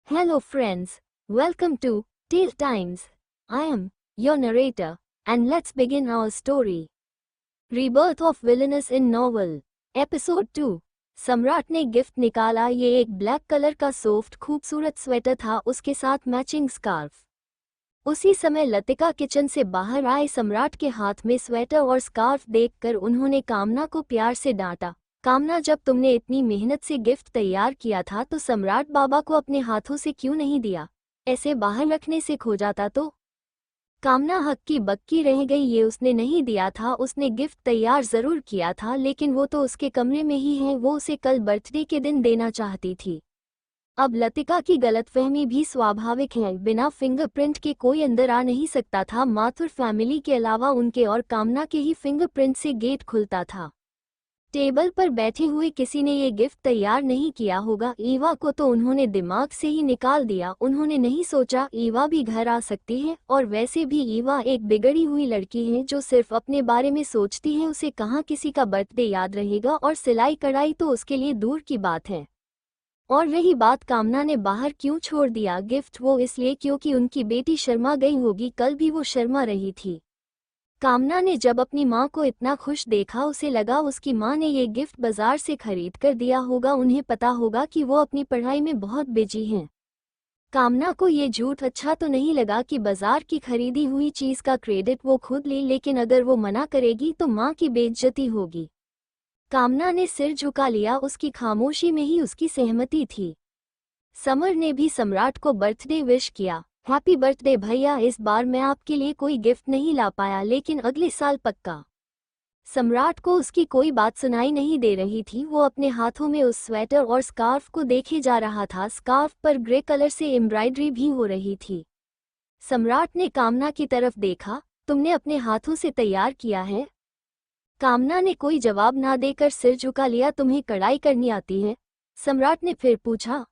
Hello friends, welcome to Tale Times. I am your narrator and let's begin our story. Rebirth of Villainous in Novel, Episode 2. सम्राट ने gift निकाला। ये एक black colour का soft खूबसूरत sweater था, उसके साथ मैचिंग स्कार्फ। उसी समय लतिका किचन से बाहर आए। सम्राट के हाथ में स्वेटर और स्कार्फ देखकर उन्होंने कामना को प्यार से डांटा। कामना, जब तुमने इतनी मेहनत से गिफ्ट तैयार किया था तो सम्राट बाबा को अपने हाथों से क्यों नहीं दिया? ऐसे बाहर रखने से खो जाता तो? कामना हक्की बक्की रह गई। ये उसने नहीं दिया था, उसने गिफ्ट तैयार जरूर किया था, लेकिन वो तो उसके कमरे में ही है। वो उसे कल बर्थडे के दिन देना चाहती थी। अब लतिका की गलतफहमी भी स्वाभाविक है। बिना फिंगरप्रिंट के कोई अंदर आ नहीं सकता था। माथुर फैमिली के अलावा उनके और कामना के ही फिंगरप्रिंट से गेट खुलता था। टेबल पर बैठे हुए किसी ने ये गिफ्ट तैयार नहीं किया होगा। ईवा को तो उन्होंने दिमाग से ही निकाल दिया। उन्होंने नहीं सोचा ईवा भी घर आ सकती है, और वैसे भी ईवा एक बिगड़ी हुई लड़की है जो सिर्फ अपने बारे में सोचती है। उसे कहाँ किसी का बर्थडे याद रहेगा, और सिलाई कढ़ाई तो उसके लिए दूर की बात है। और रही बात कामना ने बाहर क्यों छोड़ दिया गिफ्ट, वो इसलिए क्योंकि उनकी बेटी शर्मा गई होगी। कल भी वो शर्मा रही थी। कामना ने जब अपनी माँ को इतना खुश देखा, उसे लगा उसकी माँ ने ये गिफ्ट बाजार से खरीद कर दिया होगा। उन्हें पता होगा कि वो अपनी पढ़ाई में बहुत बिजी हैं। कामना को ये झूठ अच्छा तो नहीं लगा कि बाजार की खरीदी हुई चीज का क्रेडिट वो खुद ले, लेकिन अगर वो मना करेगी तो माँ की बेइज्जती होगी। कामना ने सिर झुका लिया। उसकी खामोशी में ही उसकी सहमति थी। समर ने भी सम्राट को बर्थडे विश किया। हैप्पी बर्थडे भैया, इस बार मैं आपके लिए कोई गिफ्ट नहीं ला पाया, लेकिन अगले साल पक्का। सम्राट को उसकी कोई बात सुनाई नहीं दे रही थी। वो अपने हाथों में उस स्वेटर और स्कार्फ को देखे जा रहा था। स्कार्फ पर ग्रे कलर से एम्ब्रॉयडरी भी हो रही थी। सम्राट ने कामना की तरफ देखा। तुमने अपने हाथों से तैयार किया है? कामना ने कोई जवाब ना देकर सिर झुका लिया। तुम्हें कढ़ाई करनी आती है? सम्राट ने फिर पूछा।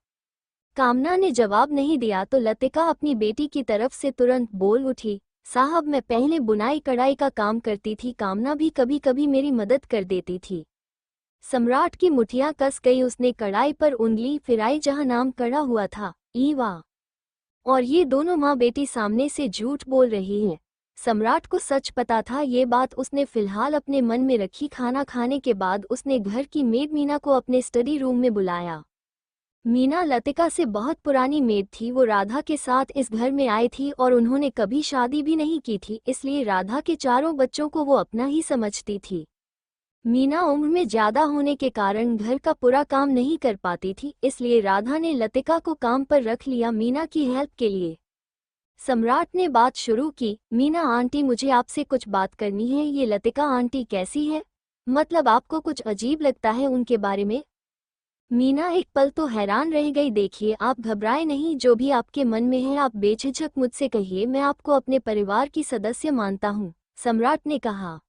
कामना ने जवाब नहीं दिया तो लतिका अपनी बेटी की तरफ से तुरंत बोल उठी, साहब मैं पहले बुनाई कढ़ाई का काम करती थी, कामना भी कभी कभी मेरी मदद कर देती थी। सम्राट की मुठियां कस गई। उसने कढ़ाई पर उंगली फिराई जहां नाम कड़ा हुआ था, ईवा। और ये दोनों माँ बेटी सामने से झूठ बोल रही हैं। सम्राट को सच पता था। ये बात उसने फिलहाल अपने मन में रखी। खाना खाने के बाद उसने घर की मेड मीना को अपने स्टडी रूम में बुलाया। मीना लतिका से बहुत पुरानी मेड थी। वो राधा के साथ इस घर में आई थी और उन्होंने कभी शादी भी नहीं की थी, इसलिए राधा के चारों बच्चों को वो अपना ही समझती थी। मीना उम्र में ज्यादा होने के कारण घर का पूरा काम नहीं कर पाती थी, इसलिए राधा ने लतिका को काम पर रख लिया मीना की हेल्प के लिए। सम्राट ने बात शुरू की, मीना आंटी, मुझे आपसे कुछ बात करनी है। ये लतिका आंटी कैसी है? मतलब आपको कुछ अजीब लगता है उनके बारे में? मीना एक पल तो हैरान रह गई। देखिए, आप घबराए नहीं, जो भी आपके मन में है आप बेझिझक मुझसे कहिए, मैं आपको अपने परिवार की सदस्य मानता हूँ, सम्राट ने कहा।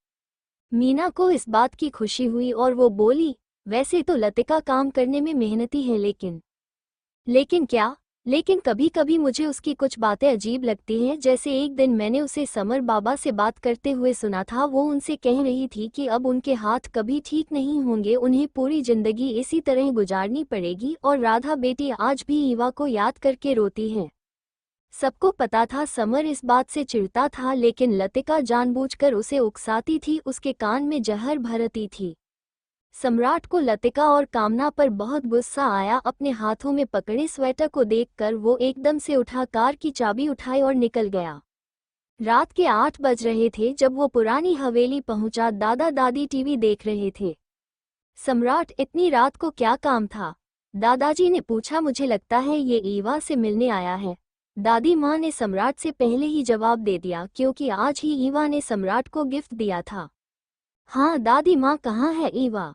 मीना को इस बात की खुशी हुई और वो बोली, वैसे तो लतिका काम करने में मेहनती है, लेकिन क्या? लेकिन कभी कभी मुझे उसकी कुछ बातें अजीब लगती हैं। जैसे एक दिन मैंने उसे समर बाबा से बात करते हुए सुना था। वो उनसे कह रही थी कि अब उनके हाथ कभी ठीक नहीं होंगे, उन्हें पूरी जिंदगी इसी तरह गुजारनी पड़ेगी। और राधा बेटी आज भी ईवा को याद करके रोती है। सबको पता था समर इस बात से चिढ़ता था, लेकिन लतिका जानबूझकर उसे उकसाती थी, उसके कान में जहर भरती थी। सम्राट को लतिका और कामना पर बहुत गुस्सा आया। अपने हाथों में पकड़े स्वेटर को देखकर वो एकदम से उठा, कार की चाबी उठाई और निकल गया। रात के 8 बज रहे थे जब वो पुरानी हवेली पहुंचा। दादा दादी टीवी देख रहे थे। सम्राट, इतनी रात को क्या काम था? दादाजी ने पूछा। मुझे लगता है ये ईवा से मिलने आया है, दादी माँ ने सम्राट से पहले ही जवाब दे दिया, क्योंकि आज ही ईवा ने सम्राट को गिफ्ट दिया था। हाँ दादी माँ, कहाँ है ईवा?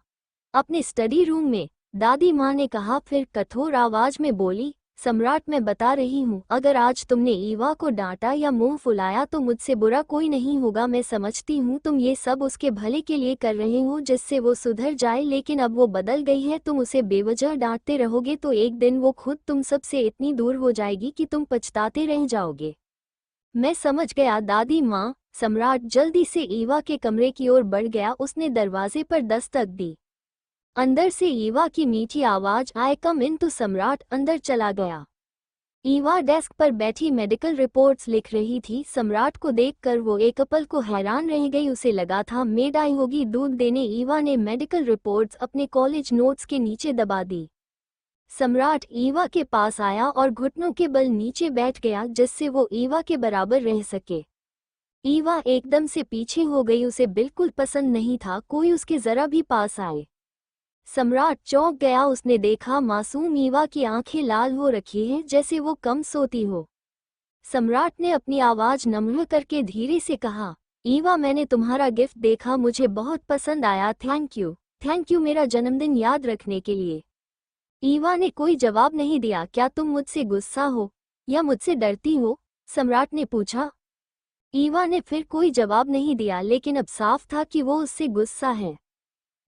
अपने स्टडी रूम में, दादी माँ ने कहा। फिर कठोर आवाज में बोली, सम्राट मैं बता रही हूँ, अगर आज तुमने ईवा को डांटा या मुंह फुलाया तो मुझसे बुरा कोई नहीं होगा। मैं समझती हूँ तुम ये सब उसके भले के लिए कर रहे हो, जिससे वो सुधर जाए, लेकिन अब वो बदल गई है। तुम उसे बेवजह डांटते रहोगे तो एक दिन वो खुद तुम सब से इतनी दूर हो जाएगी कि तुम पछताते रह जाओगे। मैं समझ गया दादी माँ। सम्राट जल्दी से ईवा के कमरे की ओर बढ़ गया। उसने दरवाजे पर दस्तक दी। अंदर से ईवा की मीठी आवाज, आई कम इन, तो सम्राट अंदर चला गया। ईवा डेस्क पर बैठी मेडिकल रिपोर्ट्स लिख रही थी। सम्राट को देखकर वो एक पल को हैरान रह गई। उसे लगा था मेड आई होगी दूध देने। ईवा ने मेडिकल रिपोर्ट्स अपने कॉलेज नोट्स के नीचे दबा दी। सम्राट ईवा के पास आया और घुटनों के बल नीचे बैठ गया जिससे वो ईवा के बराबर रह सके। ईवा एकदम से पीछे हो गई। उसे बिल्कुल पसंद नहीं था कोई उसके जरा भी पास आए। सम्राट चौंक गया। उसने देखा मासूम ईवा की आंखें लाल हो रखी हैं जैसे वो कम सोती हो। सम्राट ने अपनी आवाज नम्र करके धीरे से कहा, ईवा मैंने तुम्हारा गिफ्ट देखा, मुझे बहुत पसंद आया। थैंक यू मेरा जन्मदिन याद रखने के लिए। ईवा ने कोई जवाब नहीं दिया। क्या तुम मुझसे गुस्सा हो या मुझसे डरती हो? सम्राट ने पूछा। ईवा ने फिर कोई जवाब नहीं दिया लेकिन अब साफ था कि वो उससे गुस्सा है।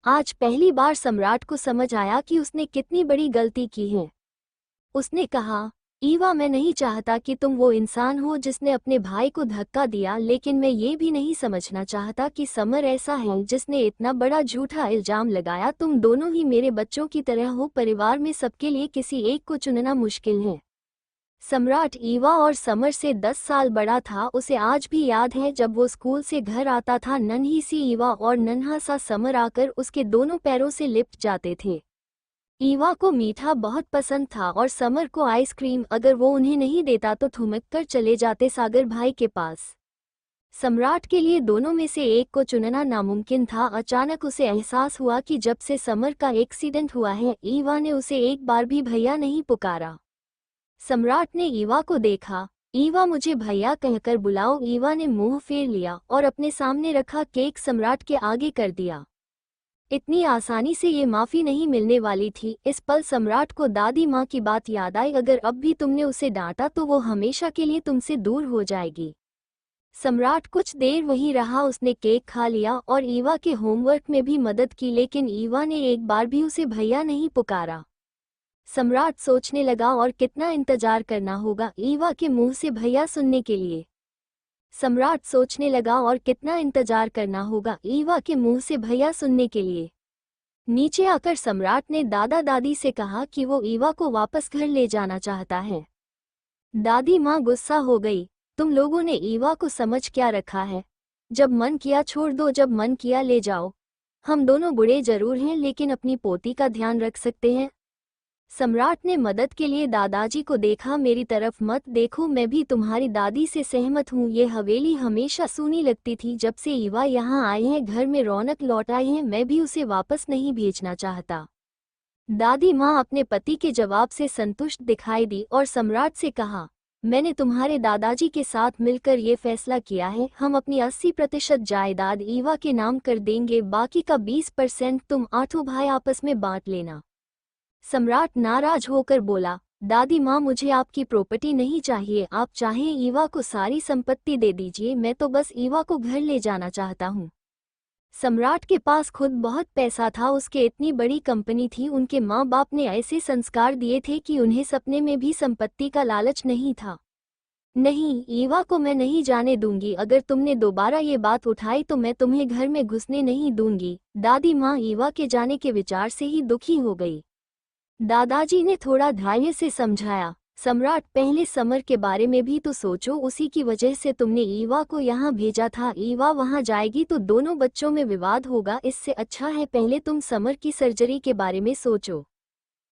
आज पहली बार सम्राट को समझ आया कि उसने कितनी बड़ी गलती की है। उसने कहा, ईवा मैं नहीं चाहता कि तुम वो इंसान हो जिसने अपने भाई को धक्का दिया, लेकिन मैं ये भी नहीं समझना चाहता कि समर ऐसा है जिसने इतना बड़ा झूठा इल्जाम लगाया। तुम दोनों ही मेरे बच्चों की तरह हो। परिवार में सबके लिए किसी एक को चुनना मुश्किल है। सम्राट ईवा और समर से 10 साल बड़ा था। उसे आज भी याद है जब वो स्कूल से घर आता था, नन्ही सी ईवा और नन्हा सा समर आकर उसके दोनों पैरों से लिपट जाते थे। ईवा को मीठा बहुत पसंद था और समर को आइसक्रीम। अगर वो उन्हें नहीं देता तो ठुमक कर चले जाते सागर भाई के पास। सम्राट के लिए दोनों में से एक को चुनना नामुमकिन था। अचानक उसे एहसास हुआ कि जब से समर का एक्सीडेंट हुआ है ईवा ने उसे एक बार भी भैया नहीं पुकारा। सम्राट ने ईवा को देखा। ईवा मुझे भैया कहकर बुलाओ। ईवा ने मुंह फेर लिया और अपने सामने रखा केक सम्राट के आगे कर दिया। इतनी आसानी से ये माफी नहीं मिलने वाली थी। इस पल सम्राट को दादी माँ की बात याद आई, अगर अब भी तुमने उसे डांटा तो वो हमेशा के लिए तुमसे दूर हो जाएगी। सम्राट कुछ देर वहीं रहा। उसने केक खा लिया और ईवा के होमवर्क में भी मदद की, लेकिन ईवा ने एक बार भी उसे भैया नहीं पुकारा। सम्राट सोचने लगा और कितना इंतजार करना होगा ईवा के मुंह से भैया सुनने के लिए। सम्राट सोचने लगा और कितना इंतजार करना होगा ईवा के मुंह से भैया सुनने के लिए। नीचे आकर सम्राट ने दादा दादी से कहा कि वो ईवा को वापस घर ले जाना चाहता है। दादी माँ गुस्सा हो गई, तुम लोगों ने ईवा को समझ क्या रखा है? जब मन किया छोड़ दो, जब मन किया ले जाओ। हम दोनों बुढ़े जरूर हैं लेकिन अपनी पोती का ध्यान रख सकते हैं। सम्राट ने मदद के लिए दादाजी को देखा। मेरी तरफ मत देखो, मैं भी तुम्हारी दादी से सहमत हूँ। ये हवेली हमेशा सूनी लगती थी। जब से ईवा यहाँ आए हैं घर में रौनक लौट आई है। मैं भी उसे वापस नहीं भेजना चाहता। दादी माँ अपने पति के जवाब से संतुष्ट दिखाई दी और सम्राट से कहा, मैंने तुम्हारे दादाजी के साथ मिलकर ये फैसला किया है। हम अपनी 80% जायदाद ईवा के नाम कर देंगे, बाकी का 20% तुम आठों भाई आपस में बांट लेना। सम्राट नाराज होकर बोला, दादी माँ मुझे आपकी प्रॉपर्टी नहीं चाहिए। आप चाहें ईवा को सारी संपत्ति दे दीजिए, मैं तो बस ईवा को घर ले जाना चाहता हूँ। सम्राट के पास खुद बहुत पैसा था। उसके इतनी बड़ी कंपनी थी। उनके माँ बाप ने ऐसे संस्कार दिए थे कि उन्हें सपने में भी संपत्ति का लालच नहीं था। नहीं, ईवा को मैं नहीं जाने दूंगी। अगर तुमने दोबारा ये बात उठाई तो मैं तुम्हें घर में घुसने नहीं दूंगी। दादी माँ ईवा के जाने के विचार से ही दुखी हो गई। दादाजी ने थोड़ा धैर्य से समझाया, सम्राट पहले समर के बारे में भी तो सोचो। उसी की वजह से तुमने ईवा को यहाँ भेजा था। ईवा वहाँ जाएगी तो दोनों बच्चों में विवाद होगा। इससे अच्छा है पहले तुम समर की सर्जरी के बारे में सोचो।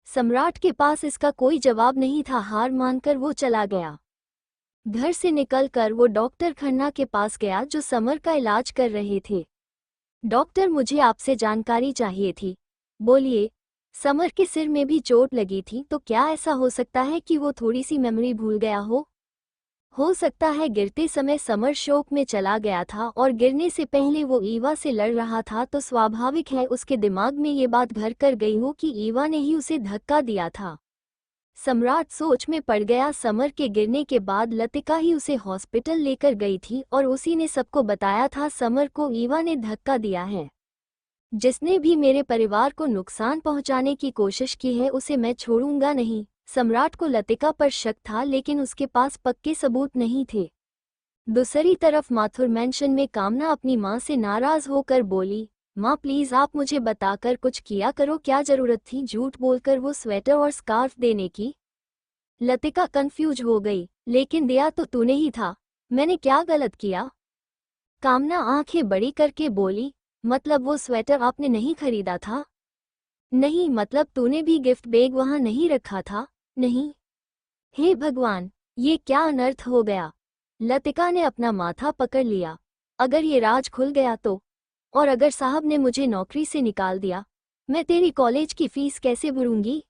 सम्राट के पास इसका कोई जवाब नहीं था। हार मानकर वो चला गया। घर से निकलकर वो डॉक्टर खन्ना के पास गया जो समर का इलाज कर रहे थे। डॉक्टर मुझे आपसे जानकारी चाहिए थी। बोलिए। समर के सिर में भी चोट लगी थी, तो क्या ऐसा हो सकता है कि वो थोड़ी सी मेमोरी भूल गया हो? हो सकता है गिरते समय समर शोक में चला गया था और गिरने से पहले वो ईवा से लड़ रहा था, तो स्वाभाविक है उसके दिमाग में ये बात घर कर गई हो कि ईवा ने ही उसे धक्का दिया था। सम्राट सोच में पड़ गया। समर के गिरने के बाद लतिका ही उसे हॉस्पिटल लेकर गई थी और उसी ने सबको बताया था समर को ईवा ने धक्का दिया है। जिसने भी मेरे परिवार को नुकसान पहुंचाने की कोशिश की है उसे मैं छोड़ूंगा नहीं। सम्राट को लतिका पर शक था लेकिन उसके पास पक्के सबूत नहीं थे। दूसरी तरफ माथुर मैंशन में कामना अपनी माँ से नाराज होकर बोली, माँ प्लीज आप मुझे बताकर कुछ किया करो। क्या जरूरत थी झूठ बोलकर वो स्वेटर और स्कार्फ देने की? लतिका कंफ्यूज हो गई। लेकिन दिया तो तूने ही था, मैंने क्या गलत किया? कामना आंखें बड़ी करके बोली, मतलब वो स्वेटर आपने नहीं खरीदा था? नहीं, मतलब तूने भी गिफ्ट बैग वहां नहीं रखा था? नहीं। हे भगवान, ये क्या अनर्थ हो गया? लतिका ने अपना माथा पकड़ लिया। अगर ये राज खुल गया तो? और अगर साहब ने मुझे नौकरी से निकाल दिया, मैं तेरी कॉलेज की फीस कैसे भरूंगी?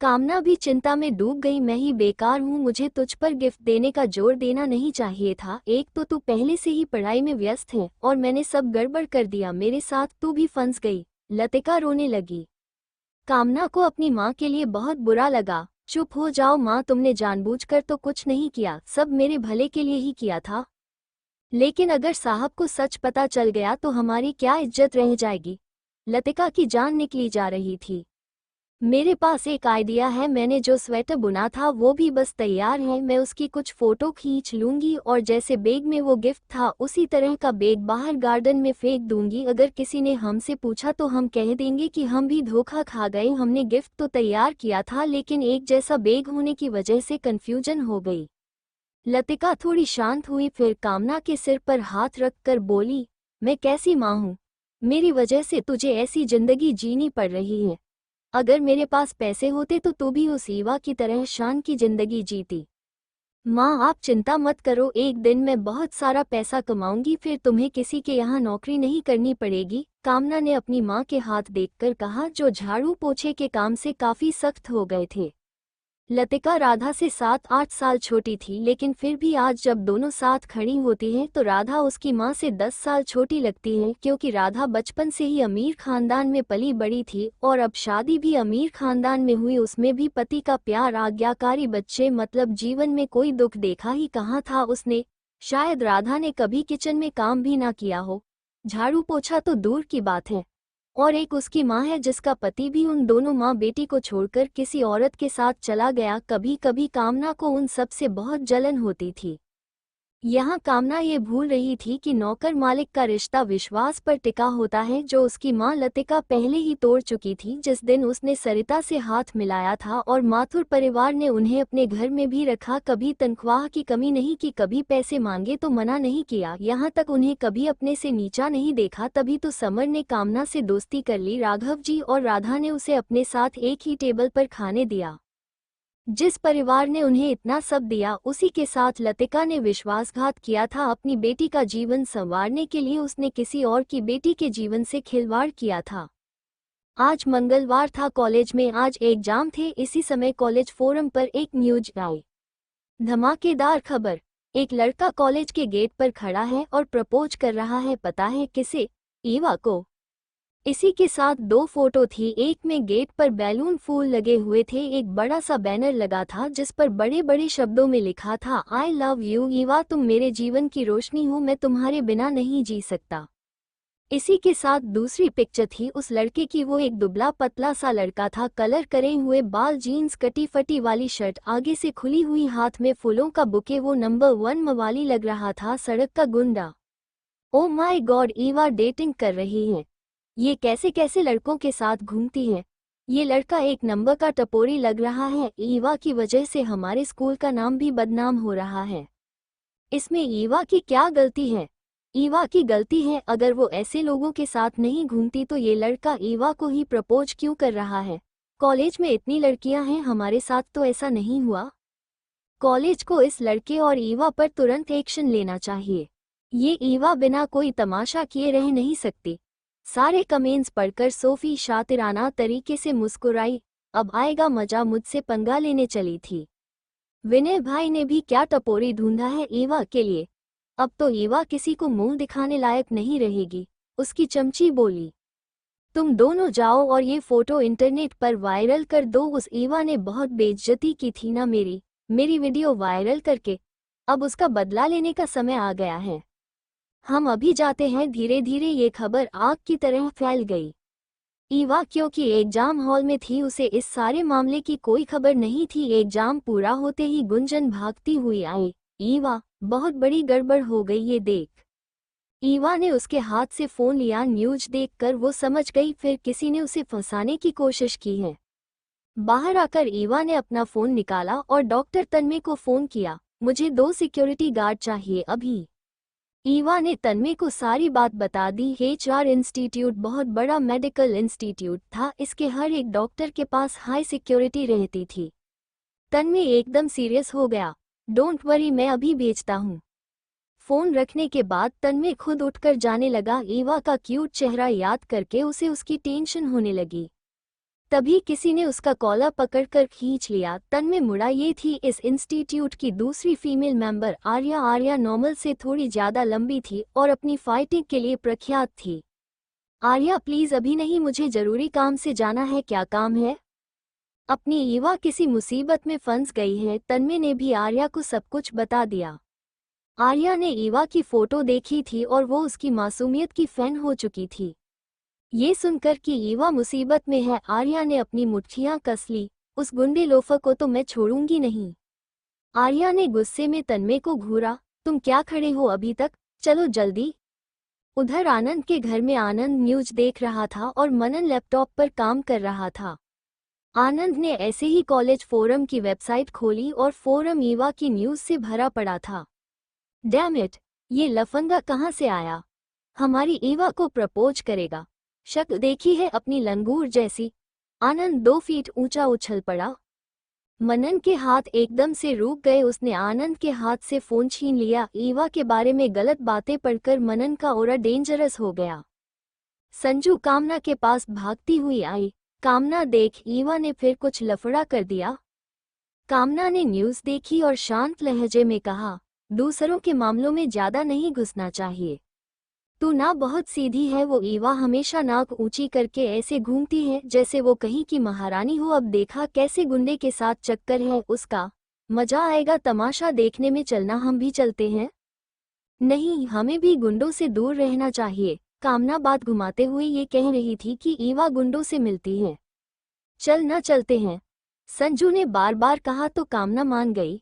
कामना भी चिंता में डूब गई। मैं ही बेकार हूँ, मुझे तुझ पर गिफ्ट देने का जोर देना नहीं चाहिए था। एक तो तू पहले से ही पढ़ाई में व्यस्त है और मैंने सब गड़बड़ कर दिया, मेरे साथ तू भी फंस गई। लतिका रोने लगी। कामना को अपनी माँ के लिए बहुत बुरा लगा। चुप हो जाओ माँ, तुमने जानबूझकर तो कुछ नहीं किया, सब मेरे भले के लिए ही किया था। लेकिन अगर साहब को सच पता चल गया तो हमारी क्या इज्जत रह जाएगी? लतिका की जान निकली जा रही थी। मेरे पास एक आइडिया है, मैंने जो स्वेटर बुना था वो भी बस तैयार है, मैं उसकी कुछ फोटो खींच लूंगी और जैसे बैग में वो गिफ्ट था उसी तरह का बैग बाहर गार्डन में फेंक दूंगी। अगर किसी ने हमसे पूछा तो हम कह देंगे कि हम भी धोखा खा गए, हमने गिफ्ट तो तैयार किया था लेकिन एक जैसा बैग होने की वजह से कंफ्यूजन हो गई। लतिका थोड़ी शांत हुई, फिर कामना के सिर पर हाथ रखकर बोली, मैं कैसी माँ हूँ? मेरी वजह से तुझे ऐसी जिंदगी जीनी पड़ रही है। अगर मेरे पास पैसे होते तो तू भी उस ईवा की तरह शान की जिंदगी जीती। माँ आप चिंता मत करो, एक दिन मैं बहुत सारा पैसा कमाऊंगी, फिर तुम्हें किसी के यहाँ नौकरी नहीं करनी पड़ेगी। कामना ने अपनी माँ के हाथ देखकर कहा, जो झाड़ू पोछे के काम से काफी सख्त हो गए थे। लतिका राधा से 7-8 साल छोटी थी, लेकिन फिर भी आज जब दोनों साथ खड़ी होती हैं तो राधा उसकी माँ से 10 साल छोटी लगती है, क्योंकि राधा बचपन से ही अमीर खानदान में पली बड़ी थी और अब शादी भी अमीर खानदान में हुई, उसमें भी पति का प्यार, आज्ञाकारी बच्चे, मतलब जीवन में कोई दुख देखा ही कहाँ था उसने। शायद राधा ने कभी किचन में काम भी ना किया हो, झाड़ू पोछा तो दूर की बात है। और एक उसकी माँ है जिसका पति भी उन दोनों माँ बेटी को छोड़कर किसी औरत के साथ चला गया। कभी कभी कामना को उन सब से बहुत जलन होती थी। यहाँ कामना ये भूल रही थी कि नौकर मालिक का रिश्ता विश्वास पर टिका होता है, जो उसकी माँ लतिका पहले ही तोड़ चुकी थी जिस दिन उसने सरिता से हाथ मिलाया था। और माथुर परिवार ने उन्हें अपने घर में भी रखा, कभी तनख्वाह की कमी नहीं की, कभी पैसे मांगे तो मना नहीं किया, यहाँ तक उन्हें कभी अपने से नीचा नहीं देखा। तभी तो समर ने कामना से दोस्ती कर ली, राघव जी और राधा ने उसे अपने साथ एक ही टेबल पर खाने दिया। जिस परिवार ने उन्हें इतना सब दिया उसी के साथ लतिका ने विश्वासघात किया था। अपनी बेटी का जीवन संवारने के लिए उसने किसी और की बेटी के जीवन से खिलवाड़ किया था। आज मंगलवार था, कॉलेज में आज एग्जाम थे। इसी समय कॉलेज फोरम पर एक न्यूज आई। धमाकेदार खबर, एक लड़का कॉलेज के गेट पर खड़ा है और प्रपोज कर रहा है। पता है किसे? ईवा को। इसी के साथ दो फोटो थी, एक में गेट पर बैलून फूल लगे हुए थे, एक बड़ा सा बैनर लगा था जिस पर बड़े बड़े शब्दों में लिखा था, आई लव यू ईवा, तुम मेरे जीवन की रोशनी हो, मैं तुम्हारे बिना नहीं जी सकता। इसी के साथ दूसरी पिक्चर थी उस लड़के की, वो एक दुबला पतला सा लड़का था, कलर करे हुए बाल, जीन्स, कटी फटी वाली शर्ट, आगे से खुली हुई, हाथ में फूलों का बुके, वो नंबर 1 मवाली लग रहा था, सड़क का गुंडा। Oh my God, Eva dating कर रही है। ये कैसे कैसे लड़कों के साथ घूमती है। ये लड़का एक नंबर का टपोरी लग रहा है। ईवा की वजह से हमारे स्कूल का नाम भी बदनाम हो रहा है। इसमें ईवा की क्या गलती है? ईवा की गलती है, अगर वो ऐसे लोगों के साथ नहीं घूमती तो ये लड़का ईवा को ही प्रपोज क्यों कर रहा है? कॉलेज में इतनी लड़कियां हैं, हमारे साथ तो ऐसा नहीं हुआ। कॉलेज को इस लड़के और ईवा पर तुरंत एक्शन लेना चाहिए। ये ईवा बिना कोई तमाशा किए रह नहीं सकती। सारे कमेंट्स पढ़कर सोफी शातिराना तरीके से मुस्कुराई। अब आएगा मजा, मुझसे पंगा लेने चली थी। विनय भाई ने भी क्या टपोरी ढूंढा है ईवा के लिए। अब तो ईवा किसी को मुंह दिखाने लायक नहीं रहेगी। उसकी चमची बोली, तुम दोनों जाओ और ये फोटो इंटरनेट पर वायरल कर दो। उस ईवा ने बहुत बेइज्जती की थी ना मेरी वीडियो वायरल करके। अब उसका बदला लेने का समय आ गया है। हम अभी जाते हैं। धीरे धीरे ये खबर आग की तरह फैल गई। ईवा क्योंकि एग्जाम हॉल में थी, उसे इस सारे मामले की कोई खबर नहीं थी। एग्जाम पूरा होते ही गुंजन भागती हुई आई। ईवा, बहुत बड़ी गड़बड़ हो गई ये देख। ईवा ने उसके हाथ से फोन लिया। न्यूज देखकर वो समझ गई, फिर किसी ने उसे फंसाने की कोशिश की है। बाहर आकर ईवा ने अपना फोन निकाला और डॉक्टर तन्मय को फोन किया। मुझे 2 सिक्योरिटी गार्ड चाहिए अभी। ईवा ने तन्मय को सारी बात बता दी। HR इंस्टीट्यूट बहुत बड़ा मेडिकल इंस्टीट्यूट था, इसके हर एक डॉक्टर के पास हाई सिक्योरिटी रहती थी। तन्मय एकदम सीरियस हो गया। डोंट वरी, मैं अभी भेजता हूँ। फोन रखने के बाद तन्मय खुद उठकर जाने लगा। ईवा का क्यूट चेहरा याद करके उसे उसकी टेंशन होने लगी। तभी किसी ने उसका कॉलर पकड़कर खींच लिया। तन्मय मुड़ा। ये थी इस इंस्टीट्यूट की दूसरी female member Arya. Arya normal से थोड़ी ज्यादा लंबी थी और अपनी फाइटिंग के लिए प्रख्यात थी। आर्या प्लीज अभी नहीं, मुझे जरूरी काम से जाना है। क्या काम है? अपनी ईवा किसी मुसीबत में फंस गई है। तन्मय ने भी आर्या को सब कुछ बता दिया। आर्या ने ईवा की फोटो देखी थी और वो उसकी मासूमियत की फैन हो चुकी थी। ये सुनकर कि ईवा मुसीबत में है, आर्या ने अपनी मुट्ठियां कस ली। उस गुंडे लोफर को तो मैं छोड़ूंगी नहीं। आर्या ने गुस्से में तन्मय को घूरा। तुम क्या खड़े हो अभी तक? चलो जल्दी। उधर आनंद के घर में आनंद न्यूज देख रहा था और मनन लैपटॉप पर काम कर रहा था। आनंद ने ऐसे ही कॉलेज फोरम की वेबसाइट खोली और फोरम ईवा की न्यूज से भरा पड़ा था। डैम इट, ये लफंगा कहाँ से आया? हमारी ईवा को प्रपोज करेगा। शक्ल देखी है अपनी लंगूर जैसी। आनंद 2 फीट ऊंचा उछल पड़ा। मनन के हाथ एकदम से रुक गए। उसने आनंद के हाथ से फोन छीन लिया। ईवा के बारे में गलत बातें पढ़कर मनन का ऑरा डेंजरस हो गया। संजू कामना के पास भागती हुई आई। कामना देख, ईवा ने फिर कुछ लफड़ा कर दिया। कामना ने न्यूज देखी और शांत लहजे में कहा, दूसरों के मामलों में ज्यादा नहीं घुसना चाहिए। तू ना बहुत सीधी है। वो ईवा हमेशा नाक ऊंची करके ऐसे घूमती है जैसे वो कहीं की महारानी हो। अब देखा कैसे गुंडे के साथ चक्कर है उसका। मजा आएगा तमाशा देखने में। चलना हम भी चलते हैं। नहीं, हमें भी गुंडों से दूर रहना चाहिए। कामना बात घुमाते हुए ये कह रही थी कि ईवा गुंडों से मिलती है। चल ना चलते हैं, संजू ने बार बार कहा तो कामना मान गई।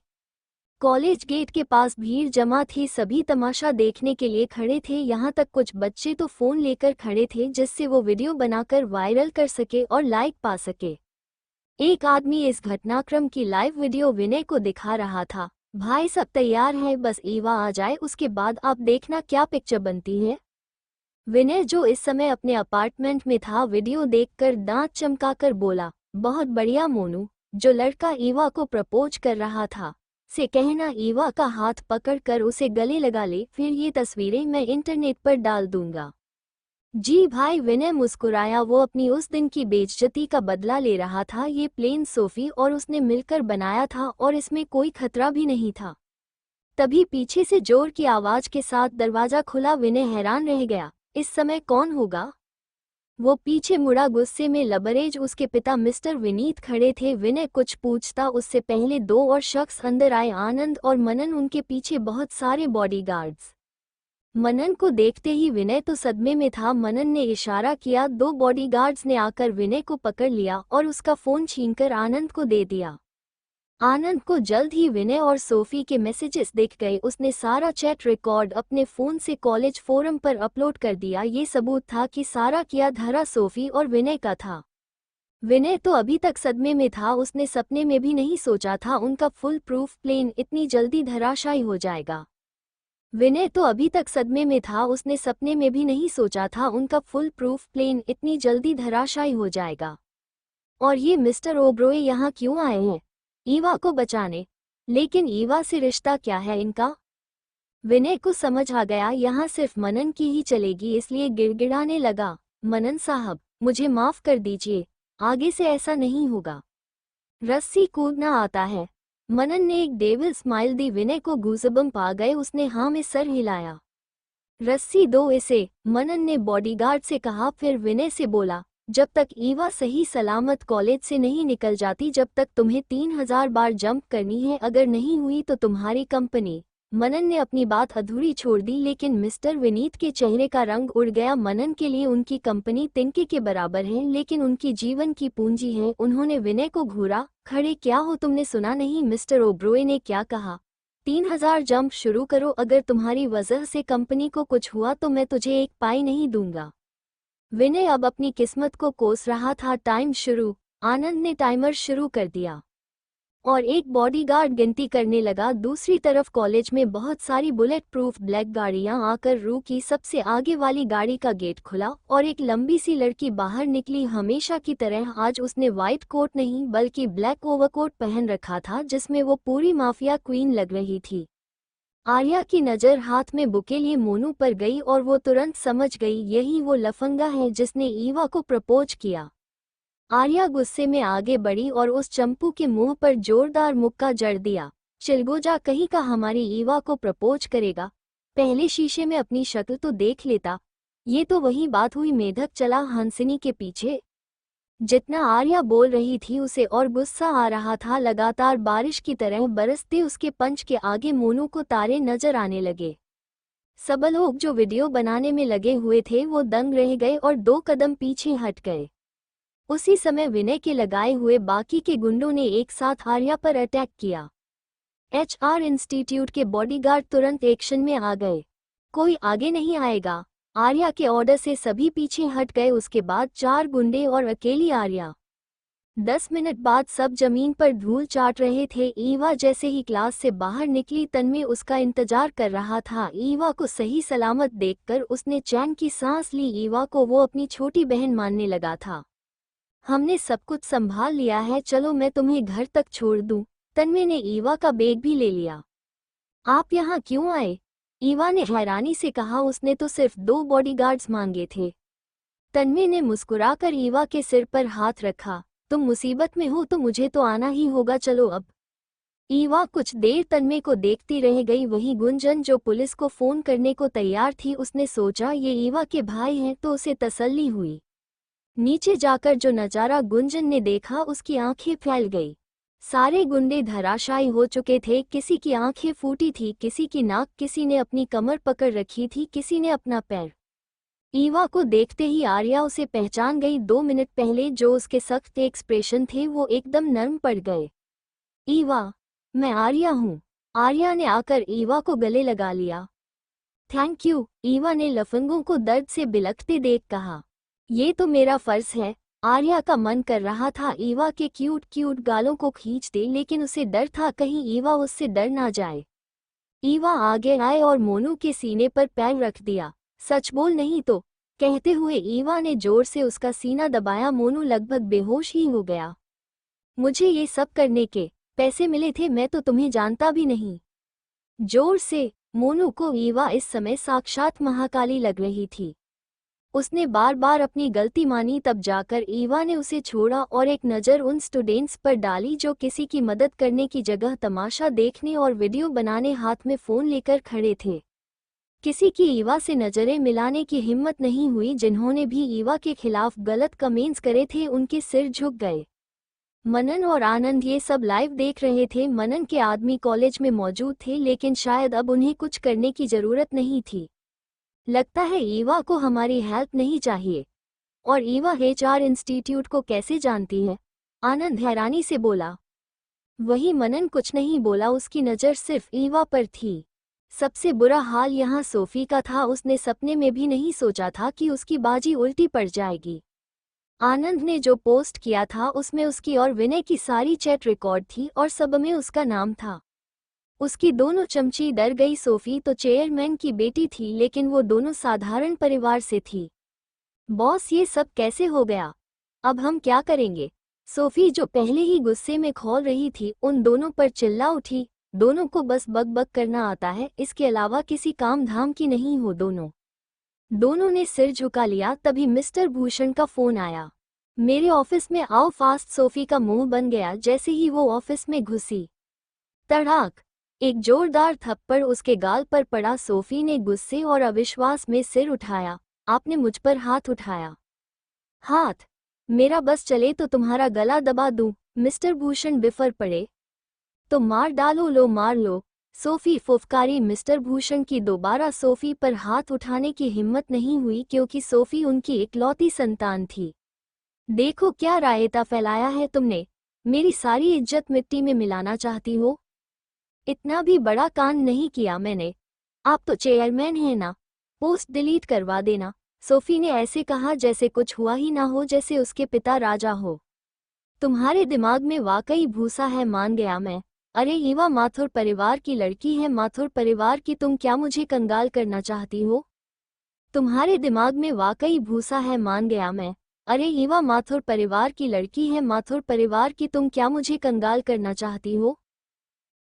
कॉलेज गेट के पास भीड़ जमा थी। सभी तमाशा देखने के लिए खड़े थे। यहाँ तक कुछ बच्चे तो फोन लेकर खड़े थे जिससे वो वीडियो बनाकर वायरल कर सके और लाइक पा सके। एक आदमी इस घटनाक्रम की लाइव वीडियो विनय को दिखा रहा था। भाई सब तैयार है, बस ईवा आ जाए, उसके बाद आप देखना क्या पिक्चर बनती है। विनय जो इस समय अपने अपार्टमेंट में था, वीडियो देखकर दांत चमकाकर बोला, बहुत बढ़िया मोनू। जो लड़का ईवा को प्रपोज कर रहा था से कहना ईवा का हाथ पकड़कर उसे गले लगा ले, फिर ये तस्वीरें मैं इंटरनेट पर डाल दूंगा। जी भाई, विनय मुस्कुराया। वो अपनी उस दिन की बेइज्जती का बदला ले रहा था। ये प्लेन सोफी और उसने मिलकर बनाया था और इसमें कोई खतरा भी नहीं था। तभी पीछे से जोर की आवाज के साथ दरवाजा खुला। विनय हैरान रह गया, इस समय कौन होगा? वो पीछे मुड़ा, गुस्से में लबरेज उसके पिता मिस्टर विनीत खड़े थे। विनय कुछ पूछता उससे पहले 2 और शख्स अंदर आए, आनंद और मनन, उनके पीछे बहुत सारे बॉडीगार्ड्स। मनन को देखते ही विनय तो सदमे में था। मनन ने इशारा किया। 2 बॉडीगार्ड्स ने आकर विनय को पकड़ लिया और उसका फोन छीनकर आनंद को दे दिया। आनंद को जल्द ही विनय और सोफी के मैसेजेस दिख गए। उसने सारा चैट रिकॉर्ड अपने फोन से कॉलेज फोरम पर अपलोड कर दिया। ये सबूत था कि सारा किया धरा सोफी और विनय का था। विनय तो अभी तक सदमे में था। उसने सपने में भी नहीं सोचा था उनका फुल प्रूफ प्लेन इतनी जल्दी धराशायी हो जाएगा। विनय तो अभी तक सदमे में था। उसने सपने में भी नहीं सोचा था उनका फुल प्रूफ प्लेन इतनी जल्दी धराशायी हो जाएगा। और ये मिस्टर ओब्रोए यहाँ क्यों आए हैं? ईवा को बचाने। लेकिन ईवा से रिश्ता क्या है इनका? विनय को समझ आ गया यहाँ सिर्फ मनन की ही चलेगी, इसलिए गिड़गिड़ाने लगा, मनन साहब मुझे माफ कर दीजिए, आगे से ऐसा नहीं होगा। रस्सी कूदना आता है। मनन ने एक डेविल स्माइल दी। विनय को गूज़बम्प आ गए। उसने हाँ में सर हिलाया। रस्सी दो इसे, मनन ने बॉडीगार्ड से कहा। फिर विनय से बोला, जब तक ईवा सही सलामत कॉलेज से नहीं निकल जाती, जब तक तुम्हें 3000 बार जंप करनी है, अगर नहीं हुई तो तुम्हारी कंपनी। मनन ने अपनी बात अधूरी छोड़ दी, लेकिन मिस्टर विनीत के चेहरे का रंग उड़ गया। मनन के लिए उनकी कंपनी तिनके के बराबर है, लेकिन उनकी जीवन की पूंजी है। उन्होंने विनय को घूरा, खड़े क्या हो, तुमने सुना नहीं मिस्टर ओब्रोए ने क्या कहा? 3000 जंप शुरू करो, अगर तुम्हारी वजह से कंपनी को कुछ हुआ तो मैं तुझे एक पाई नहीं दूंगा। विनय अब अपनी किस्मत को कोस रहा था। टाइम शुरू। आनंद ने टाइमर शुरू कर दिया और एक बॉडीगार्ड गिनती करने लगा। दूसरी तरफ कॉलेज में बहुत सारी बुलेट प्रूफ ब्लैक गाड़ियां आकर रुकी। सबसे आगे वाली गाड़ी का गेट खुला और एक लंबी सी लड़की बाहर निकली। हमेशा की तरह आज उसने व्हाइट कोट नहीं बल्कि ब्लैक ओवरकोट पहन रखा था, जिसमें वो पूरी माफिया क्वीन लग रही थी। आर्या की नज़र हाथ में बुके लिए मोनू पर गई और वो तुरंत समझ गई यही वो लफंगा है जिसने ईवा को प्रपोज किया। आर्या गुस्से में आगे बढ़ी और उस चंपू के मुंह पर जोरदार मुक्का जड़ दिया। चिलगोजा कहीं का हमारी ईवा को प्रपोज करेगा? पहले शीशे में अपनी शक्ल तो देख लेता। ये तो वही बात हुई, मेढक चला हंसिनी के पीछे। जितना आर्या बोल रही थी उसे और गुस्सा आ रहा था। लगातार बारिश की तरह बरसते उसके पंच के आगे मोनू को तारे नजर आने लगे। सब लोग जो वीडियो बनाने में लगे हुए थे वो दंग रह गए और 2 कदम पीछे हट गए। उसी समय विनय के लगाए हुए बाकी के गुंडों ने एक साथ आर्या पर अटैक किया। HR इंस्टीट्यूट के बॉडीगार्ड तुरंत एक्शन में आ गए। कोई आगे नहीं आएगा। आर्या के ऑर्डर से सभी पीछे हट गए। उसके बाद 4 गुंडे और अकेली आर्या। 10 मिनट बाद सब जमीन पर धूल चाट रहे थे। ईवा जैसे ही क्लास से बाहर निकली, तन्मय उसका इंतजार कर रहा था। ईवा को सही सलामत देखकर उसने चैन की सांस ली। ईवा को वो अपनी छोटी बहन मानने लगा था। हमने सब कुछ संभाल लिया है, चलो मैं तुम्हें घर तक छोड़ दूं। तन्मय ने ईवा का बैग भी ले लिया। आप यहाँ क्यों आए? ईवा ने हैरानी से कहा। उसने तो सिर्फ 2 बॉडीगार्ड्स मांगे थे। तन्मय ने मुस्कुराकर ईवा के सिर पर हाथ रखा। तुम मुसीबत में हो तो मुझे तो आना ही होगा, चलो अब। ईवा कुछ देर तन्मय को देखती रह गई। वही गुंजन जो पुलिस को फोन करने को तैयार थी, उसने सोचा ये ईवा के भाई हैं तो उसे तसल्ली हुई। नीचे जाकर जो नजारा गुंजन ने देखा उसकी आंखें फैल गई। सारे गुंडे धराशायी हो चुके थे। किसी की आंखें फूटी थी, किसी की नाक, किसी ने अपनी कमर पकड़ रखी थी, किसी ने अपना पैर। ईवा को देखते ही आर्या उसे पहचान गई। 2 मिनट पहले जो उसके सख्त एक्सप्रेशन थे वो एकदम नर्म पड़ गए। ईवा, मैं आर्या हूँ। आर्या ने आकर ईवा को गले लगा लिया। थैंक यू, ईवा ने लफंगों को दर्द से बिलखते देख कहा। ये तो मेरा फर्ज है। आर्या का मन कर रहा था ईवा के क्यूट क्यूट गालों को खींच दे, लेकिन उसे डर था कहीं ईवा उससे डर ना जाए। ईवा आगे आए और मोनू के सीने पर पैर रख दिया। सच बोल नहीं तो, कहते हुए ईवा ने जोर से उसका सीना दबाया। मोनू लगभग बेहोश ही हो गया। मुझे ये सब करने के पैसे मिले थे? मैं तो तुम्हें जानता भी नहीं। जोर से। मोनू को ईवा इस समय साक्षात महाकाली लग रही थी। उसने बार बार अपनी गलती मानी, तब जाकर ईवा ने उसे छोड़ा और एक नज़र उन स्टूडेंट्स पर डाली जो किसी की मदद करने की जगह तमाशा देखने और वीडियो बनाने हाथ में फ़ोन लेकर खड़े थे। किसी की ईवा से नज़रें मिलाने की हिम्मत नहीं हुई। जिन्होंने भी ईवा के खिलाफ गलत कमेंट्स करे थे उनके सिर झुक गए। मनन और आनंद ये सब लाइव देख रहे थे। मनन के आदमी कॉलेज में मौजूद थे, लेकिन शायद अब उन्हें कुछ करने की ज़रूरत नहीं थी। लगता है ईवा को हमारी हेल्प नहीं चाहिए। और ईवा HR इंस्टीट्यूट को कैसे जानती है? आनंद हैरानी से बोला। वही मनन कुछ नहीं बोला, उसकी नज़र सिर्फ ईवा पर थी। सबसे बुरा हाल यहाँ सोफी का था। उसने सपने में भी नहीं सोचा था कि उसकी बाजी उल्टी पड़ जाएगी। आनंद ने जो पोस्ट किया था उसमें उसकी और विनय की सारी चैट रिकॉर्ड थी और सब में उसका नाम था। उसकी दोनों चमची डर गई। सोफी तो चेयरमैन की बेटी थी, लेकिन वो दोनों साधारण परिवार से थी। बॉस, ये सब कैसे हो गया? अब हम क्या करेंगे? सोफी जो पहले ही गुस्से में खौल रही थी, उन दोनों पर चिल्ला उठी। दोनों को बस बक बक करना आता है, इसके अलावा किसी काम धाम की नहीं हो दोनों ने सिर झुका लिया। तभी मिस्टर भूषण का फोन आया। मेरे ऑफिस में आओ फास्ट। सोफी का मुंह बन गया जैसे ही वो ऑफिस में घुसी। तड़ाक! एक जोरदार थप्पड़ उसके गाल पर पड़ा। सोफी ने गुस्से और अविश्वास में सिर उठाया। आपने मुझ पर हाथ उठाया? हाथ? मेरा बस चले तो तुम्हारा गला दबा दूं। मिस्टर भूषण बिफर पड़े। तो मार डालो, लो मार लो। सोफी फुफकारी। मिस्टर भूषण की दोबारा सोफी पर हाथ उठाने की हिम्मत नहीं हुई, क्योंकि सोफी उनकी इकलौती संतान थी। देखो क्या रायता फैलाया है तुमने। मेरी सारी इज्जत मिट्टी में मिलाना चाहती हो? इतना भी बड़ा कांड नहीं किया मैंने। आप तो चेयरमैन हैं ना, पोस्ट डिलीट करवा देना। सोफी ने ऐसे कहा जैसे कुछ हुआ ही ना हो, जैसे उसके पिता राजा हो। तुम्हारे दिमाग में वाकई भूसा है, मान गया मैं। अरे ईवा माथुर परिवार की लड़की है, माथुर परिवार की, तुम क्या मुझे कंगाल करना चाहती हो? तुम्हारे दिमाग में वाकई भूसा है, मान गया मैं। अरे ईवा माथुर परिवार की लड़की है, माथुर परिवार की, तुम क्या मुझे कंगाल करना चाहती हो?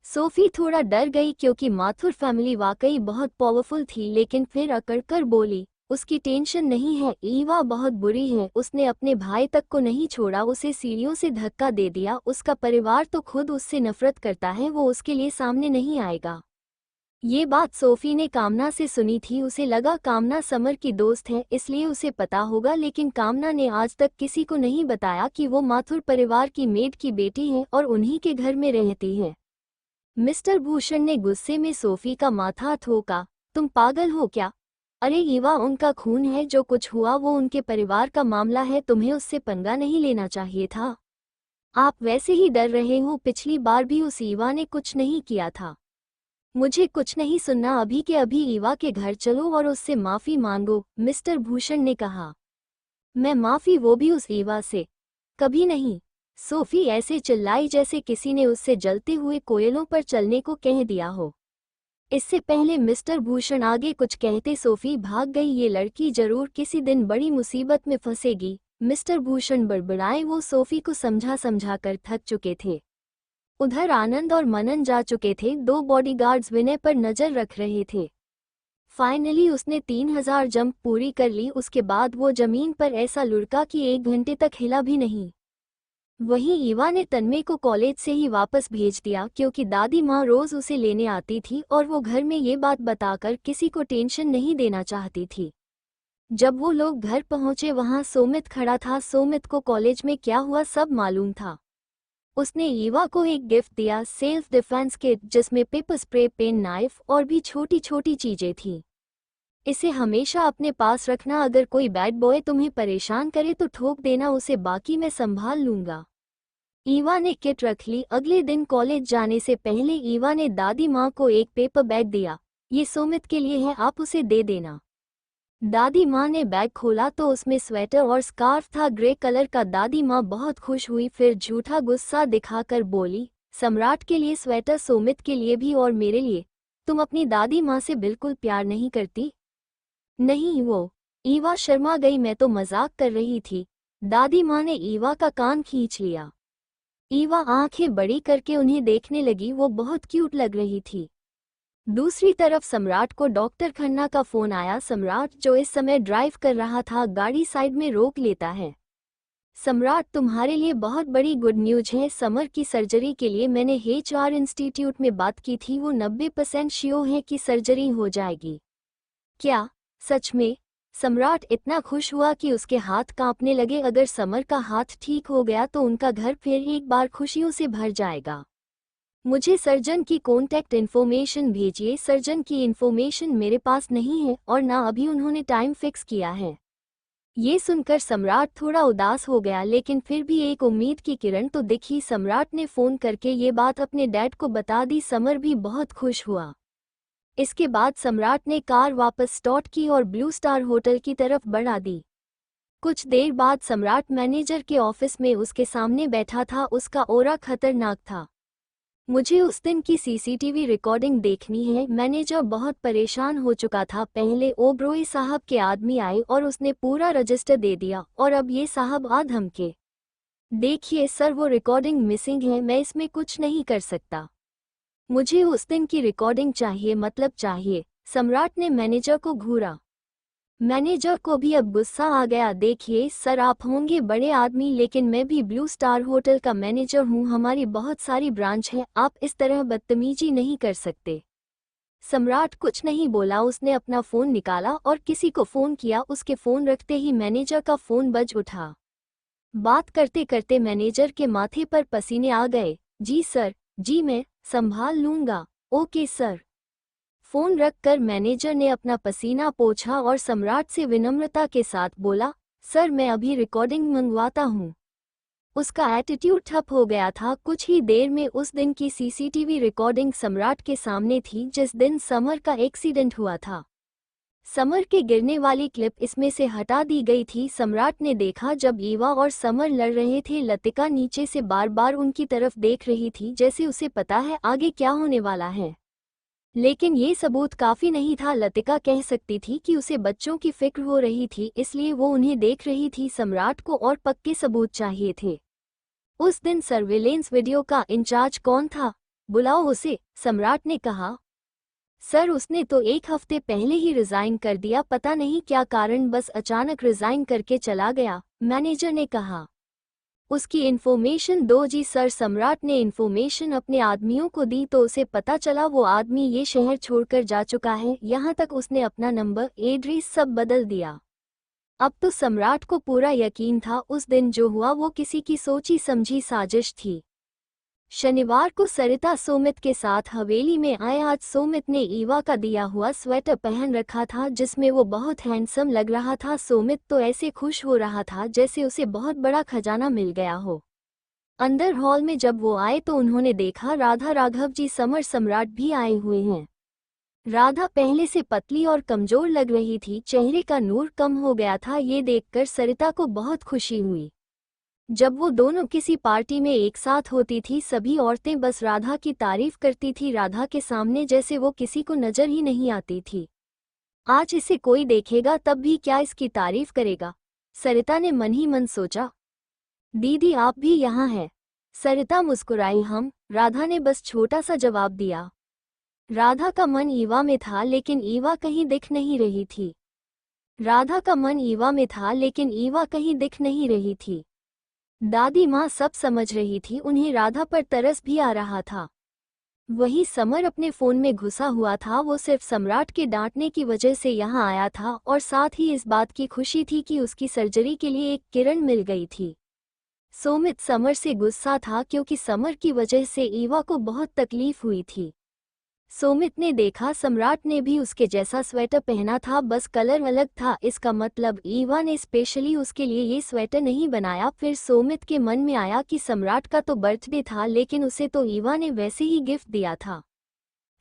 सोफी थोड़ा डर गई क्योंकि माथुर फैमिली वाकई बहुत पावरफुल थी, लेकिन फिर अकड़कर बोली, उसकी टेंशन नहीं है, ईवा बहुत बुरी है, उसने अपने भाई तक को नहीं छोड़ा, उसे सीढ़ियों से धक्का दे दिया, उसका परिवार तो खुद उससे नफरत करता है, वो उसके लिए सामने नहीं आएगा। ये बात सोफी ने कामना से सुनी थी, उसे लगा कामना समर की दोस्त है इसलिए उसे पता होगा, लेकिन कामना ने आज तक किसी को नहीं बताया कि वो माथुर परिवार की मेड की बेटी है और उन्हीं के घर में रहती है। मिस्टर भूषण ने गुस्से में सोफी का माथा ठोका, तुम पागल हो क्या? अरे ईवा उनका खून है, जो कुछ हुआ वो उनके परिवार का मामला है, तुम्हें उससे पंगा नहीं लेना चाहिए था। आप वैसे ही डर रहे हो, पिछली बार भी उस ईवा ने कुछ नहीं किया था। मुझे कुछ नहीं सुनना, अभी के अभी ईवा के घर चलो और उससे माफी मांगो, मिस्टर भूषण ने कहा। मैं माफी, वो भी उस ईवा से? कभी नहीं। सोफी ऐसे चिल्लाई जैसे किसी ने उससे जलते हुए कोयलों पर चलने को कह दिया हो। इससे पहले मिस्टर भूषण आगे कुछ कहते सोफी भाग गई, ये लड़की जरूर किसी दिन बड़ी मुसीबत में फंसेगी, मिस्टर भूषण बड़बड़ाए। वो सोफी को समझा समझा कर थक चुके थे। उधर आनंद और मनन जा चुके थे, 2 बॉडीगार्ड्स विनय पर नजर रख रहे थे। फाइनली उसने 3000 जंप पूरी कर ली, उसके बाद वो जमीन पर ऐसा लुढ़का कि 1 घंटे तक हिला भी नहीं। वहीं ईवा ने तन्मय को कॉलेज से ही वापस भेज दिया क्योंकि दादी माँ रोज उसे लेने आती थी और वो घर में ये बात बताकर किसी को टेंशन नहीं देना चाहती थी। जब वो लोग घर पहुंचे वहां सोमित खड़ा था, सोमित को कॉलेज में क्या हुआ सब मालूम था। उसने ईवा को एक गिफ्ट दिया, सेल्फ डिफेंस किट, जिसमें पेपर स्प्रे, पेन, नाइफ और भी छोटी छोटी चीजें थीं। इसे हमेशा अपने पास रखना, अगर कोई बैड बॉय तुम्हें परेशान करे तो ठोक देना उसे, बाकी मैं संभाल लूंगा। ईवा ने किट रख ली। अगले दिन कॉलेज जाने से पहले ईवा ने दादी माँ को एक पेपर बैग दिया, ये सोमित के लिए है, आप उसे दे देना। दादी माँ ने बैग खोला तो उसमें स्वेटर और स्कार्फ था, ग्रे कलर का। दादी माँ बहुत खुश हुई, फिर झूठा गुस्सा दिखाकर बोली, सम्राट के लिए स्वेटर, सोमित के लिए भी और मेरे लिए। तुम अपनी दादी माँ से बिल्कुल प्यार नहीं करती? नहीं वो। ईवा शर्मा गई, मैं तो मजाक कर रही थी। दादी माँ ने ईवा का कान खींच लिया। ईवा आंखें बड़ी करके उन्हें देखने लगी, वो बहुत क्यूट लग रही थी। दूसरी तरफ सम्राट को डॉक्टर खन्ना का फोन आया। सम्राट, जो इस समय ड्राइव कर रहा था, गाड़ी साइड में रोक लेता है। सम्राट, तुम्हारे लिए बहुत बड़ी गुड न्यूज है, समर की सर्जरी के लिए मैंने HR इंस्टीट्यूट में बात की थी, वो 90% श्योर है कि सर्जरी हो जाएगी। क्या? सच में? सम्राट इतना खुश हुआ कि उसके हाथ कांपने लगे। अगर समर का हाथ ठीक हो गया तो उनका घर फिर एक बार खुशियों से भर जाएगा। मुझे सर्जन की कॉन्टैक्ट इन्फॉर्मेशन भेजिए। सर्जन की इन्फॉर्मेशन मेरे पास नहीं है और ना अभी उन्होंने टाइम फिक्स किया है। ये सुनकर सम्राट थोड़ा उदास हो गया, लेकिन फिर भी एक उम्मीद की किरण तो दिखी। सम्राट ने फोन करके ये बात अपने डैड को बता दी। समर भी बहुत खुश हुआ। इसके बाद सम्राट ने कार वापस स्टार्ट की और ब्लू स्टार होटल की तरफ बढ़ा दी। कुछ देर बाद सम्राट मैनेजर के ऑफिस में उसके सामने बैठा था। उसका ऑरा खतरनाक था। मुझे उस दिन की CCTV रिकॉर्डिंग देखनी है। मैनेजर बहुत परेशान हो चुका था। पहले ओब्रोई साहब के आदमी आए और उसने पूरा रजिस्टर दे दिया और अब ये साहब आ धमके। देखिए सर, वो रिकॉर्डिंग मिसिंग है, मैं इसमें कुछ नहीं कर सकता। मुझे उस दिन की रिकॉर्डिंग चाहिए, मतलब चाहिए। सम्राट ने मैनेजर को घूरा। मैनेजर को भी अब गुस्सा आ गया। देखिए सर, आप होंगे बड़े आदमी, लेकिन मैं भी ब्लू स्टार होटल का मैनेजर हूँ, हमारी बहुत सारी ब्रांच है, आप इस तरह बदतमीजी नहीं कर सकते। सम्राट कुछ नहीं बोला। उसने अपना फोन निकाला और किसी को फोन किया। उसके फोन रखते ही मैनेजर का फोन बज उठा। बात करते करते मैनेजर के माथे पर पसीने आ गए। जी सर, जी मैं संभाल लूंगा। Okay sir. फोन रखकर मैनेजर ने अपना पसीना पोंछा और सम्राट से विनम्रता के साथ बोला, सर मैं अभी रिकॉर्डिंग मंगवाता हूँ। उसका एटीट्यूड ठप हो गया था। कुछ ही देर में उस दिन की CCTV रिकॉर्डिंग सम्राट के सामने थी, जिस दिन समर का एक्सीडेंट हुआ था। समर के गिरने वाली क्लिप इसमें से हटा दी गई थी। सम्राट ने देखा जब ईवा और समर लड़ रहे थे। लतिका नीचे से बार बार उनकी तरफ देख रही थी, जैसे उसे पता है आगे क्या होने वाला है। लेकिन ये सबूत काफी नहीं था। लतिका कह सकती थी कि उसे बच्चों की फिक्र हो रही थी, इसलिए वो उन्हें देख रही थी। सम्राट को और पक्के सबूत चाहिए थे। उस दिन सर्विलेंस वीडियो का इंचार्ज कौन था? बुलाओ उसे, सम्राट ने कहा। सर, उसने तो 1 हफ्ते पहले ही रिजाइन कर दिया, पता नहीं क्या कारण, बस अचानक रिजाइन करके चला गया, मैनेजर ने कहा। उसकी इन्फॉर्मेशन दो जी। सर, सम्राट ने इन्फॉर्मेशन अपने आदमियों को दी तो उसे पता चला वो आदमी ये शहर छोड़कर जा चुका है। यहाँ तक उसने अपना नंबर, एड्रेस सब बदल दिया। अब तो सम्राट को पूरा यकीन था उस दिन जो हुआ वो किसी की सोची समझी साजिश थी। शनिवार को सरिता सोमित के साथ हवेली में आए। आज सोमित ने ईवा का दिया हुआ स्वेटर पहन रखा था जिसमें वो बहुत हैंडसम लग रहा था। सोमित तो ऐसे खुश हो रहा था जैसे उसे बहुत बड़ा खजाना मिल गया हो। अंदर हॉल में जब वो आए तो उन्होंने देखा राधा, राघव जी, समर, सम्राट भी आए हुए हैं। राधा पहले से पतली और कमजोर लग रही थी, चेहरे का नूर कम हो गया था। ये देखकर सरिता को बहुत खुशी हुई। जब वो दोनों किसी पार्टी में एक साथ होती थी सभी औरतें बस राधा की तारीफ करती थी। राधा के सामने जैसे वो किसी को नजर ही नहीं आती थी। आज इसे कोई देखेगा तब भी क्या इसकी तारीफ करेगा, सरिता ने मन ही मन सोचा। दीदी, आप भी यहाँ हैं? सरिता मुस्कुराई। हम, राधा ने बस छोटा सा जवाब दिया। राधा का मन ईवा में था लेकिन ईवा कहीं दिख नहीं रही थी। राधा का मन ईवा में था लेकिन ईवा कहीं दिख नहीं रही थी। दादी माँ सब समझ रही थी, उन्हें राधा पर तरस भी आ रहा था। वही समर अपने फोन में घुसा हुआ था। वो सिर्फ सम्राट के डांटने की वजह से यहाँ आया था और साथ ही इस बात की खुशी थी कि उसकी सर्जरी के लिए एक किरण मिल गई थी। सोमित समर से गुस्सा था क्योंकि समर की वजह से ईवा को बहुत तकलीफ हुई थी। सोमित ने देखा सम्राट ने भी उसके जैसा स्वेटर पहना था, बस कलर अलग था। इसका मतलब ईवा ने स्पेशली उसके लिए ये स्वेटर नहीं बनाया। फिर सोमित के मन में आया कि सम्राट का तो बर्थडे था लेकिन उसे तो ईवा ने वैसे ही गिफ्ट दिया था।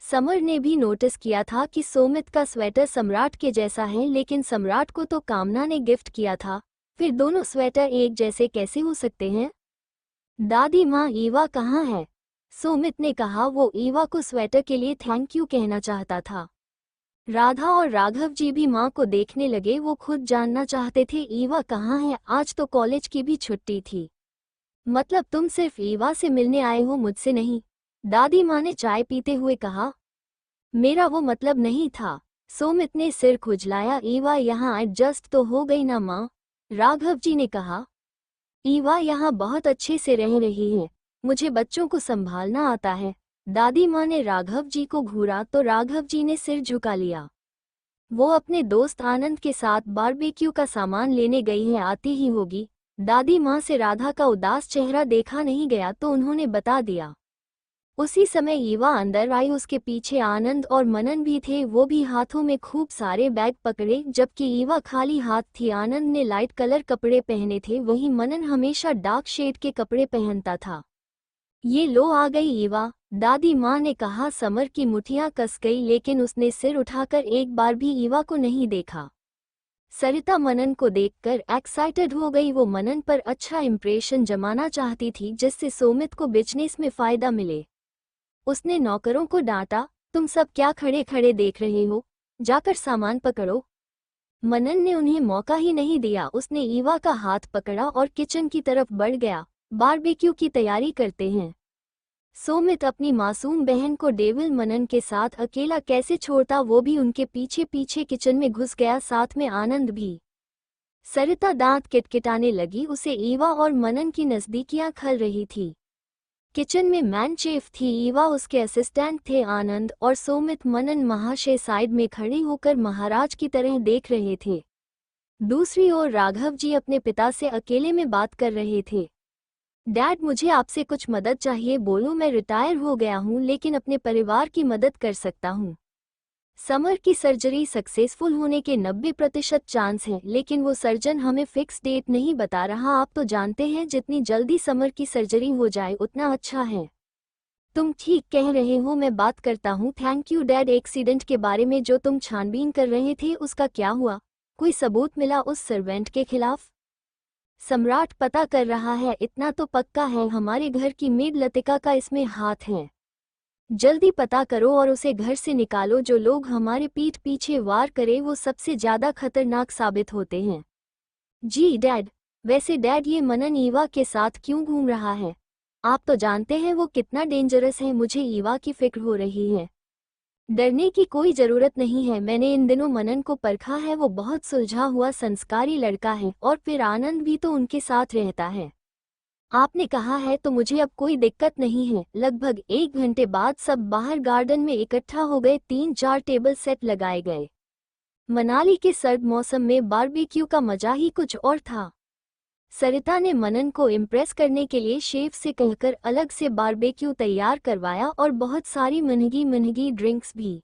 समर ने भी नोटिस किया था कि सोमित का स्वेटर सम्राट के जैसा है लेकिन सम्राट को तो कामना ने गिफ्ट किया था। फिर दोनों स्वेटर एक जैसे कैसे हो सकते हैं? दादी माँ, ईवा कहाँ है? सोमित ने कहा। वो ईवा को स्वेटर के लिए थैंक यू कहना चाहता था। राधा और राघव जी भी माँ को देखने लगे। वो खुद जानना चाहते थे ईवा कहाँ है। आज तो कॉलेज की भी छुट्टी थी। मतलब तुम सिर्फ ईवा से मिलने आए हो, मुझसे नहीं? दादी माँ ने चाय पीते हुए कहा। मेरा वो मतलब नहीं था। सोमित ने सिर खुजलाया। ईवा यहाँ एडजस्ट तो हो गई ना माँ? राघव जी ने कहा। ईवा यहाँ बहुत अच्छे से रह रही है, मुझे बच्चों को संभालना आता है। दादी माँ ने राघव जी को घूरा तो राघव जी ने सिर झुका लिया। वो अपने दोस्त आनंद के साथ बारबेक्यू का सामान लेने गई है, आती ही होगी। दादी माँ से राधा का उदास चेहरा देखा नहीं गया तो उन्होंने बता दिया। उसी समय ईवा अंदर आई। उसके पीछे आनंद और मनन भी थे। वो भी हाथों में खूब सारे बैग पकड़े जबकि ईवा खाली हाथ थी। आनंद ने लाइट कलर कपड़े पहने थे, वहीं मनन हमेशा डार्क शेड के कपड़े पहनता था। ये लो आ गई ईवा, दादी माँ ने कहा। समर की मुठियाँ कस गई लेकिन उसने सिर उठाकर एक बार भी ईवा को नहीं देखा। सरिता मनन को देखकर एक्साइटेड हो गई। वो मनन पर अच्छा इंप्रेशन जमाना चाहती थी जिससे सोमित को बिजनेस में फायदा मिले। उसने नौकरों को डांटा, तुम सब क्या खड़े खड़े देख रहे हो, जाकर सामान पकड़ो। मनन ने उन्हें मौका ही नहीं दिया। उसने ईवा का हाथ पकड़ा और किचन की तरफ बढ़ गया। बारबेक्यू की तैयारी करते हैं। सोमित अपनी मासूम बहन को डेविल मनन के साथ अकेला कैसे छोड़ता, वो भी उनके पीछे पीछे किचन में घुस गया, साथ में आनंद भी। सरिता दांत किटकिटाने लगी। उसे ईवा और मनन की नजदीकियां खल रही थी। किचन में मैन शेफ थी, ईवा उसके असिस्टेंट थे। आनंद और सोमित मनन महाशय साइड में खड़े होकर महाराज की तरह देख रहे थे। दूसरी ओर राघव जी अपने पिता से अकेले में बात कर रहे थे। डैड, मुझे आपसे कुछ मदद चाहिए। बोलो, मैं रिटायर हो गया हूँ लेकिन अपने परिवार की मदद कर सकता हूँ। समर की सर्जरी सक्सेसफुल होने के 90% चांस हैं लेकिन वो सर्जन हमें फिक्स डेट नहीं बता रहा। आप तो जानते हैं जितनी जल्दी समर की सर्जरी हो जाए उतना अच्छा है। तुम ठीक कह रहे हो, मैं बात करता हूँ। Thank you dad. एक्सीडेंट के बारे में जो तुम छानबीन कर रहे थे उसका क्या हुआ? कोई सबूत मिला उस सर्वेंट के खिलाफ? सम्राट पता कर रहा है, इतना तो पक्का है हमारे घर की मेड लतिका का इसमें हाथ है। जल्दी पता करो और उसे घर से निकालो। जो लोग हमारे पीठ पीछे वार करे वो सबसे ज्यादा खतरनाक साबित होते हैं। जी डैड। वैसे डैड, ये मनन ईवा के साथ क्यों घूम रहा है? आप तो जानते हैं वो कितना डेंजरस है। मुझे ईवा की फिक्र हो रही है। डरने की कोई जरूरत नहीं है, मैंने इन दिनों मनन को परखा है। वो बहुत सुलझा हुआ संस्कारी लड़का है, और फिर आनंद भी तो उनके साथ रहता है। आपने कहा है तो मुझे अब कोई दिक्कत नहीं है। लगभग 1 घंटे बाद सब बाहर गार्डन में इकट्ठा हो गए। 3-4 टेबल सेट लगाए गए। मनाली के सर्द मौसम में बारबेक्यू का मजा ही कुछ और था। सरिता ने मनन को इम्प्रेस करने के लिए शेफ से कहकर अलग से बारबेक्यू तैयार करवाया और बहुत सारी महंगी महंगी ड्रिंक्स भी।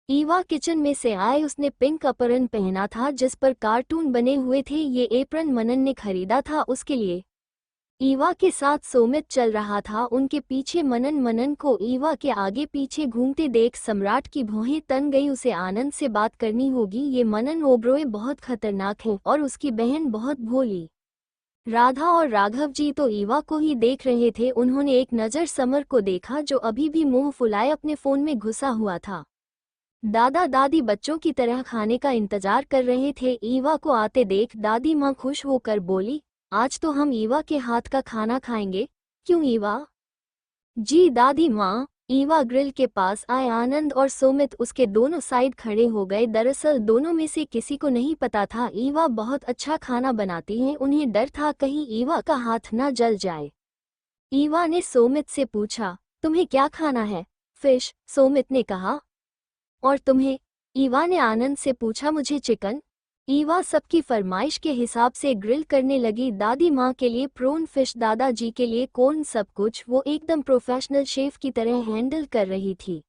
ईवा किचन में से आए। उसने पिंक अपरन पहना था जिस पर कार्टून बने हुए थे। ये एप्रन मनन ने खरीदा था उसके लिए। ईवा के साथ सोमित चल रहा था, उनके पीछे मनन। मनन को ईवा के आगे पीछे घूमते देख सम्राट की भौहें तन गई। उसे आनंद से बात करनी होगी। ये मनन ओब्रोय बहुत खतरनाक है और उसकी बहन बहुत भोली। राधा और राघव जी तो ईवा को ही देख रहे थे। उन्होंने एक नज़र समर को देखा जो अभी भी मुंह फुलाए अपने फोन में घुसा हुआ था। दादा दादी बच्चों की तरह खाने का इंतजार कर रहे थे। ईवा को आते देख दादी माँ खुश होकर बोली, आज तो हम ईवा के हाथ का खाना खाएंगे। क्यों ईवा? जी दादी माँ। ईवा ग्रिल के पास आए। आनंद और सोमित उसके दोनों साइड खड़े हो गए। दरअसल दोनों में से किसी को नहीं पता था ईवा बहुत अच्छा खाना बनाती है। उन्हें डर था कहीं ईवा का हाथ न जल जाए। ईवा ने सोमित से पूछा, तुम्हें क्या खाना है? फिश, सोमित ने कहा। और तुम्हें? ईवा ने आनंद से पूछा। मुझे चिकन। ईवा सबकी फरमाइश के हिसाब से ग्रिल करने लगी। दादी माँ के लिए प्रोन फिश, दादाजी के लिए कॉर्न, सब कुछ वो एकदम प्रोफेशनल शेफ की तरह हैंडल कर रही थी।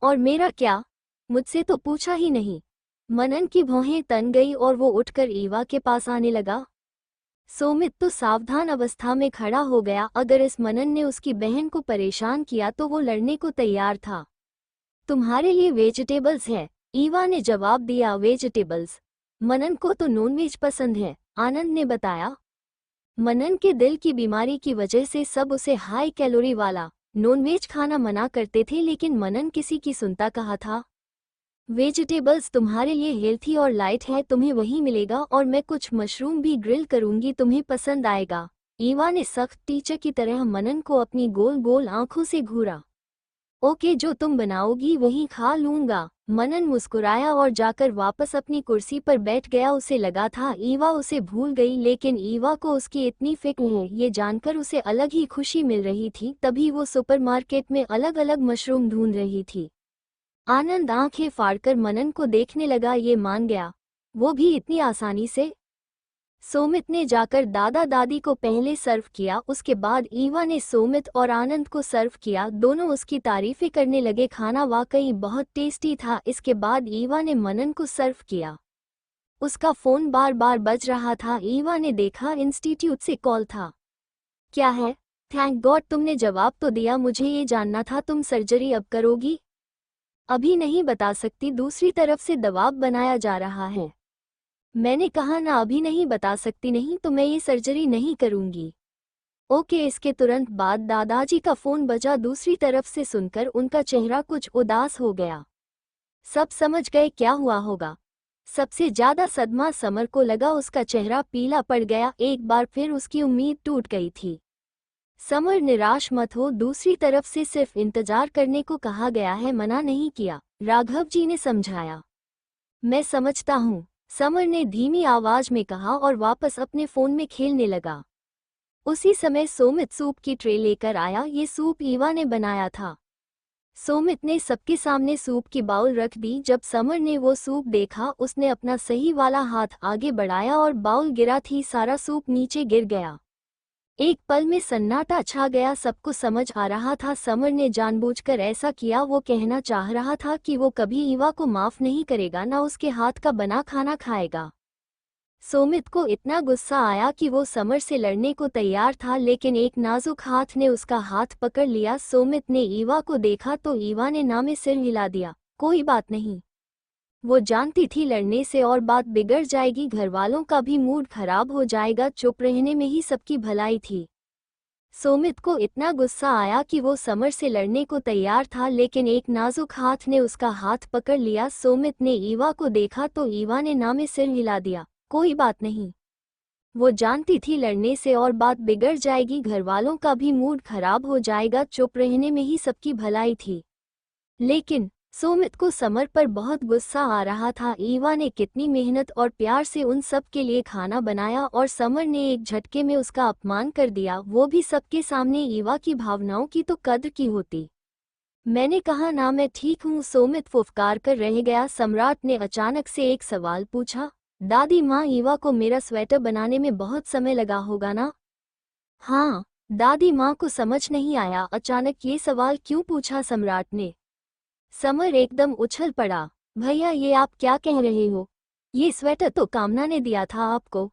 और मेरा क्या? मुझसे तो पूछा ही नहीं। मनन की भौहें तन गई और वो उठकर ईवा के पास आने लगा। सोमित तो सावधान अवस्था में खड़ा हो गया। अगर इस मनन ने उसकी बहन को परेशान किया तो वो लड़ने को तैयार था। तुम्हारे लिए वेजिटेबल्स है, ईवा ने जवाब दिया। वेजिटेबल्स? मनन को तो नॉनवेज पसंद है, आनंद ने बताया। मनन के दिल की बीमारी की वजह से सब उसे हाई कैलोरी वाला नॉनवेज खाना मना करते थे, लेकिन मनन किसी की सुनता कहा था। वेजिटेबल्स तुम्हारे लिए हेल्थी और लाइट है, तुम्हें वही मिलेगा। और मैं कुछ मशरूम भी ग्रिल करूंगी, तुम्हें पसंद आएगा। ईवा ने सख्त टीचर की तरह मनन को अपनी गोल गोल आंखों से घूरा। ओके, जो तुम बनाओगी वही खा लूंगा। मनन मुस्कुराया और जाकर वापस अपनी कुर्सी पर बैठ गया। उसे लगा था ईवा उसे भूल गई, लेकिन ईवा को उसकी इतनी फिक्र है ये जानकर उसे अलग ही खुशी मिल रही थी। तभी वो सुपरमार्केट में अलग अलग मशरूम ढूंढ रही थी। आनंद आंखें फाड़कर मनन को देखने लगा। ये मान गया? वो भी इतनी आसानी से? सोमित ने जाकर दादा दादी को पहले सर्व किया, उसके बाद ईवा ने सोमित और आनंद को सर्व किया। दोनों उसकी तारीफें करने लगे। खाना वाकई बहुत टेस्टी था। इसके बाद ईवा ने मनन को सर्व किया। उसका फोन बार बार बज रहा था। ईवा ने देखा इंस्टीट्यूट से कॉल था। क्या है? थैंक गॉड तुमने जवाब तो दिया। मुझे ये जानना था तुम सर्जरी अब करोगी? अभी नहीं बता सकती, दूसरी तरफ से दबाव बनाया जा रहा है। मैंने कहा ना, अभी नहीं बता सकती। नहीं तो मैं ये सर्जरी नहीं करूंगी। ओके। इसके तुरंत बाद दादाजी का फोन बजा। दूसरी तरफ से सुनकर उनका चेहरा कुछ उदास हो गया। सब समझ गए क्या हुआ होगा। सबसे ज्यादा सदमा समर को लगा। उसका चेहरा पीला पड़ गया। एक बार फिर उसकी उम्मीद टूट गई थी। समर, निराश मत हो, दूसरी तरफ से सिर्फ इंतजार करने को कहा गया है, मना नहीं किया, राघव जी ने समझाया। मैं समझता हूँ, समर ने धीमी आवाज में कहा और वापस अपने फोन में खेलने लगा। उसी समय सोमित सूप की ट्रे लेकर आया। ये सूप ईवा ने बनाया था। सोमित ने सबके सामने सूप की बाउल रख दी। जब समर ने वो सूप देखा, उसने अपना सही वाला हाथ आगे बढ़ाया और बाउल गिरा थी। सारा सूप नीचे गिर गया। एक पल में सन्नाटा छा गया। सबको समझ आ रहा था समर ने जानबूझकर ऐसा किया। वो कहना चाह रहा था कि वो कभी ईवा को माफ नहीं करेगा, ना उसके हाथ का बना खाना खाएगा। सोमित को इतना गुस्सा आया कि वो समर से लड़ने को तैयार था, लेकिन एक नाजुक हाथ ने उसका हाथ पकड़ लिया। सोमित ने ईवा को देखा तो ईवा ने ना में सिर हिला दिया। कोई बात नहीं। वो जानती थी लड़ने से और बात बिगड़ जाएगी, घरवालों का भी मूड खराब हो जाएगा, चुप रहने में ही सबकी भलाई थी। सोमित को इतना गुस्सा आया कि वो समर से लड़ने को तैयार था, लेकिन एक नाजुक हाथ ने उसका हाथ पकड़ लिया। सोमित ने ईवा को देखा तो ईवा ने ना में सिर हिला दिया। कोई बात नहीं। वो जानती थी लड़ने से और बात बिगड़ जाएगी, घरवालों का भी मूड खराब हो जाएगा, चुप रहने में ही सबकी भलाई थी। लेकिन सोमित को समर पर बहुत गुस्सा आ रहा था। ईवा ने कितनी मेहनत और प्यार से उन सब के लिए खाना बनाया और समर ने एक झटके में उसका अपमान कर दिया, वो भी सबके सामने। ईवा की भावनाओं की तो कद्र की होती। मैंने कहा ना मैं ठीक हूँ, सोमित फुफकार कर रह गया। सम्राट ने अचानक से एक सवाल पूछा। दादी माँ, ईवा को मेरा स्वेटर बनाने में बहुत समय लगा होगा ना? हाँ। दादी माँ को समझ नहीं आया अचानक ये सवाल क्यों पूछा सम्राट ने। समर एकदम उछल पड़ा। भैया, ये आप क्या कह रहे हो? ये स्वेटर तो कामना ने दिया था आपको।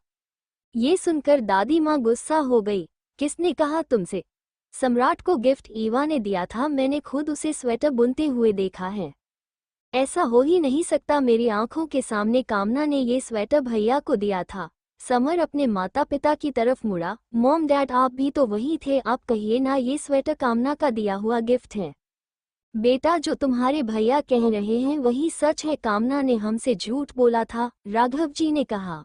ये सुनकर दादी माँ गुस्सा हो गई। किसने कहा तुमसे? सम्राट को गिफ्ट ईवा ने दिया था, मैंने खुद उसे स्वेटर बुनते हुए देखा है। ऐसा हो ही नहीं सकता, मेरी आंखों के सामने कामना ने ये स्वेटर भैया को दिया था। समर अपने माता पिता की तरफ मुड़ा। मॉम डैड, आप भी तो वही थे, आप कहिए ना, ये स्वेटर कामना का दिया हुआ गिफ्ट है। बेटा, जो तुम्हारे भैया कह रहे हैं वही सच है, कामना ने हमसे झूठ बोला था, राघव जी ने कहा।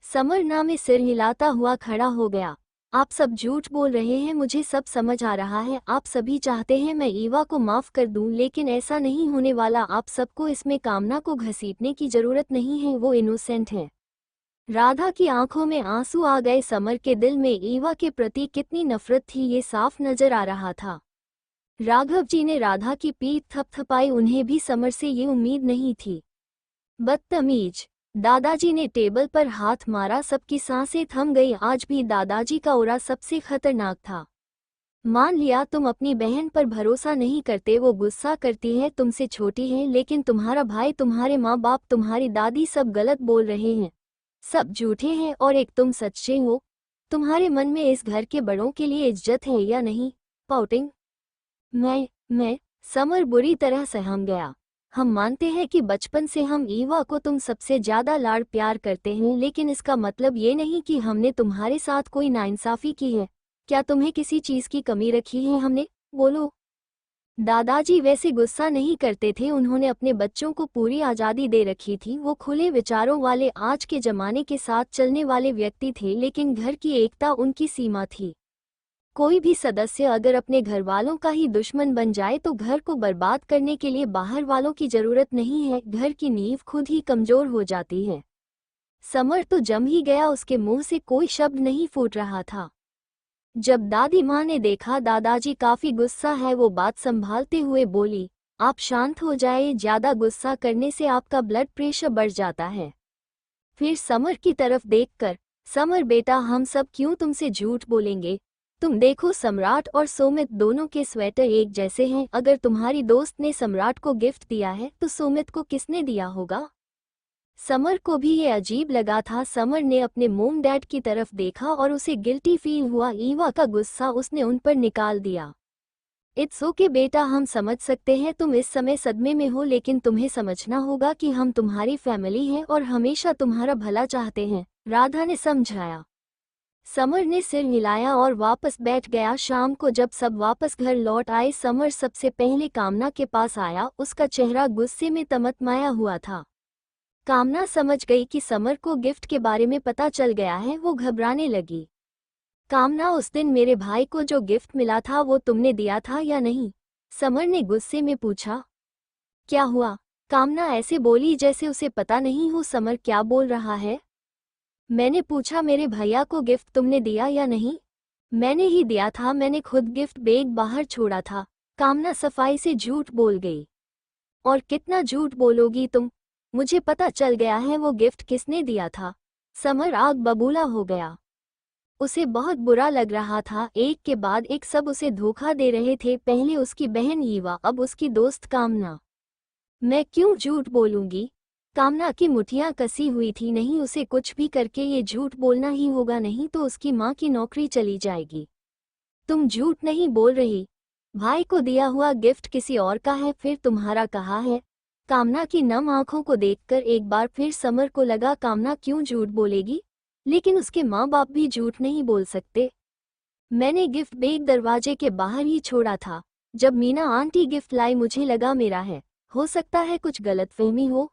समर ना में सिर हिलाता हुआ खड़ा हो गया। आप सब झूठ बोल रहे हैं, मुझे सब समझ आ रहा है। आप सभी चाहते हैं मैं ईवा को माफ कर दूं, लेकिन ऐसा नहीं होने वाला। आप सबको इसमें कामना को घसीटने की जरूरत नहीं है, वो इनोसेंट है। राधा की आंखों में आंसू आ गए। समर के दिल में ईवा के प्रति कितनी नफरत थी ये साफ नजर आ रहा था। राघव जी ने राधा की पीठ थपथपाई, उन्हें भी समर से ये उम्मीद नहीं थी। बदतमीज। दादाजी ने टेबल पर हाथ मारा, सबकी सांसें थम गई। आज भी दादाजी का ओरा सबसे खतरनाक था। मान लिया तुम अपनी बहन पर भरोसा नहीं करते, वो गुस्सा करती है, तुमसे छोटी है, लेकिन तुम्हारा भाई, तुम्हारे माँ बाप, तुम्हारी दादी सब गलत बोल रहे हैं, सब झूठे हैं और एक तुम सच्चे हो। तुम्हारे मन में इस घर के बड़ों के लिए इज्जत है या नहीं? पाउटिंग। मैं समर बुरी तरह सहम गया। हम मानते हैं कि बचपन से हम ईवा को तुम सबसे ज्यादा लाड़ प्यार करते हैं, लेकिन इसका मतलब ये नहीं कि हमने तुम्हारे साथ कोई नाइंसाफी की है। क्या तुम्हें किसी चीज की कमी रखी है हमने? बोलो। दादाजी वैसे गुस्सा नहीं करते थे, उन्होंने अपने बच्चों को पूरी आज़ादी दे रखी थी। वो खुले विचारों वाले, आज के जमाने के साथ चलने वाले व्यक्ति थे, लेकिन घर की एकता उनकी सीमा थी। कोई भी सदस्य अगर अपने घर वालों का ही दुश्मन बन जाए तो घर को बर्बाद करने के लिए बाहर वालों की जरूरत नहीं है, घर की नींव खुद ही कमजोर हो जाती है। समर तो जम ही गया, उसके मुंह से कोई शब्द नहीं फूट रहा था। जब दादी माँ ने देखा दादाजी काफी गुस्सा है, वो बात संभालते हुए बोली, आप शांत हो जाए, ज्यादा गुस्सा करने से आपका ब्लड प्रेशर बढ़ जाता है। फिर समर की तरफ देखकर, समर बेटा, हम सब क्यों तुमसे झूठ बोलेंगे? तुम देखो, सम्राट और सोमित दोनों के स्वेटर एक जैसे हैं। अगर तुम्हारी दोस्त ने सम्राट को गिफ्ट दिया है तो सोमित को किसने दिया होगा? समर को भी ये अजीब लगा था। समर ने अपने मोम डैड की तरफ देखा और उसे गिल्टी फील हुआ। ईवा का गुस्सा उसने उन पर निकाल दिया। इट्स ओके बेटा, हम समझ सकते हैं तुम इस समय सदमे में हो, लेकिन तुम्हें समझना होगा कि हम तुम्हारी फैमिली हैं और हमेशा तुम्हारा भला चाहते हैं, राधा ने समझाया। समर ने सिर हिलाया और वापस बैठ गया। शाम को जब सब वापस घर लौट आए, समर सबसे पहले कामना के पास आया। उसका चेहरा गुस्से में तमतमाया हुआ था। कामना समझ गई कि समर को गिफ्ट के बारे में पता चल गया है, वो घबराने लगी। कामना, उस दिन मेरे भाई को जो गिफ्ट मिला था वो तुमने दिया था या नहीं? समर ने गुस्से में पूछा। क्या हुआ? कामना ऐसे बोली जैसे उसे पता नहीं हो समर क्या बोल रहा है। मैंने पूछा, मेरे भैया को गिफ्ट तुमने दिया या नहीं? मैंने ही दिया था, मैंने खुद गिफ्ट बैग बाहर छोड़ा था। कामना सफाई से झूठ बोल गई। और कितना झूठ बोलोगी तुम? मुझे पता चल गया है वो गिफ्ट किसने दिया था। समर आग बबूला हो गया। उसे बहुत बुरा लग रहा था। एक के बाद एक सब उसे धोखा दे रहे थे, पहले उसकी बहन ईवा, अब उसकी दोस्त कामना। मैं क्यों झूठ बोलूंगी? कामना की मुठियां कसी हुई थी। नहीं, उसे कुछ भी करके ये झूठ बोलना ही होगा, नहीं तो उसकी माँ की नौकरी चली जाएगी। तुम झूठ नहीं बोल रही। भाई को दिया हुआ गिफ्ट किसी और का है, फिर तुम्हारा कहाँ है? कामना की नम आंखों को देखकर एक बार फिर समर को लगा कामना क्यों झूठ बोलेगी, लेकिन उसके माँ बाप भी झूठ नहीं बोल सकते। मैंने गिफ्ट बैग दरवाजे के बाहर ही छोड़ा था। जब मीना आंटी गिफ्ट लाई मुझे लगा मेरा है। हो सकता है कुछ गलतफहमी हो।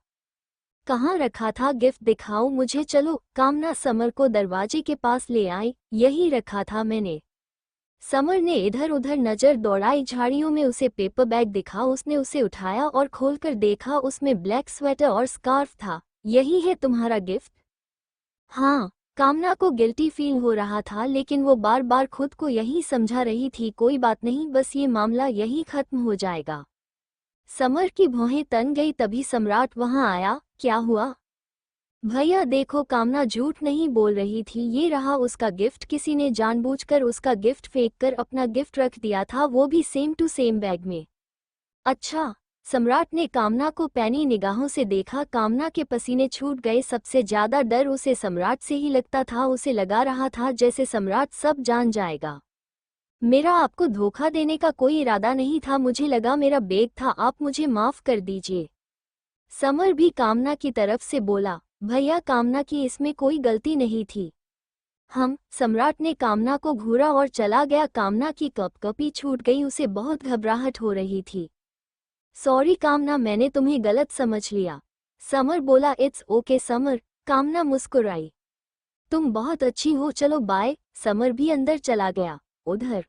कहाँ रखा था गिफ्ट, दिखाओ मुझे। चलो। कामना समर को दरवाजे के पास ले आई। यही रखा था मैंने। समर ने इधर उधर नजर दौड़ाई। झाड़ियों में उसे पेपर बैग दिखा। उसने उसे उठाया और खोलकर देखा। उसमें ब्लैक स्वेटर और स्कार्फ था। यही है तुम्हारा गिफ्ट? हाँ। कामना को गिल्टी फील हो रहा था, लेकिन वो बार बार खुद को यही समझा रही थी कोई बात नहीं, बस ये मामला यही खत्म हो जाएगा। समर की भौहें तन गई। तभी सम्राट वहां आया। क्या हुआ? भैया देखो, कामना झूठ नहीं बोल रही थी। ये रहा उसका गिफ्ट। किसी ने जानबूझकर उसका गिफ्ट फेंककर अपना गिफ्ट रख दिया था, वो भी सेम टू सेम बैग में। अच्छा। सम्राट ने कामना को पैनी निगाहों से देखा। कामना के पसीने छूट गए। सबसे ज्यादा डर उसे सम्राट से ही लगता था। उसे लगा रहा था जैसे सम्राट सब जान जाएगा। मेरा आपको धोखा देने का कोई इरादा नहीं था, मुझे लगा मेरा बैग था, आप मुझे माफ कर दीजिए। समर भी कामना की तरफ से बोला। भैया कामना की इसमें कोई गलती नहीं थी। सम्राट ने कामना को घूरा और चला गया। कामना की कपकपी छूट गई। उसे बहुत घबराहट हो रही थी। सॉरी कामना, मैंने तुम्हें गलत समझ लिया। समर बोला। It's okay summer. कामना मुस्कुराई। तुम बहुत अच्छी हो, चलो बाय। समर भी अंदर चला गया। उधर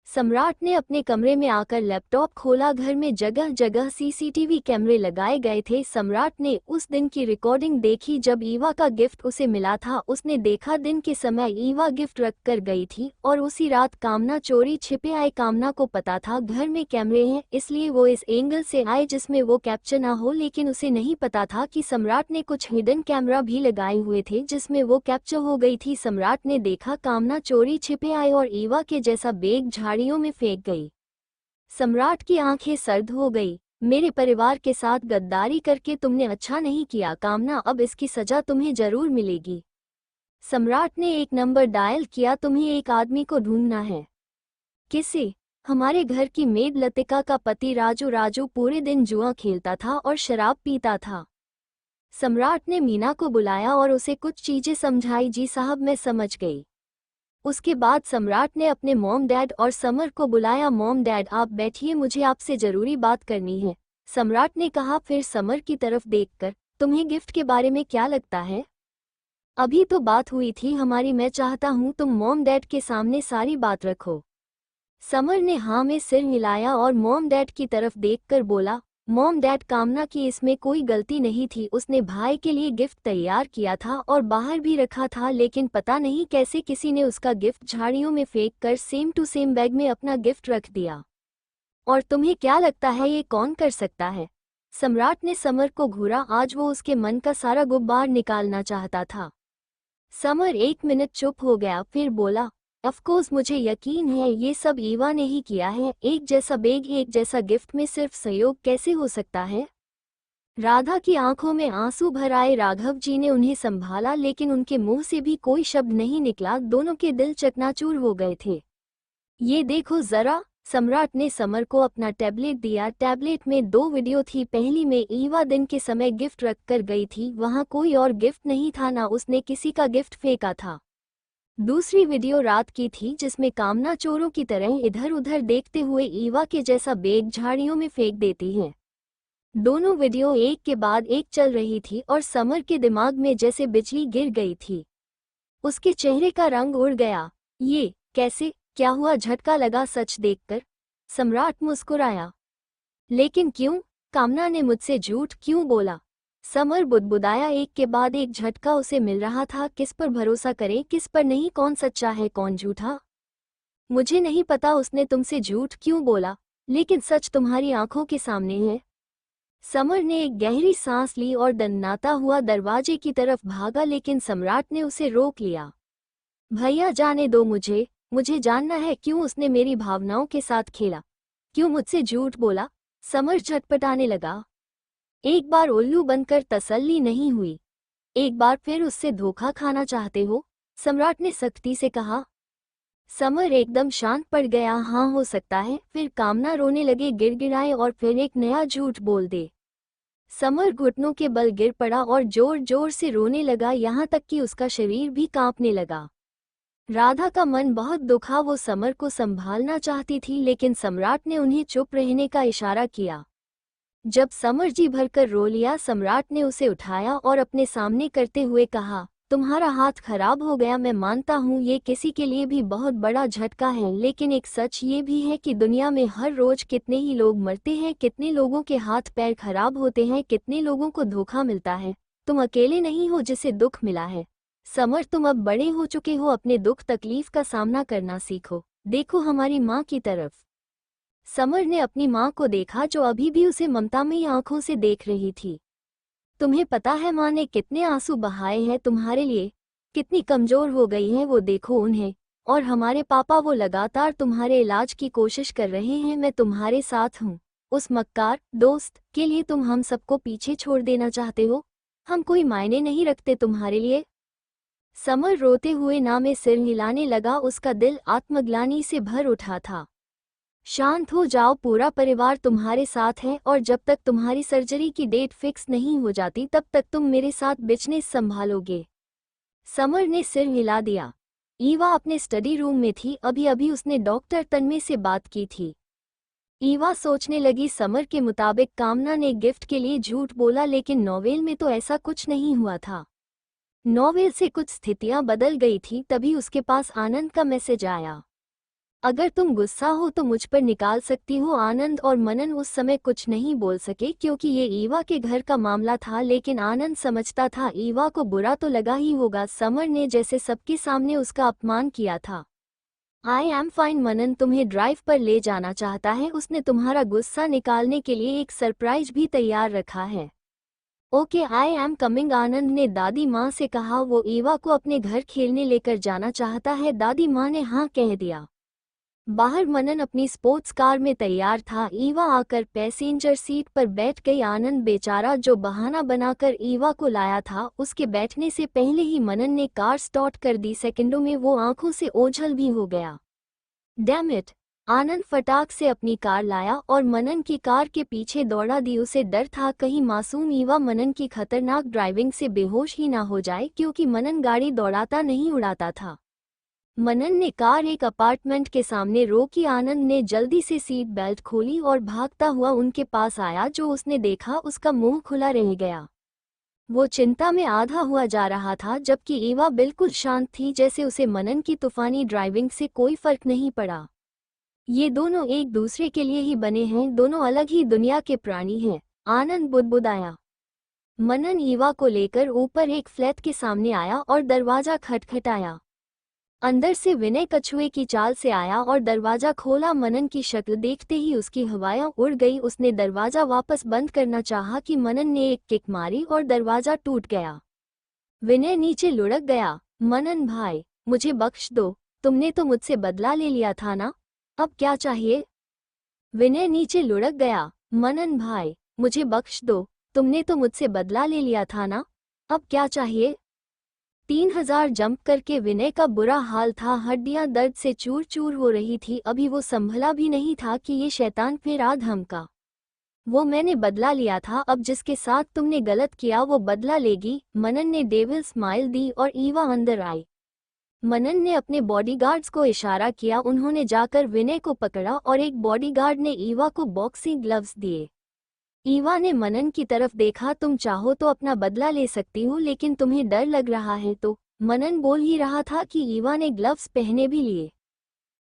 सम्राट ने अपने कमरे में आकर लैपटॉप खोला। घर में जगह जगह सीसीटीवी कैमरे लगाए गए थे। सम्राट ने उस दिन की रिकॉर्डिंग देखी जब ईवा का गिफ्ट उसे मिला था। उसने देखा दिन के समय ईवा गिफ्ट रख कर गई थी और उसी रात कामना चोरी छिपे आए। कामना को पता था घर में कैमरे हैं, इसलिए वो इस एंगल से आए जिसमें वो कैप्चर ना हो, लेकिन उसे नहीं पता था कि सम्राट ने कुछ हिडन कैमरा भी लगाए हुए थे जिसमें वो कैप्चर हो गई थी। सम्राट ने देखा कामना चोरी छिपे आए और ईवा के जैसा बैग झाड़ियों में फेंक गई। सम्राट की आंखें सर्द हो गई। मेरे परिवार के साथ गद्दारी करके तुमने अच्छा नहीं किया कामना, अब इसकी सजा तुम्हें जरूर मिलेगी। सम्राट ने एक नंबर डायल किया। तुम्हें एक आदमी को ढूंढना है। किसे? हमारे घर की मेड लतिका का पति राजू। राजू पूरे दिन जुआ खेलता था और शराब पीता था। सम्राट ने मीना को बुलाया और उसे कुछ चीजें समझाई। जी साहब, मैं समझ गई। उसके बाद सम्राट ने अपने मॉम डैड और समर को बुलाया। मॉम डैड आप बैठिए, मुझे आपसे जरूरी बात करनी है, सम्राट ने कहा। फिर समर की तरफ देखकर, तुम्हें गिफ्ट के बारे में क्या लगता है? अभी तो बात हुई थी हमारी, मैं चाहता हूँ तुम मॉम डैड के सामने सारी बात रखो। समर ने हाँ में सिर हिलाया और मॉम डैड की तरफ देखकर बोला, मॉम डैड कामना की इसमें कोई गलती नहीं थी। उसने भाई के लिए गिफ्ट तैयार किया था और बाहर भी रखा था, लेकिन पता नहीं कैसे किसी ने उसका गिफ्ट झाड़ियों में फेंक कर सेम टू सेम बैग में अपना गिफ्ट रख दिया। और तुम्हें क्या लगता है ये कौन कर सकता है? सम्राट ने समर को घूरा। आज वो उसके मन का सारा गुब्बार निकालना चाहता था। समर 1 मिनट चुप हो गया, फिर बोला, ऑफकोर्स मुझे यकीन है ये सब ईवा ने ही किया है। एक जैसा बैग, एक जैसा गिफ्ट में सिर्फ सहयोग कैसे हो सकता है? राधा की आंखों में आंसू भर आए। राघव जी ने उन्हें संभाला, लेकिन उनके मुंह से भी कोई शब्द नहीं निकला। दोनों के दिल चकनाचूर हो गए थे। ये देखो जरा। सम्राट ने समर को अपना टैबलेट दिया। टैबलेट में 2 वीडियो थी। पहली में ईवा दिन के समय गिफ्ट रख कर गई थी, वहां कोई और गिफ्ट नहीं था, ना उसने किसी का गिफ्ट फेंका था। दूसरी वीडियो रात की थी जिसमें कामना चोरों की तरह इधर उधर देखते हुए ईवा के जैसा बैग झाड़ियों में फेंक देती है। दोनों वीडियो एक के बाद एक चल रही थी और समर के दिमाग में जैसे बिजली गिर गई थी। उसके चेहरे का रंग उड़ गया। ये कैसे? क्या हुआ? झटका लगा सच देखकर? सम्राट मुस्कुराया। लेकिन क्यों? कामना ने मुझसे झूठ क्यों बोला? समर बुदबुदाया। एक के बाद एक झटका उसे मिल रहा था। किस पर भरोसा करें, किस पर नहीं, कौन सच्चा है कौन झूठा? मुझे नहीं पता उसने तुमसे झूठ क्यों बोला, लेकिन सच तुम्हारी आंखों के सामने है। समर ने एक गहरी सांस ली और दन्नाता हुआ दरवाजे की तरफ भागा, लेकिन सम्राट ने उसे रोक लिया। भैया जाने दो मुझे जानना है क्यों उसने मेरी भावनाओं के साथ खेला, क्यों मुझसे झूठ बोला? समर झटपटाने लगा। एक बार उल्लू बनकर तसल्ली नहीं हुई, एक बार फिर उससे धोखा खाना चाहते हो? सम्राट ने सख्ती से कहा। समर एकदम शांत पड़ गया। हाँ, हो सकता है। फिर कामना रोने लगे, गिड़गिड़ाए और फिर एक नया झूठ बोल दे। समर घुटनों के बल गिर पड़ा और जोर जोर से रोने लगा, यहाँ तक कि उसका शरीर भी कांपने लगा। राधा का मन बहुत दुखा। वो समर को संभालना चाहती थी, लेकिन सम्राट ने उन्हें चुप रहने का इशारा किया। जब समर जी भरकर रो लिया, सम्राट ने उसे उठाया और अपने सामने करते हुए कहा, तुम्हारा हाथ खराब हो गया, मैं मानता हूँ ये किसी के लिए भी बहुत बड़ा झटका है, लेकिन एक सच ये भी है कि दुनिया में हर रोज कितने ही लोग मरते हैं, कितने लोगों के हाथ पैर खराब होते हैं, कितने लोगों को धोखा मिलता है। तुम अकेले नहीं हो जिसे दुख मिला है। समर, तुम अब बड़े हो चुके हो, अपने दुख तकलीफ का सामना करना सीखो। देखो हमारी माँ की तरफ। समर ने अपनी माँ को देखा, जो अभी भी उसे ममतामयी आंखों से देख रही थी। तुम्हें पता है माँ ने कितने आंसू बहाए हैं तुम्हारे लिए, कितनी कमजोर हो गई हैं वो, देखो उन्हें। और हमारे पापा, वो लगातार तुम्हारे इलाज की कोशिश कर रहे हैं। मैं तुम्हारे साथ हूँ। उस मक्कार दोस्त के लिए तुम हम सबको पीछे छोड़ देना चाहते हो? हम कोई मायने नहीं रखते तुम्हारे लिए। समर रोते हुए ना में सिर हिलाने लगा, उसका दिल आत्मग्लानि से भर उठा था। शांत हो जाओ, पूरा परिवार तुम्हारे साथ है, और जब तक तुम्हारी सर्जरी की डेट फिक्स नहीं हो जाती तब तक तुम मेरे साथ बिजनेस संभालोगे। समर ने सिर हिला दिया। ईवा अपने स्टडी रूम में थी। अभी अभी उसने डॉक्टर तन्मय से बात की थी। ईवा सोचने लगी, समर के मुताबिक कामना ने गिफ्ट के लिए झूठ बोला, लेकिन नोवेल में तो ऐसा कुछ नहीं हुआ था। नोवेल से कुछ स्थितियां बदल गई थी। तभी उसके पास आनंद का मैसेज आया। अगर तुम गुस्सा हो तो मुझ पर निकाल सकती हो। आनंद और मनन उस समय कुछ नहीं बोल सके, क्योंकि ये ईवा के घर का मामला था, लेकिन आनंद समझता था ईवा को बुरा तो लगा ही होगा। समर ने जैसे सबके सामने उसका अपमान किया था। आई एम फाइन मनन तुम्हें ड्राइव पर ले जाना चाहता है। उसने तुम्हारा गुस्सा निकालने के लिए एक सरप्राइज भी तैयार रखा है। ओके, आई एम कमिंग, आनंद ने दादी माँ से कहा। वो ईवा को अपने घर खेलने लेकर जाना चाहता है। दादी माँ ने हाँ कह दिया। बाहर मनन अपनी स्पोर्ट्स कार में तैयार था। ईवा आकर पैसेंजर सीट पर बैठ गई। आनंद बेचारा, जो बहाना बनाकर ईवा को लाया था, उसके बैठने से पहले ही मनन ने कार स्टार्ट कर दी। सेकंडों में वो आंखों से ओझल भी हो गया। Damn it! आनंद फटाक से अपनी कार लाया और मनन की कार के पीछे दौड़ा दी। उसे डर था कहीं मासूम ईवा मनन की खतरनाक ड्राइविंग से बेहोश ही ना हो जाए, क्योंकि मनन गाड़ी दौड़ाता नहीं उड़ाता था। मनन ने कार एक अपार्टमेंट के सामने रोकी। आनंद ने जल्दी से सीट बेल्ट खोली और भागता हुआ उनके पास आया। जो उसने देखा, उसका मुंह खुला रह गया। वो चिंता में आधा हुआ जा रहा था, जबकि ईवा बिल्कुल शांत थी, जैसे उसे मनन की तूफानी ड्राइविंग से कोई फर्क नहीं पड़ा। ये दोनों एक दूसरे के लिए ही बने हैं, दोनों अलग ही दुनिया के प्राणी हैं। आनंद बुदबुदाया। मनन ईवा को लेकर ऊपर एक फ्लैट के सामने आया और दरवाजा खटखटाया। अंदर से विनय कछुए की चाल से आया और दरवाजा खोला। मनन की शक्ल देखते ही उसकी हवाएं उड़ गई। उसने दरवाजा वापस बंद करना चाहा कि मनन ने एक किक मारी और दरवाजा टूट गया। विनय नीचे लुढ़क गया। मनन भाई, मुझे बख्श दो, तुमने तो मुझसे बदला ले लिया था ना, अब क्या चाहिए? विनय नीचे लुढ़क गया। मनन भाई, मुझे बख्श दो, तुमने तो मुझसे बदला ले लिया था ना, अब क्या चाहिए? 3000 जंप करके विनय का बुरा हाल था। हड्डियां दर्द से चूर चूर हो रही थी। अभी वो संभला भी नहीं था कि ये शैतान फिर आ धमका। वो मैंने बदला लिया था, अब जिसके साथ तुमने गलत किया वो बदला लेगी। मनन ने डेविल स्माइल दी और ईवा अंदर आई। मनन ने अपने बॉडीगार्ड्स को इशारा किया। उन्होंने जाकर विनय को पकड़ा और एक बॉडीगार्ड ने ईवा को बॉक्सिंग ग्लव्स दिए। ईवा ने मनन की तरफ देखा। तुम चाहो तो अपना बदला ले सकती हो, लेकिन तुम्हें डर लग रहा है तो। मनन बोल ही रहा था कि ईवा ने ग्लव्स पहने भी लिए।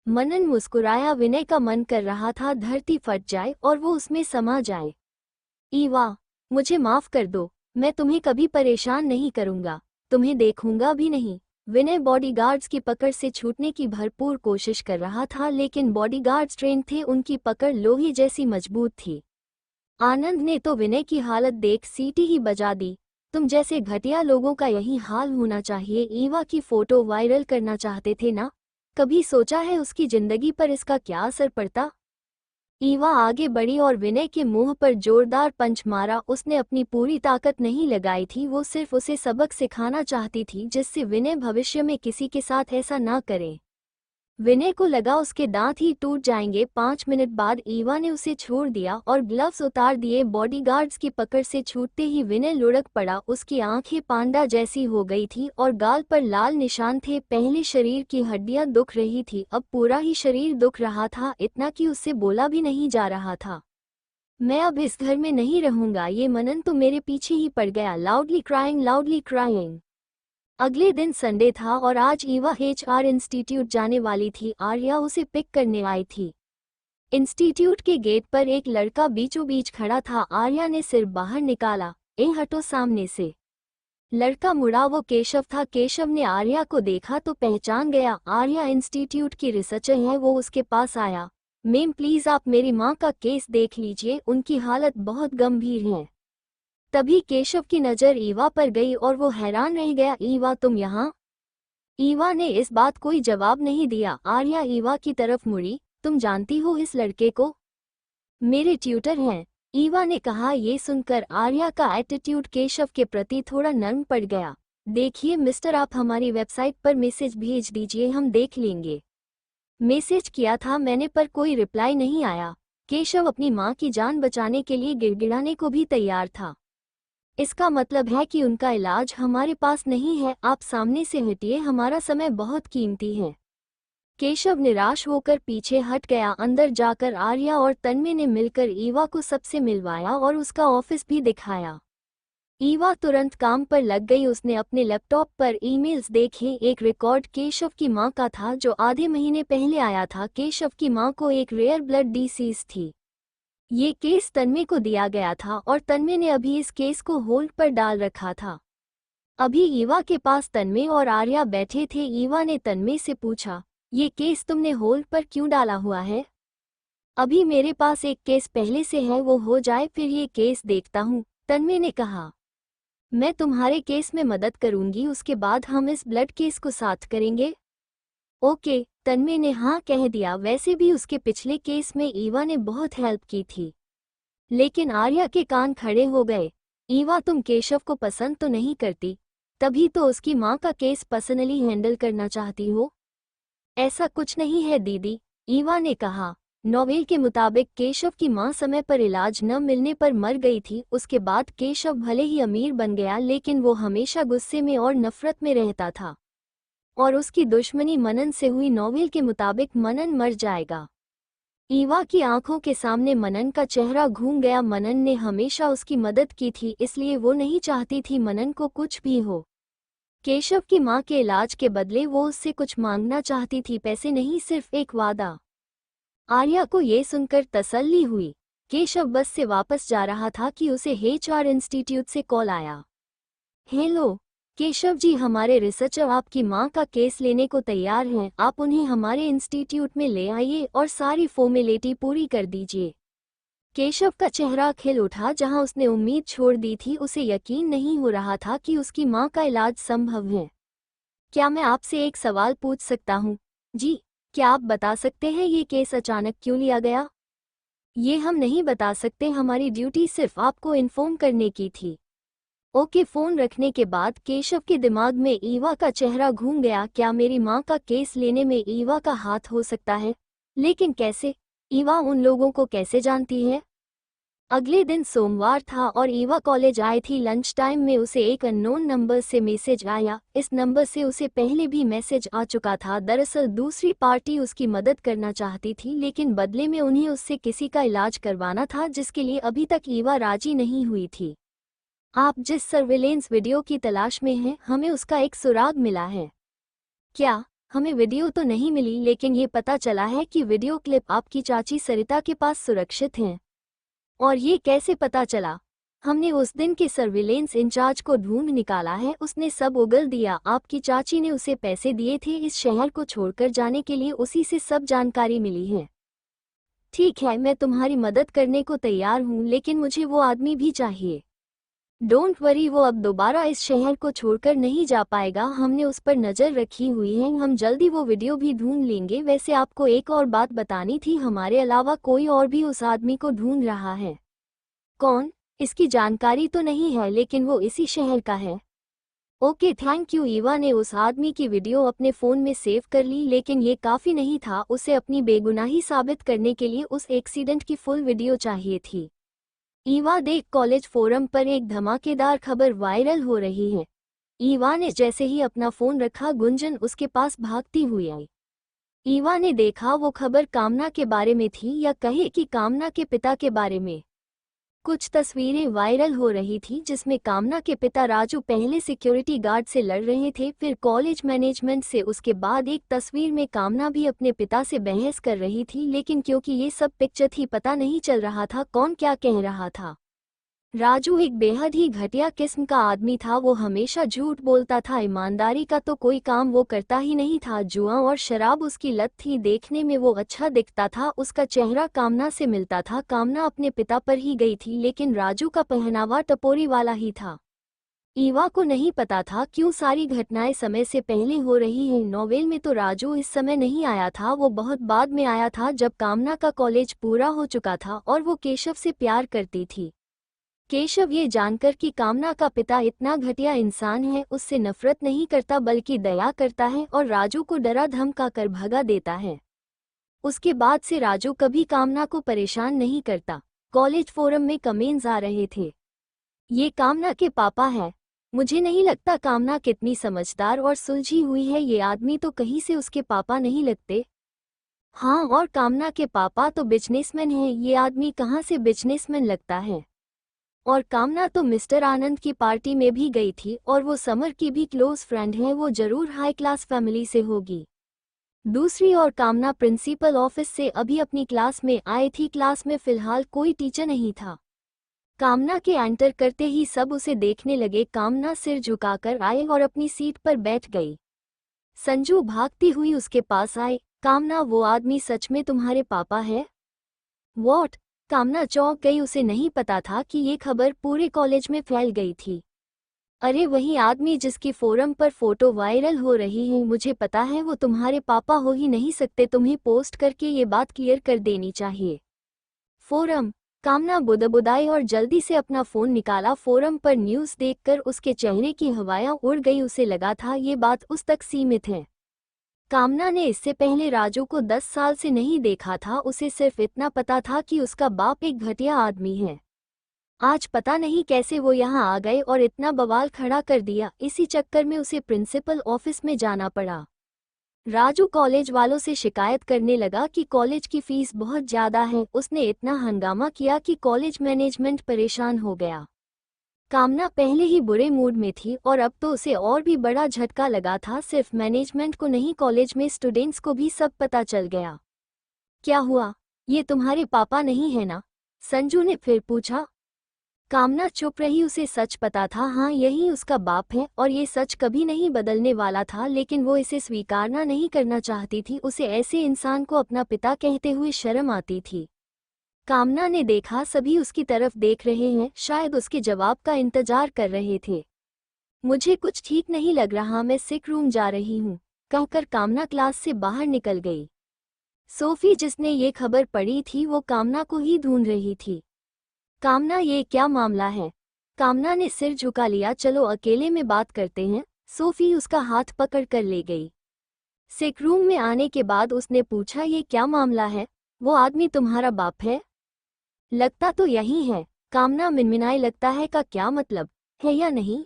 मनन मुस्कुराया। विनय का मन कर रहा था धरती फट जाए और वो उसमें समा जाए। ईवा, मुझे माफ कर दो, मैं तुम्हें कभी परेशान नहीं करूंगा, तुम्हें देखूंगा भी नहीं। विनय बॉडीगार्ड्स की पकड़ से छूटने की भरपूर कोशिश कर रहा था, लेकिन बॉडीगार्ड्स ट्रेन थे, उनकी पकड़ लोहे जैसी मजबूत थी। आनंद ने तो विनय की हालत देख सीटी ही बजा दी। तुम जैसे घटिया लोगों का यही हाल होना चाहिए। ईवा की फोटो वायरल करना चाहते थे ना? कभी सोचा है उसकी जिंदगी पर इसका क्या असर पड़ता? ईवा आगे बढ़ी और विनय के मुंह पर जोरदार पंच मारा। उसने अपनी पूरी ताकत नहीं लगाई थी, वो सिर्फ उसे सबक सिखाना चाहती थी जिससे विनय भविष्य में किसी के साथ ऐसा ना करे। विनय को लगा उसके दांत ही टूट जाएंगे। 5 मिनट बाद ईवा ने उसे छोड़ दिया और ग्लव्स उतार दिए। बॉडीगार्ड्स की पकड़ से छूटते ही विनय लुढ़क पड़ा। उसकी आंखें पांडा जैसी हो गई थी और गाल पर लाल निशान थे। पहले शरीर की हड्डियां दुख रही थी, अब पूरा ही शरीर दुख रहा था, इतना कि उससे बोला भी नहीं जा रहा था। मैं अब इस घर में नहीं रहूंगा। ये मनन तो मेरे पीछे ही पड़ गया। Loudly crying. अगले दिन संडे था और आज ईवा HR इंस्टीट्यूट जाने वाली थी। आर्या उसे पिक करने आई थी। इंस्टीट्यूट के गेट पर एक लड़का बीचों बीच खड़ा था। आर्या ने सिर बाहर निकाला। हटो सामने से। लड़का मुड़ा, वो केशव था। केशव ने आर्या को देखा तो पहचान गया। आर्या इंस्टीट्यूट की रिसर्चर है। वो उसके पास आया। मैम प्लीज आप मेरी माँ का केस देख लीजिए, उनकी हालत बहुत गंभीर है। तभी केशव की नज़र ईवा पर गई और वो हैरान रह गया। ईवा तुम यहाँ? ईवा ने इस बात कोई जवाब नहीं दिया। आर्या ईवा की तरफ मुड़ी। तुम जानती हो इस लड़के को? मेरे ट्यूटर हैं, ईवा ने कहा। ये सुनकर आर्या का एटीट्यूड केशव के प्रति थोड़ा नर्म पड़ गया। देखिए मिस्टर, आप हमारी वेबसाइट पर मैसेज भेज दीजिए, हम देख लेंगे। मैसेज किया था मैंने पर कोई रिप्लाई नहीं आया। केशव अपनी माँ की जान बचाने के लिए गिड़गिड़ाने को भी तैयार था। इसका मतलब है कि उनका इलाज हमारे पास नहीं है। आप सामने से हटिए, हमारा समय बहुत कीमती है। केशव निराश होकर पीछे हट गया। अंदर जाकर आर्या और तन्मय ने मिलकर ईवा को सबसे मिलवाया और उसका ऑफिस भी दिखाया। ईवा तुरंत काम पर लग गई। उसने अपने लैपटॉप पर ईमेल्स देखे। एक रिकॉर्ड केशव की मां का था जो आधे महीने पहले आया था। केशव की मां को एक रेयर ब्लड डिसीज थी। ये केस तन्मय को दिया गया था और तन्मय ने अभी इस केस को होल्ड पर डाल रखा था। अभी ईवा के पास तन्मय और आर्या बैठे थे। ईवा ने तन्मय से पूछा, ये केस तुमने होल्ड पर क्यों डाला हुआ है? अभी मेरे पास एक केस पहले से है, वो हो जाए फिर ये केस देखता हूँ, तन्मय ने कहा। मैं तुम्हारे केस में मदद करूंगी, उसके बाद हम इस ब्लड केस को साथ करेंगे। ओके, तन्मय ने हाँ कह दिया। वैसे भी उसके पिछले केस में ईवा ने बहुत हेल्प की थी। लेकिन आर्या के कान खड़े हो गए। ईवा तुम केशव को पसंद तो नहीं करती, तभी तो उसकी माँ का केस पर्सनली हैंडल करना चाहती हो? ऐसा कुछ नहीं है दीदी, ईवा ने कहा। नॉवेल के मुताबिक केशव की माँ समय पर इलाज न मिलने पर मर गई थी। उसके बाद केशव भले ही अमीर बन गया लेकिन वो हमेशा गुस्से में और नफरत में रहता था और उसकी दुश्मनी मनन से हुई। नॉवेल के मुताबिक मनन मर जाएगा। ईवा की आंखों के सामने मनन का चेहरा घूम गया। मनन ने हमेशा उसकी मदद की थी, इसलिए वो नहीं चाहती थी मनन को कुछ भी हो। केशव की मां के इलाज के बदले वो उससे कुछ मांगना चाहती थी, पैसे नहीं, सिर्फ एक वादा। आर्या को ये सुनकर तसल्ली हुई। केशव बस से वापस जा रहा था कि उसे HR इंस्टीट्यूट से कॉल आया। हेलो केशव जी, हमारे रिसर्चर आपकी मां का केस लेने को तैयार हैं। आप उन्हें हमारे इंस्टीट्यूट में ले आइए और सारी फॉर्मेलिटी पूरी कर दीजिए। केशव का चेहरा खिल उठा। जहां उसने उम्मीद छोड़ दी थी, उसे यकीन नहीं हो रहा था कि उसकी मां का इलाज संभव है। क्या मैं आपसे एक सवाल पूछ सकता हूं? जी, क्या आप बता सकते हैं ये केस अचानक क्यों लिया गया? ये हम नहीं बता सकते, हमारी ड्यूटी सिर्फ आपको इन्फॉर्म करने की थी। ओके। फोन रखने के बाद केशव के दिमाग में ईवा का चेहरा घूम गया। क्या मेरी माँ का केस लेने में ईवा का हाथ हो सकता है? लेकिन कैसे? ईवा उन लोगों को कैसे जानती है? अगले दिन सोमवार था और ईवा कॉलेज आई थी। लंच टाइम में उसे एक अननोन नंबर से मैसेज आया। इस नंबर से उसे पहले भी मैसेज आ चुका था। दरअसल दूसरी पार्टी उसकी मदद करना चाहती थी, लेकिन बदले में उन्हें उससे किसी का इलाज करवाना था जिसके लिए अभी तक ईवा राजी नहीं हुई थी। आप जिस सर्विलेंस वीडियो की तलाश में हैं, हमें उसका एक सुराग मिला है। क्या? हमें वीडियो तो नहीं मिली, लेकिन ये पता चला है कि वीडियो क्लिप आपकी चाची सरिता के पास सुरक्षित हैं। और ये कैसे पता चला? हमने उस दिन के सर्विलेंस इंचार्ज को ढूंढ निकाला है, उसने सब उगल दिया। आपकी चाची ने उसे पैसे दिए थे इस शहर को छोड़कर जाने के लिए, उसी से सब जानकारी मिली है। ठीक है, मैं तुम्हारी मदद करने को तैयार हूँ, लेकिन मुझे वो आदमी भी चाहिए। डोंट वरी, वो अब दोबारा इस शहर को छोड़कर नहीं जा पाएगा। हमने उस पर नज़र रखी हुई है, हम जल्दी वो वीडियो भी ढूंढ लेंगे। वैसे आपको एक और बात बतानी थी, हमारे अलावा कोई और भी उस आदमी को ढूंढ रहा है। कौन? इसकी जानकारी तो नहीं है, लेकिन वो इसी शहर का है। Okay thank you. ईवा ने उस आदमी की वीडियो अपने फ़ोन में सेव कर ली, लेकिन ये काफ़ी नहीं था। उसे अपनी बेगुनाही साबित करने के लिए उस एक्सीडेंट की फुल वीडियो चाहिए थी। ईवा देख, कॉलेज फोरम पर एक धमाकेदार खबर वायरल हो रही है। ईवा ने जैसे ही अपना फ़ोन रखा, गुंजन उसके पास भागती हुई आई। ईवा ने देखा वो खबर कामना के बारे में थी, या कहे कि कामना के पिता के बारे में। कुछ तस्वीरें वायरल हो रही थी जिसमें कामना के पिता राजू पहले सिक्योरिटी गार्ड से लड़ रहे थे, फिर कॉलेज मैनेजमेंट से। उसके बाद एक तस्वीर में कामना भी अपने पिता से बहस कर रही थी, लेकिन क्योंकि ये सब पिक्चर थी, पता नहीं चल रहा था कौन क्या कह रहा था। राजू एक बेहद ही घटिया किस्म का आदमी था। वो हमेशा झूठ बोलता था, ईमानदारी का तो कोई काम वो करता ही नहीं था। जुआ और शराब उसकी लत थी। देखने में वो अच्छा दिखता था, उसका चेहरा कामना से मिलता था। कामना अपने पिता पर ही गई थी, लेकिन राजू का पहनावा टपोरी वाला ही था। ईवा को नहीं पता था क्यों सारी घटनाएं समय से पहले हो रही हैं। नोवेल में तो राजू इस समय नहीं आया था, वो बहुत बाद में आया था, जब कामना का कॉलेज पूरा हो चुका था और वो केशव से प्यार करती थी। केशव ये जानकर कि कामना का पिता इतना घटिया इंसान है, उससे नफरत नहीं करता बल्कि दया करता है और राजू को डरा धमका कर भगा देता है। उसके बाद से राजू कभी कामना को परेशान नहीं करता। कॉलेज फोरम में कमेंट्स आ रहे थे, ये कामना के पापा है। मुझे नहीं लगता कामना कितनी समझदार और सुलझी हुई है, ये आदमी तो कहीं से उसके पापा नहीं लगते। हाँ, और कामना के पापा तो बिजनेसमैन हैं, ये आदमी कहाँ से बिजनेसमैन लगता है। और कामना तो मिस्टर आनंद की पार्टी में भी गई थी, और वो समर की भी क्लोज फ्रेंड है, वो जरूर हाई क्लास फैमिली से होगी। दूसरी ओर कामना प्रिंसिपल ऑफिस से अभी अपनी क्लास में आई थी। क्लास में फिलहाल कोई टीचर नहीं था। कामना के एंटर करते ही सब उसे देखने लगे। कामना सिर झुकाकर आई और अपनी सीट पर बैठ गई। संजू भागती हुई उसके पास आई। कामना, वो आदमी सच में तुम्हारे पापा है? वॉट? कामना चौंक गई। उसे नहीं पता था कि ये खबर पूरे कॉलेज में फैल गई थी। अरे वही आदमी जिसकी फोरम पर फोटो वायरल हो रही है। मुझे पता है वो तुम्हारे पापा हो ही नहीं सकते, तुम्हें पोस्ट करके ये बात क्लियर कर देनी चाहिए। फोरम? कामना बुदबुदाई और जल्दी से अपना फोन निकाला। फोरम पर न्यूज़ देखकर उसके चेहरे की हवाएं उड़ गई। उसे लगा था ये बात उस तक सीमित है। कामना ने इससे पहले राजू को 10 साल से नहीं देखा था। उसे सिर्फ इतना पता था कि उसका बाप एक घटिया आदमी है। आज पता नहीं कैसे वो यहाँ आ गए और इतना बवाल खड़ा कर दिया। इसी चक्कर में उसे प्रिंसिपल ऑफिस में जाना पड़ा। राजू कॉलेज वालों से शिकायत करने लगा कि कॉलेज की फीस बहुत ज़्यादा है। उसने इतना हंगामा किया कि कॉलेज मैनेजमेंट परेशान हो गया। कामना पहले ही बुरे मूड में थी और अब तो उसे और भी बड़ा झटका लगा था। सिर्फ मैनेजमेंट को नहीं, कॉलेज में स्टूडेंट्स को भी सब पता चल गया। क्या हुआ? ये तुम्हारे पापा नहीं है ना? संजू ने फिर पूछा। कामना चुप रही। उसे सच पता था, हाँ यही उसका बाप है और ये सच कभी नहीं बदलने वाला था, लेकिन वो इसे स्वीकारना नहीं करना चाहती थी। उसे ऐसे इंसान को अपना पिता कहते हुए शर्म आती थी। कामना ने देखा सभी उसकी तरफ देख रहे हैं, शायद उसके जवाब का इंतजार कर रहे थे। मुझे कुछ ठीक नहीं लग रहा, मैं सिक रूम जा रही हूँ, कहकर कामना क्लास से बाहर निकल गई। सोफी, जिसने ये खबर पढ़ी थी, वो कामना को ही ढूंढ रही थी। कामना, ये क्या मामला है? कामना ने सिर झुका लिया। चलो अकेले में बात करते हैं। सोफी उसका हाथ पकड़ कर ले गई। सिक रूम में आने के बाद उसने पूछा, ये क्या मामला है? वो आदमी तुम्हारा बाप है? लगता तो यही है। कामना मिनमिनाई। लगता है का क्या मतलब है या नहीं?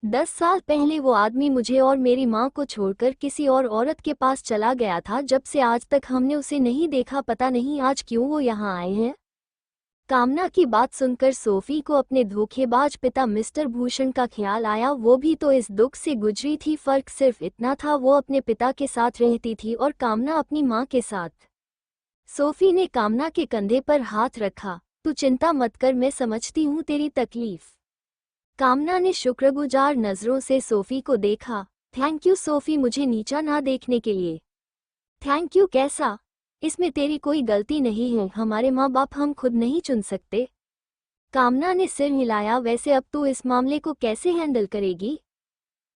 10 साल पहले वो आदमी मुझे और मेरी माँ को छोड़कर किसी और औरत के पास चला गया था। जब से आज तक हमने उसे नहीं देखा। पता नहीं आज क्यों वो यहाँ आए हैं। कामना की बात सुनकर सोफी को अपने धोखेबाज पिता मिस्टर भूषण का ख्याल आया। वो भी तो इस दुख से गुजरी थी। फर्क सिर्फ इतना था, वो अपने पिता के साथ रहती थी और कामना अपनी माँ के साथ। सोफी ने कामना के कंधे पर हाथ रखा। तू चिंता मत कर, मैं समझती हूँ तेरी तकलीफ। कामना ने शुक्रगुजार नजरों से सोफी को देखा। थैंक यू सोफी, मुझे नीचा ना देखने के लिए। थैंक यू कैसा? इसमें तेरी कोई गलती नहीं है। हमारे माँ बाप हम खुद नहीं चुन सकते। कामना ने सिर हिलाया। वैसे अब तू इस मामले को कैसे हैंडल करेगी?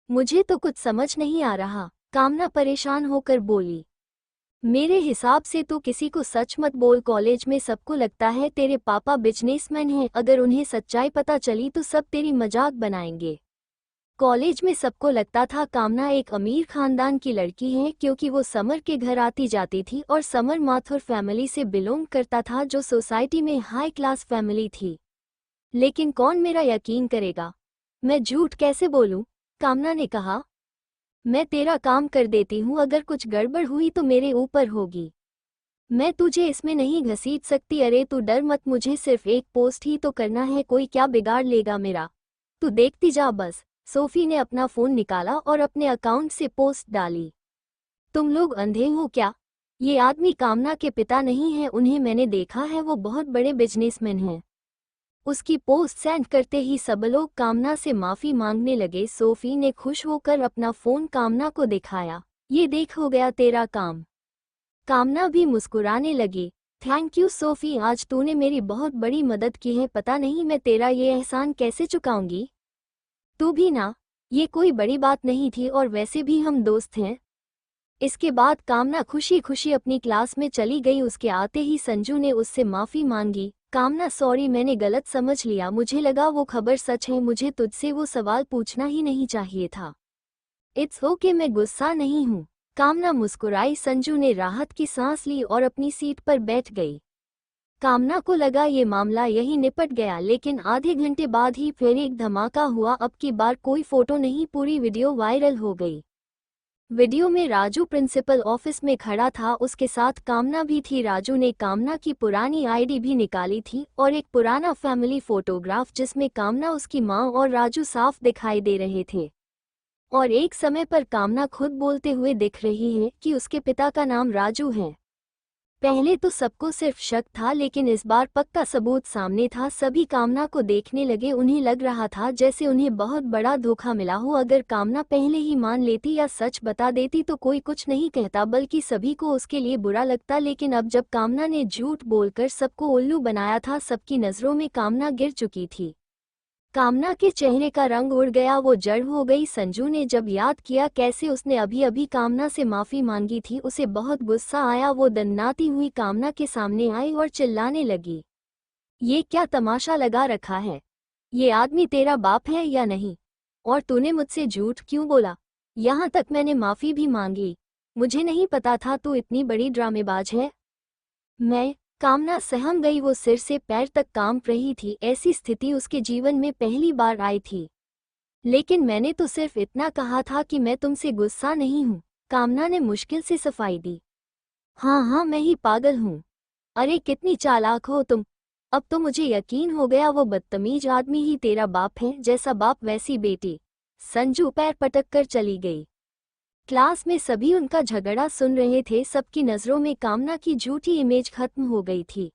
मुझे तो कुछ समझ नहीं आ रहा, कामना परेशान होकर बोली। मेरे हिसाब से तो किसी को सच मत बोल। कॉलेज में सबको लगता है तेरे पापा बिजनेसमैन हैं। अगर उन्हें सच्चाई पता चली तो सब तेरी मजाक बनाएंगे। कॉलेज में सबको लगता था कामना एक अमीर खानदान की लड़की है, क्योंकि वो समर के घर आती जाती थी और समर माथुर फैमिली से बिलोंग करता था, जो सोसाइटी में हाई क्लास फैमिली थी। लेकिन कौन मेरा यकीन करेगा? मैं झूठ कैसे बोलूं? कामना ने कहा। मैं तेरा काम कर देती हूँ, अगर कुछ गड़बड़ हुई तो मेरे ऊपर होगी। मैं तुझे इसमें नहीं घसीट सकती। अरे तू डर मत, मुझे सिर्फ एक पोस्ट ही तो करना है, कोई क्या बिगाड़ लेगा मेरा। तू देखती जा बस। सोफी ने अपना फोन निकाला और अपने अकाउंट से पोस्ट डाली। तुम लोग अंधे हो क्या? ये आदमी कामना के पिता नहीं है, उन्हें मैंने देखा है, वो बहुत बड़े बिजनेसमैन हैं। उसकी पोस्ट सेंड करते ही सब लोग कामना से माफी मांगने लगे। सोफी ने खुश होकर अपना फोन कामना को दिखाया। ये देख, हो गया तेरा काम। कामना भी मुस्कुराने लगी। थैंक यू सोफी, आज तूने मेरी बहुत बड़ी मदद की है। पता नहीं मैं तेरा ये एहसान कैसे चुकाऊंगी। तू भी ना, ये कोई बड़ी बात नहीं थी, और वैसे भी हम दोस्त हैं। इसके बाद कामना खुशी खुशी अपनी क्लास में चली गई। उसके आते ही संजू ने उससे माफी मांगी। कामना सॉरी, मैंने गलत समझ लिया, मुझे लगा वो खबर सच है, मुझे तुझसे वो सवाल पूछना ही नहीं चाहिए था। इट्स ओके, मैं गुस्सा नहीं हूँ। कामना मुस्कुराई। संजू ने राहत की सांस ली और अपनी सीट पर बैठ गई। कामना को लगा ये मामला यही निपट गया, लेकिन आधे घंटे बाद ही फिर एक धमाका हुआ। अब की बार कोई फोटो नहीं, पूरी वीडियो वायरल हो गई। वीडियो में राजू प्रिंसिपल ऑफिस में खड़ा था, उसके साथ कामना भी थी। राजू ने कामना की पुरानी आईडी भी निकाली थी और एक पुराना फैमिली फोटोग्राफ जिसमें कामना, उसकी मां और राजू साफ दिखाई दे रहे थे। और एक समय पर कामना खुद बोलते हुए दिख रही है कि उसके पिता का नाम राजू है। पहले तो सबको सिर्फ शक था, लेकिन इस बार पक्का सबूत सामने था। सभी कामना को देखने लगे। उन्हें लग रहा था जैसे उन्हें बहुत बड़ा धोखा मिला हो। अगर कामना पहले ही मान लेती या सच बता देती तो कोई कुछ नहीं कहता, बल्कि सभी को उसके लिए बुरा लगता। लेकिन अब जब कामना ने झूठ बोलकर सबको उल्लू बनाया था, सबकी नज़रों में कामना गिर चुकी थी। कामना के चेहरे का रंग उड़ गया, वो जड़ हो गई। संजू ने जब याद किया कैसे उसने अभी अभी कामना से माफी मांगी थी, उसे बहुत गुस्सा आया। वो दंडाती हुई कामना के सामने आई और चिल्लाने लगी, ये क्या तमाशा लगा रखा है? ये आदमी तेरा बाप है या नहीं? और तूने मुझसे झूठ क्यों बोला? यहाँ तक मैंने माफी भी मांगी। मुझे नहीं पता था तू इतनी बड़ी ड्रामेबाज है। कामना सहम गई। वो सिर से पैर तक कांप रही थी। ऐसी स्थिति उसके जीवन में पहली बार आई थी। लेकिन मैंने तो सिर्फ इतना कहा था कि मैं तुमसे गुस्सा नहीं हूँ, कामना ने मुश्किल से सफाई दी। हाँ, मैं ही पागल हूँ। अरे कितनी चालाक हो तुम। अब तो मुझे यकीन हो गया, वो बदतमीज आदमी ही तेरा बाप है। जैसा बाप वैसी बेटी। संजू पैर पटक कर चली गई। क्लास में सभी उनका झगड़ा सुन रहे थे। सबकी नज़रों में कामना की झूठी इमेज खत्म हो गई थी।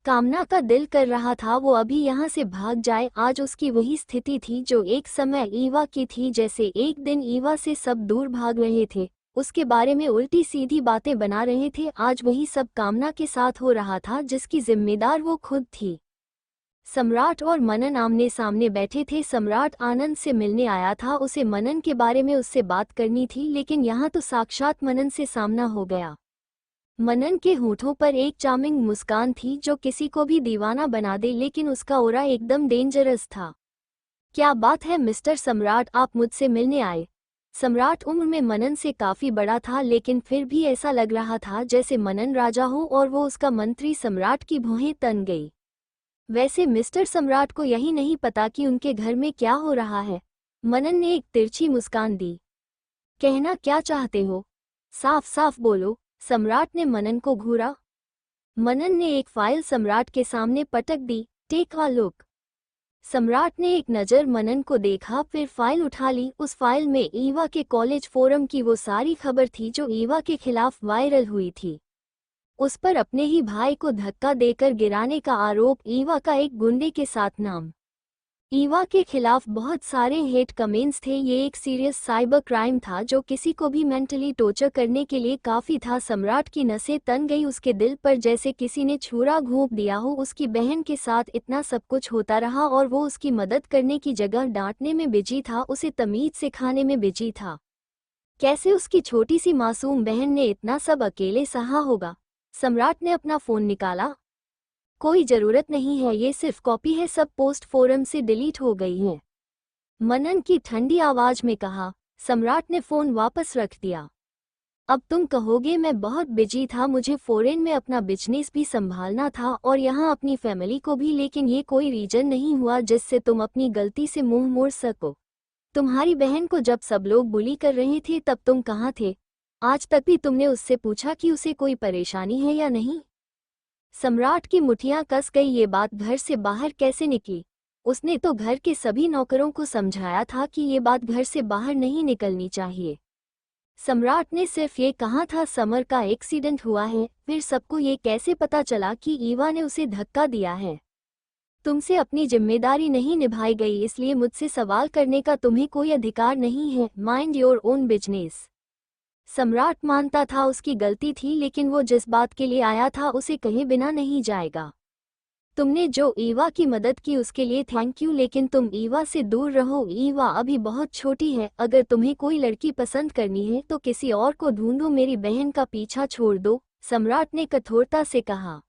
कामना का दिल कर रहा था वो अभी यहाँ से भाग जाए। आज उसकी वही स्थिति थी जो एक समय ईवा की थी। जैसे एक दिन ईवा से सब दूर भाग रहे थे, उसके बारे में उल्टी सीधी बातें बना रहे थे, आज वही सब कामना के साथ हो रहा था, जिसकी जिम्मेदार वो खुद थी। सम्राट और मनन आमने सामने बैठे थे। सम्राट आनंद से मिलने आया था, उसे मनन के बारे में उससे बात करनी थी, लेकिन यहाँ तो साक्षात मनन से सामना हो गया। मनन के होठों पर एक चार्मिंग मुस्कान थी जो किसी को भी दीवाना बना दे, लेकिन उसका ऑरा एकदम डेंजरस था। क्या बात है मिस्टर सम्राट, आप मुझसे मिलने आए? सम्राट उम्र में मनन से काफी बड़ा था, लेकिन फिर भी ऐसा लग रहा था जैसे मनन राजा हो और वो उसका मंत्री। सम्राट की भौहें तन गई। वैसे मिस्टर सम्राट को यही नहीं पता कि उनके घर में क्या हो रहा है। मनन ने एक तिरछी मुस्कान दी। कहना क्या चाहते हो? साफ साफ बोलो। सम्राट ने मनन को घूरा। मनन ने एक फाइल सम्राट के सामने पटक दी। Take a look. सम्राट ने एक नज़र मनन को देखा, फिर फाइल उठा ली। उस फाइल में ईवा के कॉलेज फोरम की वो सारी खबर थी जो ईवा के खिलाफ वायरल हुई थी। उस पर अपने ही भाई को धक्का देकर गिराने का आरोप, ईवा का एक गुंडे के साथ नाम। ईवा के खिलाफ बहुत सारे हेट कमेंट्स थे। ये एक सीरियस साइबर क्राइम था जो किसी को भी मेंटली टॉर्चर करने के लिए काफ़ी था। सम्राट की नसें तन गई उसके दिल पर, जैसे किसी ने छुरा घोंप दिया हो। उसकी बहन के साथ इतना सब कुछ होता रहा और वो उसकी मदद करने की जगह डांटने में बिजी था, उसे तमीज़ सिखाने में बिजी था। कैसे उसकी छोटी सी मासूम बहन ने इतना सब अकेले सहा होगा। सम्राट ने अपना फ़ोन निकाला। कोई ज़रूरत नहीं है, ये सिर्फ कॉपी है, सब पोस्ट फोरम से डिलीट हो गई हैं। मनन की ठंडी आवाज में कहा। सम्राट ने फ़ोन वापस रख दिया। अब तुम कहोगे मैं बहुत बिजी था, मुझे फॉरेन में अपना बिजनेस भी संभालना था और यहाँ अपनी फैमिली को भी, लेकिन ये कोई रीजन नहीं हुआ जिससे तुम अपनी गलती से मुंह मोड़ सको। तुम्हारी बहन को जब सब लोग बुली कर रहे थे तब तुम कहाँ थे? आज तक भी तुमने उससे पूछा कि उसे कोई परेशानी है या नहीं? सम्राट की मुठियां कस गई। ये बात घर से बाहर कैसे निकली? उसने तो घर के सभी नौकरों को समझाया था कि ये बात घर से बाहर नहीं निकलनी चाहिए। सम्राट ने सिर्फ ये कहा था समर का एक्सीडेंट हुआ है, फिर सबको ये कैसे पता चला कि ईवा ने उसे धक्का दिया है? तुमसे अपनी जिम्मेदारी नहीं निभाई गई, इसलिए मुझसे सवाल करने का तुम्हें कोई अधिकार नहीं है। Mind your own business. सम्राट मानता था उसकी गलती थी, लेकिन वो जिस बात के लिए आया था उसे कहे बिना नहीं जाएगा। तुमने जो ईवा की मदद की उसके लिए थैंक यू, लेकिन तुम ईवा से दूर रहो। ईवा अभी बहुत छोटी है। अगर तुम्हें कोई लड़की पसंद करनी है तो किसी और को ढूंढो, मेरी बहन का पीछा छोड़ दो, सम्राट ने कठोरता से कहा।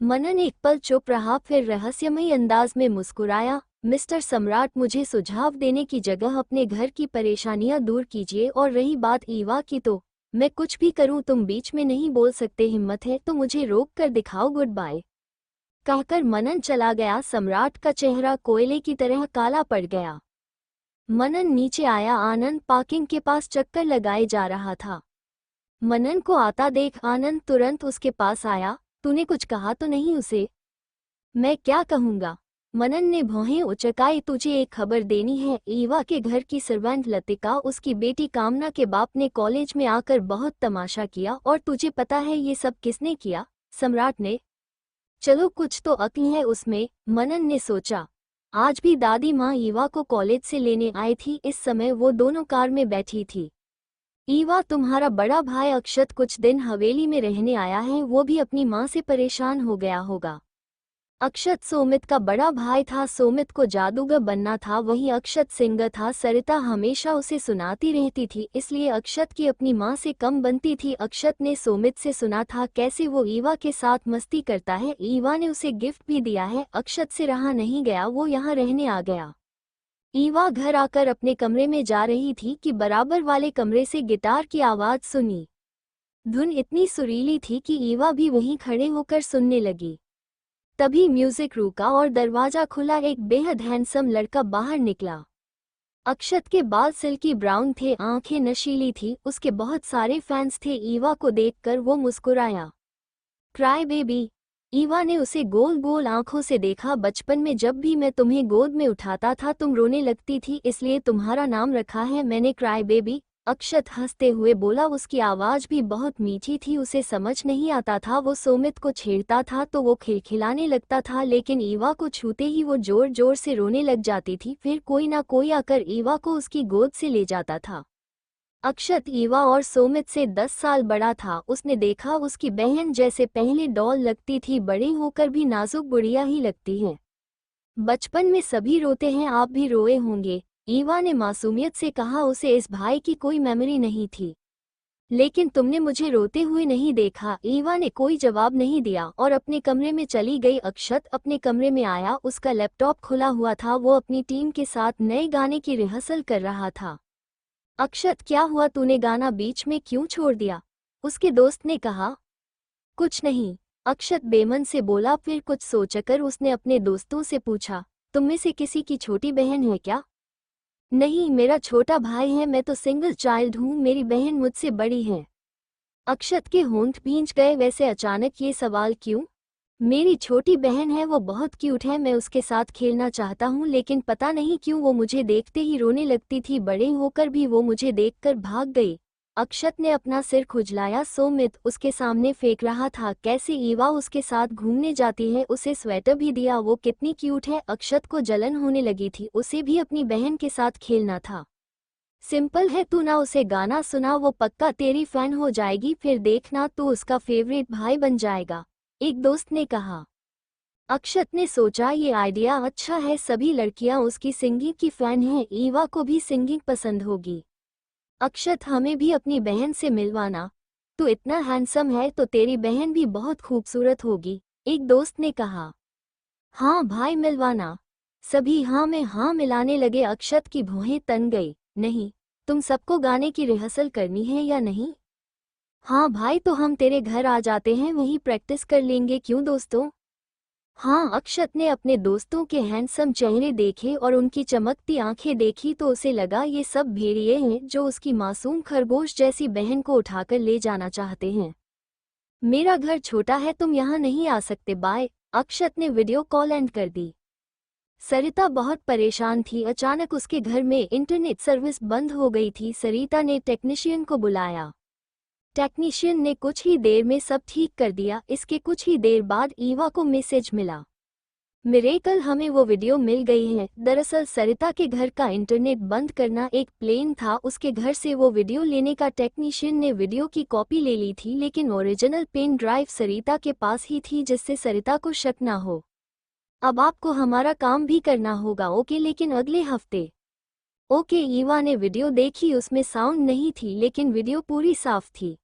मनन एक पल चुप रहा, फिर रहस्यमयी अंदाज में मुस्कुराया। मिस्टर सम्राट, मुझे सुझाव देने की जगह अपने घर की परेशानियां दूर कीजिए, और रही बात ईवा की तो मैं कुछ भी करूं तुम बीच में नहीं बोल सकते। हिम्मत है तो मुझे रोक कर दिखाओ। गुड बाय कहकर मनन चला गया। सम्राट का चेहरा कोयले की तरह काला पड़ गया। मनन नीचे आया। आनंद पार्किंग के पास चक्कर लगाए जा रहा था। मनन को आता देख आनंद तुरंत उसके पास आया। तूने कुछ कहा तो नहीं उसे? मैं क्या कहूँगा? मनन ने भौहें उचकाई। तुझे एक खबर देनी है। ईवा के घर की सर्वेंट लतिका, उसकी बेटी कामना के बाप ने कॉलेज में आकर बहुत तमाशा किया, और तुझे पता है ये सब किसने किया? सम्राट ने। चलो कुछ तो अक्ल है उसमें, मनन ने सोचा। आज भी दादी माँ ईवा को कॉलेज से लेने आई थी। इस समय वो दोनों कार में बैठी थी। ईवा, तुम्हारा बड़ा भाई अक्षत कुछ दिन हवेली में रहने आया है, वो भी अपनी माँ से परेशान हो गया होगा। अक्षत सोमित का बड़ा भाई था। सोमित को जादूगर बनना था, वहीं अक्षत सिंगर था। सरिता हमेशा उसे सुनाती रहती थी, इसलिए अक्षत की अपनी माँ से कम बनती थी। अक्षत ने सोमित से सुना था कैसे वो ईवा के साथ मस्ती करता है। ईवा ने उसे गिफ्ट भी दिया है। अक्षत से रहा नहीं गया, वो यहाँ रहने आ गया। ईवा घर आकर अपने कमरे में जा रही थी कि बराबर वाले कमरे से गिटार की आवाज सुनी। धुन इतनी सुरीली थी कि ईवा भी वहीं खड़े होकर सुनने लगी। तभी म्यूजिक रुका और दरवाजा खुला। एक बेहद हैंडसम लड़का बाहर निकला। अक्षत के बाल सिल्की ब्राउन थे, आंखें नशीली थी, उसके बहुत सारे फैंस थे। ईवा को देखकर वो मुस्कुराया। Cry baby. ईवा ने उसे गोल गोल आंखों से देखा। बचपन में जब भी मैं तुम्हें गोद में उठाता था तुम रोने लगती थी, इसलिए तुम्हारा नाम रखा है मैंने क्राई बेबी। अक्षत हंसते हुए बोला। उसकी आवाज भी बहुत मीठी थी। उसे समझ नहीं आता था, वो सोमित को छेड़ता था तो वो खिलखिलाने लगता था, लेकिन ईवा को छूते ही वो जोर जोर से रोने लग जाती थी। फिर कोई ना कोई आकर ईवा को उसकी गोद से ले जाता था। अक्षत ईवा और सोमित से 10 साल बड़ा था। उसने देखा उसकी बहन जैसे पहले डॉल लगती थी, बड़े होकर भी नाजुक गुड़िया ही लगती है। बचपन में सभी रोते हैं, आप भी रोए होंगे, ईवा ने मासूमियत से कहा। उसे इस भाई की कोई मेमोरी नहीं थी। लेकिन तुमने मुझे रोते हुए नहीं देखा। ईवा ने कोई जवाब नहीं दिया और अपने कमरे में चली गई। अक्षत अपने कमरे में आया। उसका लैपटॉप खुला हुआ था। वो अपनी टीम के साथ नए गाने की रिहर्सल कर रहा था। अक्षत, क्या हुआ? तूने गाना बीच में क्यों छोड़ दिया? उसके दोस्त ने कहा। कुछ नहीं, अक्षत बेमन से बोला। फिर कुछ सोचकर उसने अपने दोस्तों से पूछा, तुम में से किसी की छोटी बहन है क्या? नहीं, मेरा छोटा भाई है, मैं तो सिंगल चाइल्ड हूँ, मेरी बहन मुझसे बड़ी है। अक्षत के होंठ भींच गए। वैसे अचानक ये सवाल क्यों? मेरी छोटी बहन है, वो बहुत क्यूट है, मैं उसके साथ खेलना चाहता हूँ, लेकिन पता नहीं क्यों वो मुझे देखते ही रोने लगती थी। बड़े होकर भी वो मुझे देखकर भाग गई। अक्षत ने अपना सिर खुजलाया। सोमित उसके सामने फेंक रहा था। कैसे ईवा उसके साथ घूमने जाती है, उसे स्वेटर भी दिया, वो कितनी क्यूट है। अक्षत को जलन होने लगी थी, उसे भी अपनी बहन के साथ खेलना था। सिंपल है, तू ना उसे गाना सुना, वो पक्का तेरी फैन हो जाएगी, फिर देखना तू उसका फेवरेट भाई बन जाएगा, एक दोस्त ने कहा। अक्षत ने सोचा ये आइडिया अच्छा है, सभी लड़कियां उसकी सिंगिंग की फैन हैं, ईवा को भी सिंगिंग पसंद होगी। अक्षत हमें भी अपनी बहन से मिलवाना, तू इतना हैंडसम है तो तेरी बहन भी बहुत खूबसूरत होगी, एक दोस्त ने कहा। हाँ भाई मिलवाना। सभी हाँ में हाँ मिलाने लगे। अक्षत की भौहें तन गई। नहीं, तुम सबको गाने की रिहर्सल करनी है या नहीं? हाँ भाई, तो हम तेरे घर आ जाते हैं, वहीं प्रैक्टिस कर लेंगे, क्यों दोस्तों? हाँ। अक्षत ने अपने दोस्तों के हैंडसम चेहरे देखे और उनकी चमकती आंखें देखी तो उसे लगा ये सब भेड़िए हैं जो उसकी मासूम खरगोश जैसी बहन को उठाकर ले जाना चाहते हैं। मेरा घर छोटा है, तुम यहाँ नहीं आ सकते, बाय। अक्षत ने वीडियो कॉल एंड कर दी। सरिता बहुत परेशान थी। अचानक उसके घर में इंटरनेट सर्विस बंद हो गई थी। सरिता ने टेक्नीशियन को बुलाया। टेक्नीशियन ने कुछ ही देर में सब ठीक कर दिया। इसके कुछ ही देर बाद ईवा को मैसेज मिला। मिरेकल, हमें वो वीडियो मिल गई है। दरअसल सरिता के घर का इंटरनेट बंद करना एक प्लेन था, उसके घर से वो वीडियो लेने का टेक्नीशियन ने वीडियो की कॉपी ले ली थी, लेकिन ओरिजिनल पेन ड्राइव सरिता के पास ही थी, जिससे सरिता को शक ना हो। अब आपको हमारा काम भी करना होगा, ओके, लेकिन अगले हफ्ते। ओके। ईवा ने वीडियो देखी, उसमें साउंड नहीं थी लेकिन वीडियो पूरी साफ थी।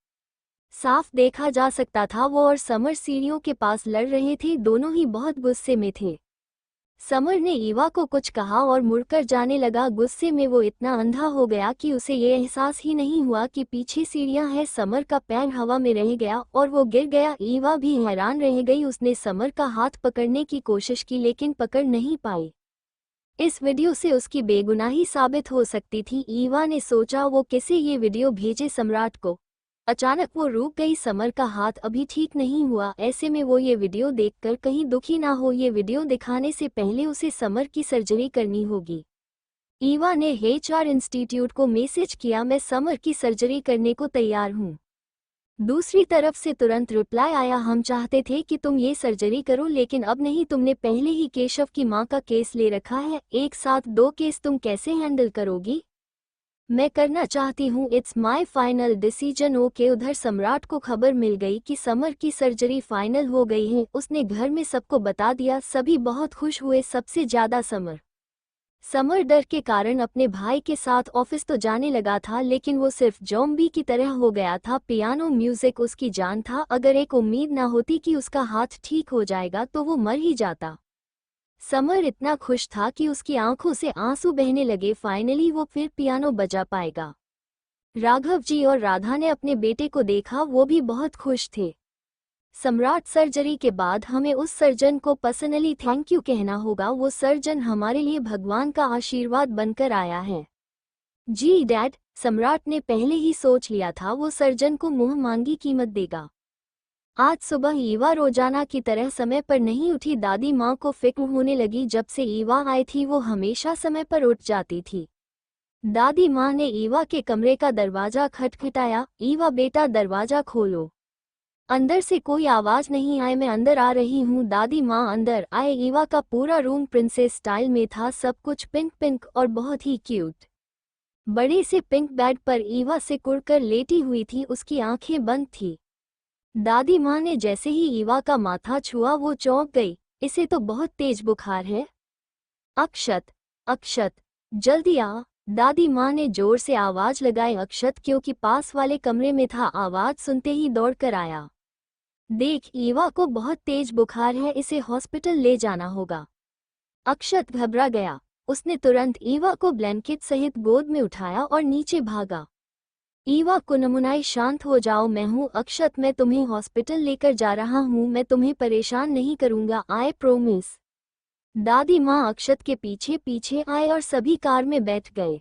साफ देखा जा सकता था वो और समर सीढ़ियों के पास लड़ रहे थे, दोनों ही बहुत गुस्से में थे। समर ने ईवा को कुछ कहा और मुड़कर जाने लगा। गुस्से में वो इतना अंधा हो गया कि उसे ये एहसास ही नहीं हुआ कि पीछे सीढ़ियां हैं। समर का पैर हवा में रह गया और वो गिर गया। ईवा भी हैरान रह गई। उसने समर का हाथ पकड़ने की कोशिश की लेकिन पकड़ नहीं पाई। इस वीडियो से उसकी बेगुनाही साबित हो सकती थी। ईवा ने सोचा वो किसे ये वीडियो भेजे, सम्राट को। अचानक वो रुक गई। समर का हाथ अभी ठीक नहीं हुआ, ऐसे में वो ये वीडियो देखकर कहीं दुखी ना हो। ये वीडियो दिखाने से पहले उसे समर की सर्जरी करनी होगी। ईवा ने एचआर इंस्टीट्यूट को मैसेज किया, मैं समर की सर्जरी करने को तैयार हूँ। दूसरी तरफ से तुरंत रिप्लाई आया, हम चाहते थे कि तुम ये सर्जरी करो लेकिन अब नहीं, तुमने पहले ही केशव की मां का केस ले रखा है, एक साथ 2 केस तुम कैसे हैंडल करोगी? मैं करना चाहती हूँ, it's my final decision. Okay. उधर सम्राट को खबर मिल गई कि समर की सर्जरी फाइनल हो गई है। उसने घर में सबको बता दिया, सभी बहुत खुश हुए, सबसे ज्यादा समर। समर डर के कारण अपने भाई के साथ ऑफिस तो जाने लगा था लेकिन वो सिर्फ ज़ॉम्बी की तरह हो गया था। पियानो म्यूजिक उसकी जान था। अगर एक उम्मीद ना होती कि उसका हाथ ठीक हो जाएगा तो वो मर ही जाता। समर इतना खुश था कि उसकी आंखों से आंसू बहने लगे। फाइनली वो फिर पियानो बजा पाएगा। राघव जी और राधा ने अपने बेटे को देखा, वो भी बहुत खुश थे। सम्राट, सर्जरी के बाद हमें उस सर्जन को पर्सनली थैंक यू कहना होगा, वो सर्जन हमारे लिए भगवान का आशीर्वाद बनकर आया है। जी डैड, सम्राट ने पहले ही सोच लिया था वो सर्जन को मुंह मांगी कीमत देगा। आज सुबह ईवा रोजाना की तरह समय पर नहीं उठी। दादी माँ को फिक्र होने लगी। जब से ईवा आई थी वो हमेशा समय पर उठ जाती थी। दादी माँ ने ईवा के कमरे का दरवाजा खटखटाया। ईवा बेटा, दरवाजा खोलो। अंदर से कोई आवाज नहीं आई। मैं अंदर आ रही हूँ। दादी माँ अंदर आए। ईवा का पूरा रूम प्रिंसेस स्टाइल में था, सब कुछ पिंक पिंक और बहुत ही क्यूट। बड़े से पिंक बेड पर ईवा सिकुड़कर लेटी हुई थी, उसकी आंखें बंद थी। दादी माँ ने जैसे ही ईवा का माथा छुआ वो चौंक गई, इसे तो बहुत तेज बुखार है। अक्षत, अक्षत, जल्दी आ। दादी माँ ने जोर से आवाज लगाई। अक्षत, क्योंकि पास वाले कमरे में था, आवाज सुनते ही दौड़कर आया। देख, ईवा को बहुत तेज बुखार है, इसे हॉस्पिटल ले जाना होगा। अक्षत घबरा गया। उसने तुरंत ईवा को ब्लैंकेट सहित गोद में उठाया और नीचे भागा। ईवा को नमुनाई, शांत हो जाओ, मैं हूँ अक्षत, मैं तुम्हें हॉस्पिटल लेकर जा रहा हूँ, मैं तुम्हें परेशान नहीं करूँगा, आई प्रोमिस। दादी माँ अक्षत के पीछे पीछे आए और सभी कार में बैठ गए।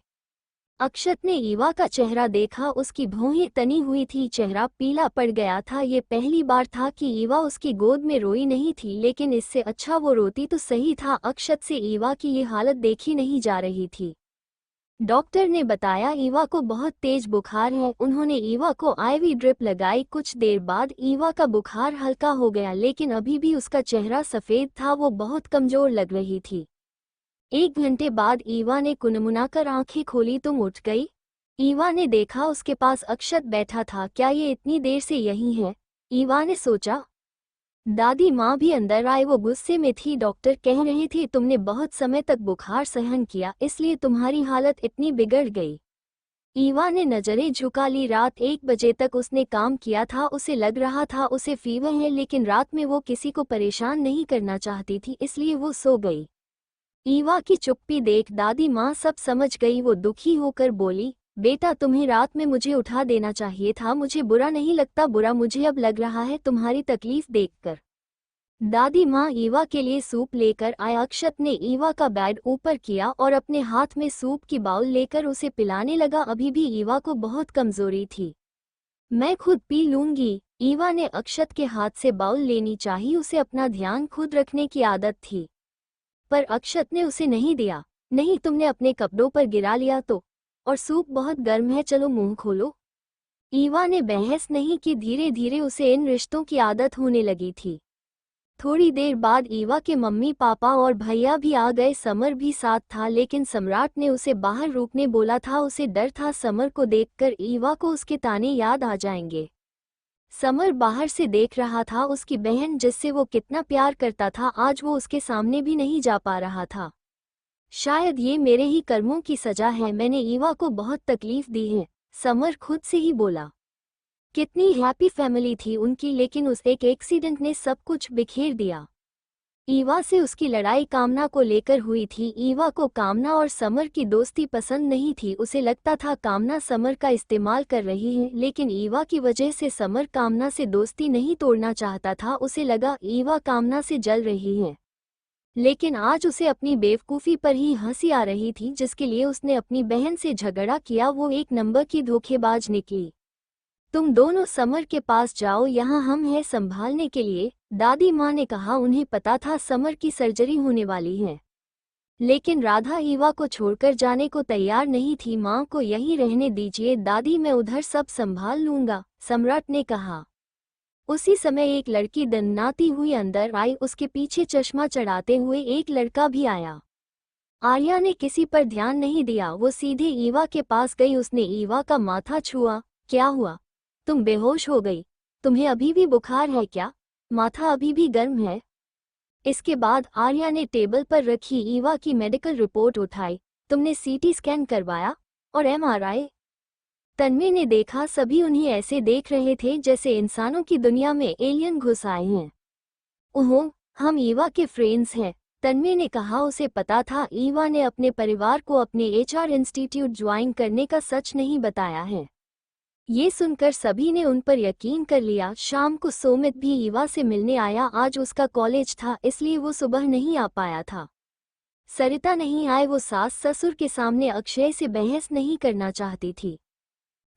अक्षत ने ईवा का चेहरा देखा, उसकी भौहें तनी हुई थी, चेहरा पीला पड़ गया था। ये पहली बार था कि ईवा उसकी गोद में रोई नहीं थी, लेकिन इससे अच्छा वो रोती तो सही था। अक्षत से ईवा की ये हालत देखी नहीं जा रही थी। डॉक्टर ने बताया ईवा को बहुत तेज बुखार है। उन्होंने ईवा को आईवी ड्रिप लगाई। कुछ देर बाद ईवा का बुखार हल्का हो गया, लेकिन अभी भी उसका चेहरा सफ़ेद था। वो बहुत कमज़ोर लग रही थी। 1 घंटे बाद ईवा ने कुनमुनाकर आंखें खोली। तुम उठ गई? ईवा ने देखा उसके पास अक्षत बैठा था। क्या ये इतनी देर से यहीं है? ईवा ने सोचा। दादी माँ भी अंदर आए। वो गुस्से में थी। डॉक्टर कह रहे थे तुमने बहुत समय तक बुखार सहन किया, इसलिए तुम्हारी हालत इतनी बिगड़ गई। ईवा ने नजरें झुका ली। रात 1 बजे तक उसने काम किया था। उसे लग रहा था उसे फीवर है, लेकिन रात में वो किसी को परेशान नहीं करना चाहती थी, इसलिए वो सो गई। ईवा की चुप्पी देख दादी माँ सब समझ गई। वो दुखी होकर बोली, बेटा तुम्हें रात में मुझे उठा देना चाहिए था। मुझे बुरा नहीं लगता, बुरा मुझे अब लग रहा है तुम्हारी तकलीफ देखकर। दादी माँ ईवा के लिए सूप लेकर आए। अक्षत ने ईवा का बेड ऊपर किया और अपने हाथ में सूप की बाउल लेकर उसे पिलाने लगा। अभी भी ईवा को बहुत कमजोरी थी। मैं खुद पी लूंगी। ईवा ने अक्षत के हाथ से बाउल लेनी चाही। उसे अपना ध्यान खुद रखने की आदत थी, पर अक्षत ने उसे नहीं दिया। नहीं, तुमने अपने कपड़ों पर गिरा लिया तो। और सूप बहुत गर्म है, चलो मुंह खोलो। ईवा ने बहस नहीं की। धीरे धीरे उसे इन रिश्तों की आदत होने लगी थी। थोड़ी देर बाद ईवा के मम्मी पापा और भैया भी आ गए। समर भी साथ था, लेकिन सम्राट ने उसे बाहर रुकने बोला था। उसे डर था समर को देखकर ईवा को उसके ताने याद आ जाएंगे। समर बाहर से देख रहा था। उसकी बहन जिससे वो कितना प्यार करता था, आज वो उसके सामने भी नहीं जा पा रहा था। शायद ये मेरे ही कर्मों की सजा है, मैंने ईवा को बहुत तकलीफ दी है, समर खुद से ही बोला। कितनी हैप्पी फैमिली थी उनकी, लेकिन उस एक एक्सीडेंट ने सब कुछ बिखेर दिया। ईवा से उसकी लड़ाई कामना को लेकर हुई थी। ईवा को कामना और समर की दोस्ती पसंद नहीं थी। उसे लगता था कामना समर का इस्तेमाल कर रही है, लेकिन ईवा की वजह से समर कामना से दोस्ती नहीं तोड़ना चाहता था। उसे लगा ईवा कामना से जल रही है, लेकिन आज उसे अपनी बेवकूफ़ी पर ही हंसी आ रही थी। जिसके लिए उसने अपनी बहन से झगड़ा किया, वो एक नंबर की धोखेबाज निकली। तुम दोनों समर के पास जाओ, यहाँ हम हैं संभालने के लिए, दादी माँ ने कहा। उन्हें पता था समर की सर्जरी होने वाली है, लेकिन राधा ईवा को छोड़कर जाने को तैयार नहीं थी। माँ को यहीं रहने दीजिए दादी, मैं उधर सब संभाल लूंगा, सम्राट ने कहा। उसी समय एक लड़की दन्नाती हुई अंदर आई। उसके पीछे चश्मा चढ़ाते हुए एक लड़का भी आया। आर्या ने किसी पर ध्यान नहीं दिया। वो सीधे ईवा के पास गई। उसने ईवा का माथा छुआ। क्या हुआ? तुम बेहोश हो गई? तुम्हें अभी भी बुखार है क्या? माथा अभी भी गर्म है? इसके बाद आर्या ने टेबल पर रखी ईवा की मेडिकल रिपोर्ट उठाई। तुमने सीटी स्कैन करवाया और एमआरआई? तन्वी ने देखा। सभी उन्हें ऐसे देख रहे थे जैसे इंसानों की दुनिया में एलियन घुस आए हैं। ओहो, हम ईवा के फ्रेंड्स हैं, तन्वी ने कहा। उसे पता था ईवा ने अपने परिवार को अपने एचआर इंस्टीट्यूट ज्वाइन करने का सच नहीं बताया है। ये सुनकर सभी ने उन पर यकीन कर लिया। शाम को सोमित भी ईवा से मिलने आया। आज उसका कॉलेज था, इसलिए वो सुबह नहीं आ पाया था। सरिता नहीं आए। वो सास ससुर के सामने अक्षय से बहस नहीं करना चाहती थी।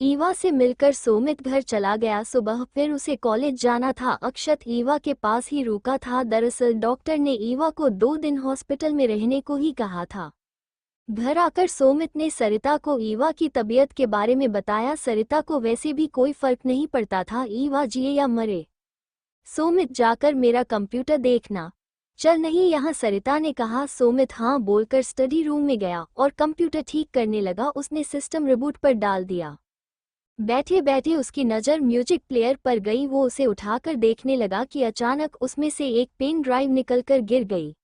ईवा से मिलकर सोमित घर चला गया। सुबह फिर उसे कॉलेज जाना था। अक्षत ईवा के पास ही रुका था। दरअसल डॉक्टर ने ईवा को 2 दिन हॉस्पिटल में रहने को ही कहा था। घर आकर सोमित ने सरिता को ईवा की तबीयत के बारे में बताया। सरिता को वैसे भी कोई फर्क नहीं पड़ता था ईवा जिए या मरे। सोमित, जाकर मेरा कंप्यूटर देखना। चल नहीं यहाँ, सरिता ने कहा। सोमित हाँ बोलकर स्टडी रूम में गया और कंप्यूटर ठीक करने लगा। उसने सिस्टम रिबूट पर डाल दिया। बैठे बैठे उसकी नज़र म्यूजिक प्लेयर पर गई। वो उसे उठाकर देखने लगा कि अचानक उसमें से एक पेन ड्राइव निकलकर गिर गई।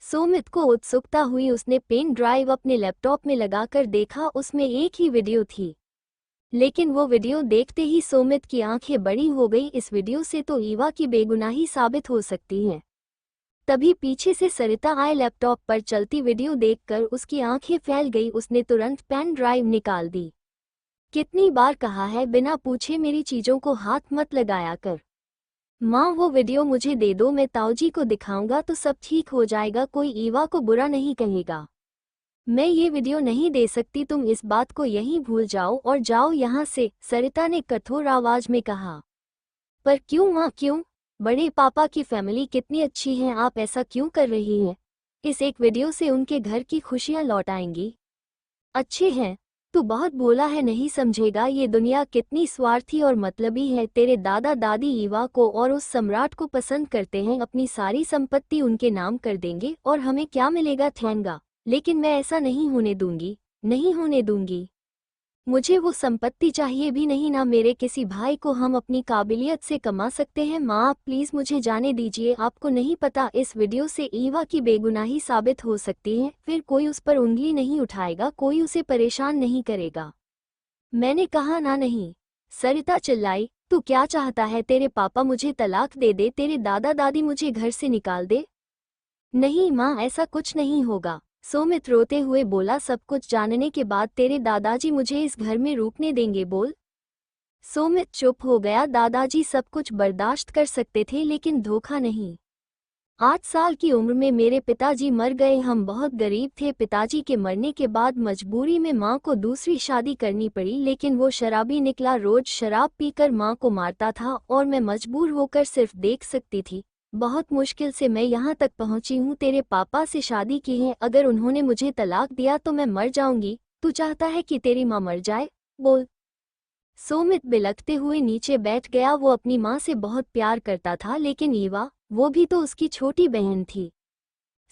सोमित को उत्सुकता हुई। उसने पेन ड्राइव अपने लैपटॉप में लगाकर देखा। उसमें एक ही वीडियो थी, लेकिन वो वीडियो देखते ही सोमित की आंखें बड़ी हो गई। इस वीडियो से तो ईवा की बेगुनाही साबित हो सकती है। तभी पीछे से सरिता आए। लैपटॉप पर चलती वीडियो देखकर उसकी आंखें फैल गई। उसने तुरंत पेन ड्राइव निकाल दी। कितनी बार कहा है, बिना पूछे मेरी चीजों को हाथ मत लगाया कर। माँ वो वीडियो मुझे दे दो, मैं ताऊजी को दिखाऊंगा तो सब ठीक हो जाएगा, कोई ईवा को बुरा नहीं कहेगा। मैं ये वीडियो नहीं दे सकती, तुम इस बात को यहीं भूल जाओ और जाओ यहाँ से, सरिता ने कठोर आवाज में कहा। पर क्यों माँ, क्यों? बड़े पापा की फैमिली कितनी अच्छी है, आप ऐसा क्यों कर रही हैं? इस एक वीडियो से उनके घर की खुशियाँ लौट आएंगी। अच्छे हैं। तू बहुत भोला है, नहीं समझेगा ये दुनिया कितनी स्वार्थी और मतलबी है। तेरे दादा दादी ईवा को और उस सम्राट को पसंद करते हैं, अपनी सारी संपत्ति उनके नाम कर देंगे और हमें क्या मिलेगा? ठहंगा। लेकिन मैं ऐसा नहीं होने दूंगी, नहीं होने दूंगी। मुझे वो संपत्ति चाहिए भी नहीं, ना मेरे किसी भाई को। हम अपनी काबिलियत से कमा सकते हैं। माँ आप प्लीज़ मुझे जाने दीजिए। आपको नहीं पता इस वीडियो से ईवा की बेगुनाही साबित हो सकती है, फिर कोई उस पर उंगली नहीं उठाएगा, कोई उसे परेशान नहीं करेगा। मैंने कहा ना नहीं। सरिता चिल्लाई, तू क्या चाहता है? तेरे पापा मुझे तलाक दे दे, तेरे दादा दादी मुझे घर से निकाल दे? नहीं माँ, ऐसा कुछ नहीं होगा। सोमित रोते हुए बोला, सब कुछ जानने के बाद तेरे दादाजी मुझे इस घर में रुकने देंगे? बोल। सोमित चुप हो गया। दादाजी सब कुछ बर्दाश्त कर सकते थे लेकिन धोखा नहीं। 8 साल की उम्र में मेरे पिताजी मर गए। हम बहुत गरीब थे। पिताजी के मरने के बाद मजबूरी में माँ को दूसरी शादी करनी पड़ी, लेकिन वो शराबी निकला। रोज शराब पीकर माँ को मारता था और मैं मजबूर होकर सिर्फ देख सकती थी। बहुत मुश्किल से मैं यहाँ तक पहुँची हूँ। तेरे पापा से शादी की है, अगर उन्होंने मुझे तलाक दिया तो मैं मर जाऊंगी। तू चाहता है कि तेरी माँ मर जाए? बोल। सोमित बिलखते हुए नीचे बैठ गया। वो अपनी माँ से बहुत प्यार करता था, लेकिन ईवा, वो भी तो उसकी छोटी बहन थी।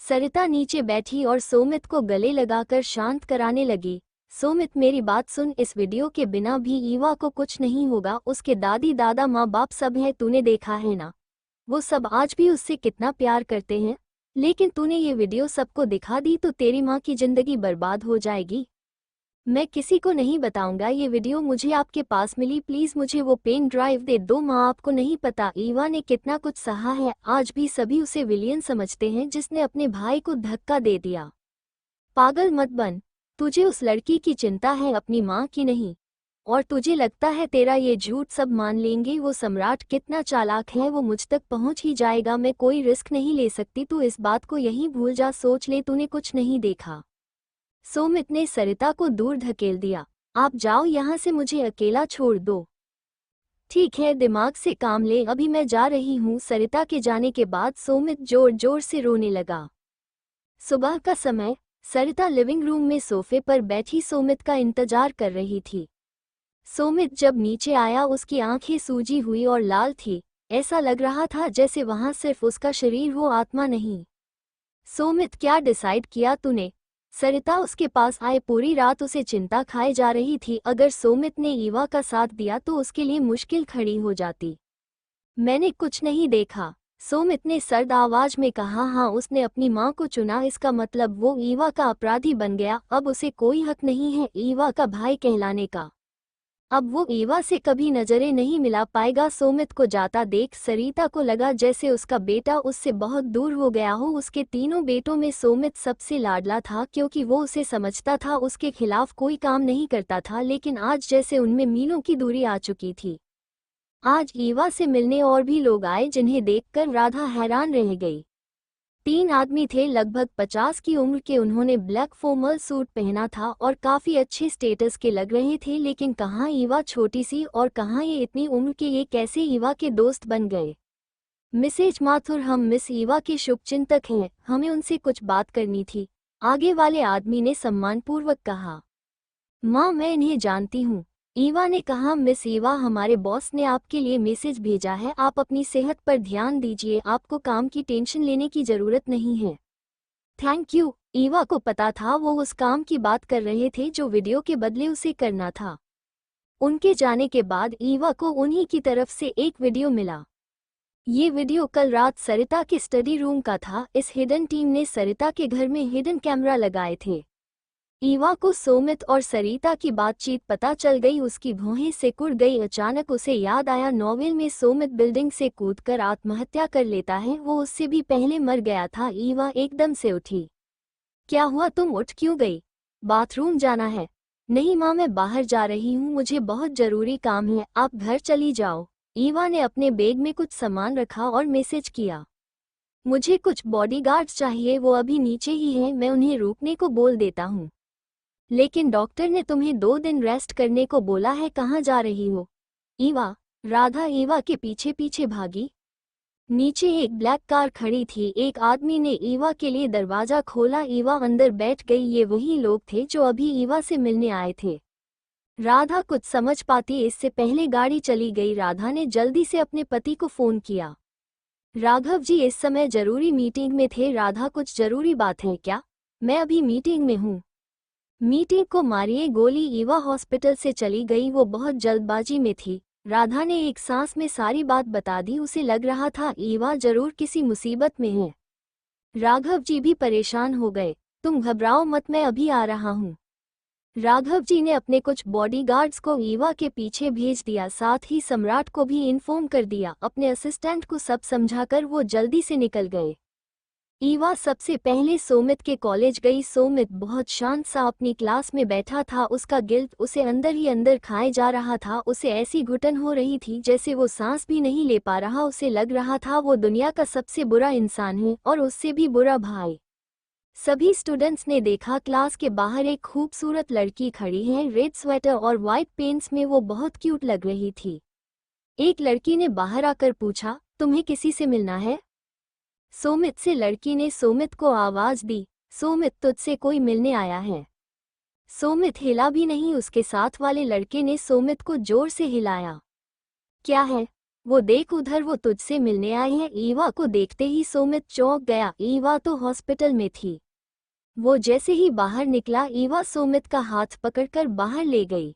सरिता नीचे बैठी और सोमित को गले लगाकर शांत कराने लगी। सोमित मेरी बात सुन, इस वीडियो के बिना भी ईवा को कुछ नहीं होगा। उसके दादी दादा माँ बाप सब है, तूने देखा है ना? वो सब आज भी उससे कितना प्यार करते हैं। लेकिन तूने ये वीडियो सबको दिखा दी तो तेरी माँ की जिंदगी बर्बाद हो जाएगी। मैं किसी को नहीं बताऊंगा। ये वीडियो मुझे आपके पास मिली, प्लीज मुझे वो पेन ड्राइव दे दो। माँ आपको नहीं पता ईवा ने कितना कुछ सहा है। आज भी सभी उसे विलियन समझते हैं, जिसने अपने भाई को धक्का दे दिया। पागल मत बन। तुझे उस लड़की की चिंता है, अपनी माँ की नहीं। और तुझे लगता है तेरा ये झूठ सब मान लेंगे? वो सम्राट कितना चालाक है, वो मुझ तक पहुंच ही जाएगा। मैं कोई रिस्क नहीं ले सकती, तू इस बात को यहीं भूल जा। सोच ले, तूने कुछ नहीं देखा। सोमित ने सरिता को दूर धकेल दिया। आप जाओ यहाँ से, मुझे अकेला छोड़ दो। ठीक है, दिमाग से काम ले, अभी मैं जा रही हूँ। सरिता के जाने के बाद सोमित जोर जोर से रोने लगा। सुबह का समय। सरिता लिविंग रूम में सोफे पर बैठी सोमित का इंतजार कर रही थी। सोमित जब नीचे आया उसकी आंखें सूजी हुई और लाल थी। ऐसा लग रहा था जैसे वहां सिर्फ उसका शरीर हो, आत्मा नहीं। सोमित, क्या डिसाइड किया तूने? सरिता उसके पास आए। पूरी रात उसे चिंता खाए जा रही थी। अगर सोमित ने ईवा का साथ दिया तो उसके लिए मुश्किल खड़ी हो जाती। मैंने कुछ नहीं देखा, सोमित ने सर्द आवाज में कहा। हाँ, उसने अपनी माँ को चुना, इसका मतलब वो ईवा का अपराधी बन गया। अब उसे कोई हक नहीं है ईवा का भाई कहलाने का। अब वो ईवा से कभी नजरें नहीं मिला पाएगा। सोमित को जाता देख सरिता को लगा जैसे उसका बेटा उससे बहुत दूर हो गया हो। उसके तीनों बेटों में सोमित सबसे लाडला था, क्योंकि वो उसे समझता था, उसके खिलाफ कोई काम नहीं करता था। लेकिन आज जैसे उनमें मीलों की दूरी आ चुकी थी। आज ईवा से मिलने और भी लोग आए, जिन्हें देखकर राधा हैरान रह गई। 3 आदमी थे, लगभग 50 की उम्र के। उन्होंने ब्लैक फॉर्मल सूट पहना था और काफी अच्छे स्टेटस के लग रहे थे। लेकिन कहाँ ईवा छोटी सी और कहाँ ये इतनी उम्र के, ये कैसे ईवा के दोस्त बन गए? मिसेज माथुर, हम मिस ईवा के शुभचिंतक हैं, हमें उनसे कुछ बात करनी थी, आगे वाले आदमी ने सम्मानपूर्वक कहा। माँ, मैं इन्हें जानती हूँ, ईवा ने कहा। मिस ईवा, हमारे बॉस ने आपके लिए मैसेज भेजा है, आप अपनी सेहत पर ध्यान दीजिए, आपको काम की टेंशन लेने की जरूरत नहीं है। Thank you. ईवा को पता था वो उस काम की बात कर रहे थे जो वीडियो के बदले उसे करना था। उनके जाने के बाद ईवा को उन्हीं की तरफ से एक वीडियो मिला। ये वीडियो कल रात सरिता के स्टडी रूम का था। इस हिडन टीम ने सरिता के घर में हिडन कैमरा लगाए थे। ईवा को सोमित और सरिता की बातचीत पता चल गई। उसकी भौहें सिकुड़ गई। अचानक उसे याद आया, नॉवेल में सोमित बिल्डिंग से कूदकर आत्महत्या कर लेता है, वो उससे भी पहले मर गया था। ईवा एकदम से उठी। क्या हुआ, तुम उठ क्यों गई? बाथरूम जाना है? नहीं माँ, मैं बाहर जा रही हूँ, मुझे बहुत जरूरी काम है, आप घर चली जाओ। ईवा ने अपने बैग में कुछ सामान रखा और मैसेज किया। मुझे कुछ बॉडीगार्ड्स चाहिए, वो अभी नीचे ही हैं, मैं उन्हें रुकने को बोल देता हूँ। लेकिन डॉक्टर ने तुम्हें 2 दिन रेस्ट करने को बोला है, कहाँ जा रही हो? ईवा। राधा ईवा के पीछे पीछे भागी। नीचे एक ब्लैक कार खड़ी थी। एक आदमी ने ईवा के लिए दरवाजा खोला। ईवा अंदर बैठ गई। ये वही लोग थे जो अभी ईवा से मिलने आए थे। राधा कुछ समझ पाती इससे पहले गाड़ी चली गई। राधा ने जल्दी से अपने पति को फोन किया। राघव जी इस समय जरूरी मीटिंग में थे। राधा कुछ जरूरी बात है क्या? मैं अभी मीटिंग में हूँ। मीटिंग को मारिए गोली। ईवा हॉस्पिटल से चली गई। वो बहुत जल्दबाजी में थी। राधा ने एक सांस में सारी बात बता दी। उसे लग रहा था ईवा जरूर किसी मुसीबत में है। राघव जी भी परेशान हो गए। तुम घबराओ मत, मैं अभी आ रहा हूँ। राघव जी ने अपने कुछ बॉडीगार्ड्स को ईवा के पीछे भेज दिया। साथ ही सम्राट को भी इन्फॉर्म कर दिया। अपने असिस्टेंट को सब समझाकर वो जल्दी से निकल गए। ईवा सबसे पहले सोमित के कॉलेज गई। सोमित बहुत शांत सा अपनी क्लास में बैठा था। उसका गिल्ट उसे अंदर ही अंदर खाए जा रहा था। उसे ऐसी घुटन हो रही थी जैसे वो सांस भी नहीं ले पा रहा। उसे लग रहा था वो दुनिया का सबसे बुरा इंसान है और उससे भी बुरा भाई। सभी स्टूडेंट्स ने देखा क्लास के बाहर एक खूबसूरत लड़की खड़ी है। रेड स्वेटर और वाइट पेंट्स में वो बहुत क्यूट लग रही थी। एक लड़की ने बाहर आकर पूछा, तुम्हें किसी से मिलना है? सोमित से लड़की ने सोमित को आवाज दी। सोमित, तुझसे कोई मिलने आया है। सोमित हिला भी नहीं। उसके साथ वाले लड़के ने सोमित को जोर से हिलाया। क्या है? वो देख उधर, वो तुझसे मिलने आए हैं। ईवा को देखते ही सोमित चौंक गया। ईवा तो हॉस्पिटल में थी। वो जैसे ही बाहर निकला, ईवा सोमित का हाथ पकड़कर बाहर ले गई।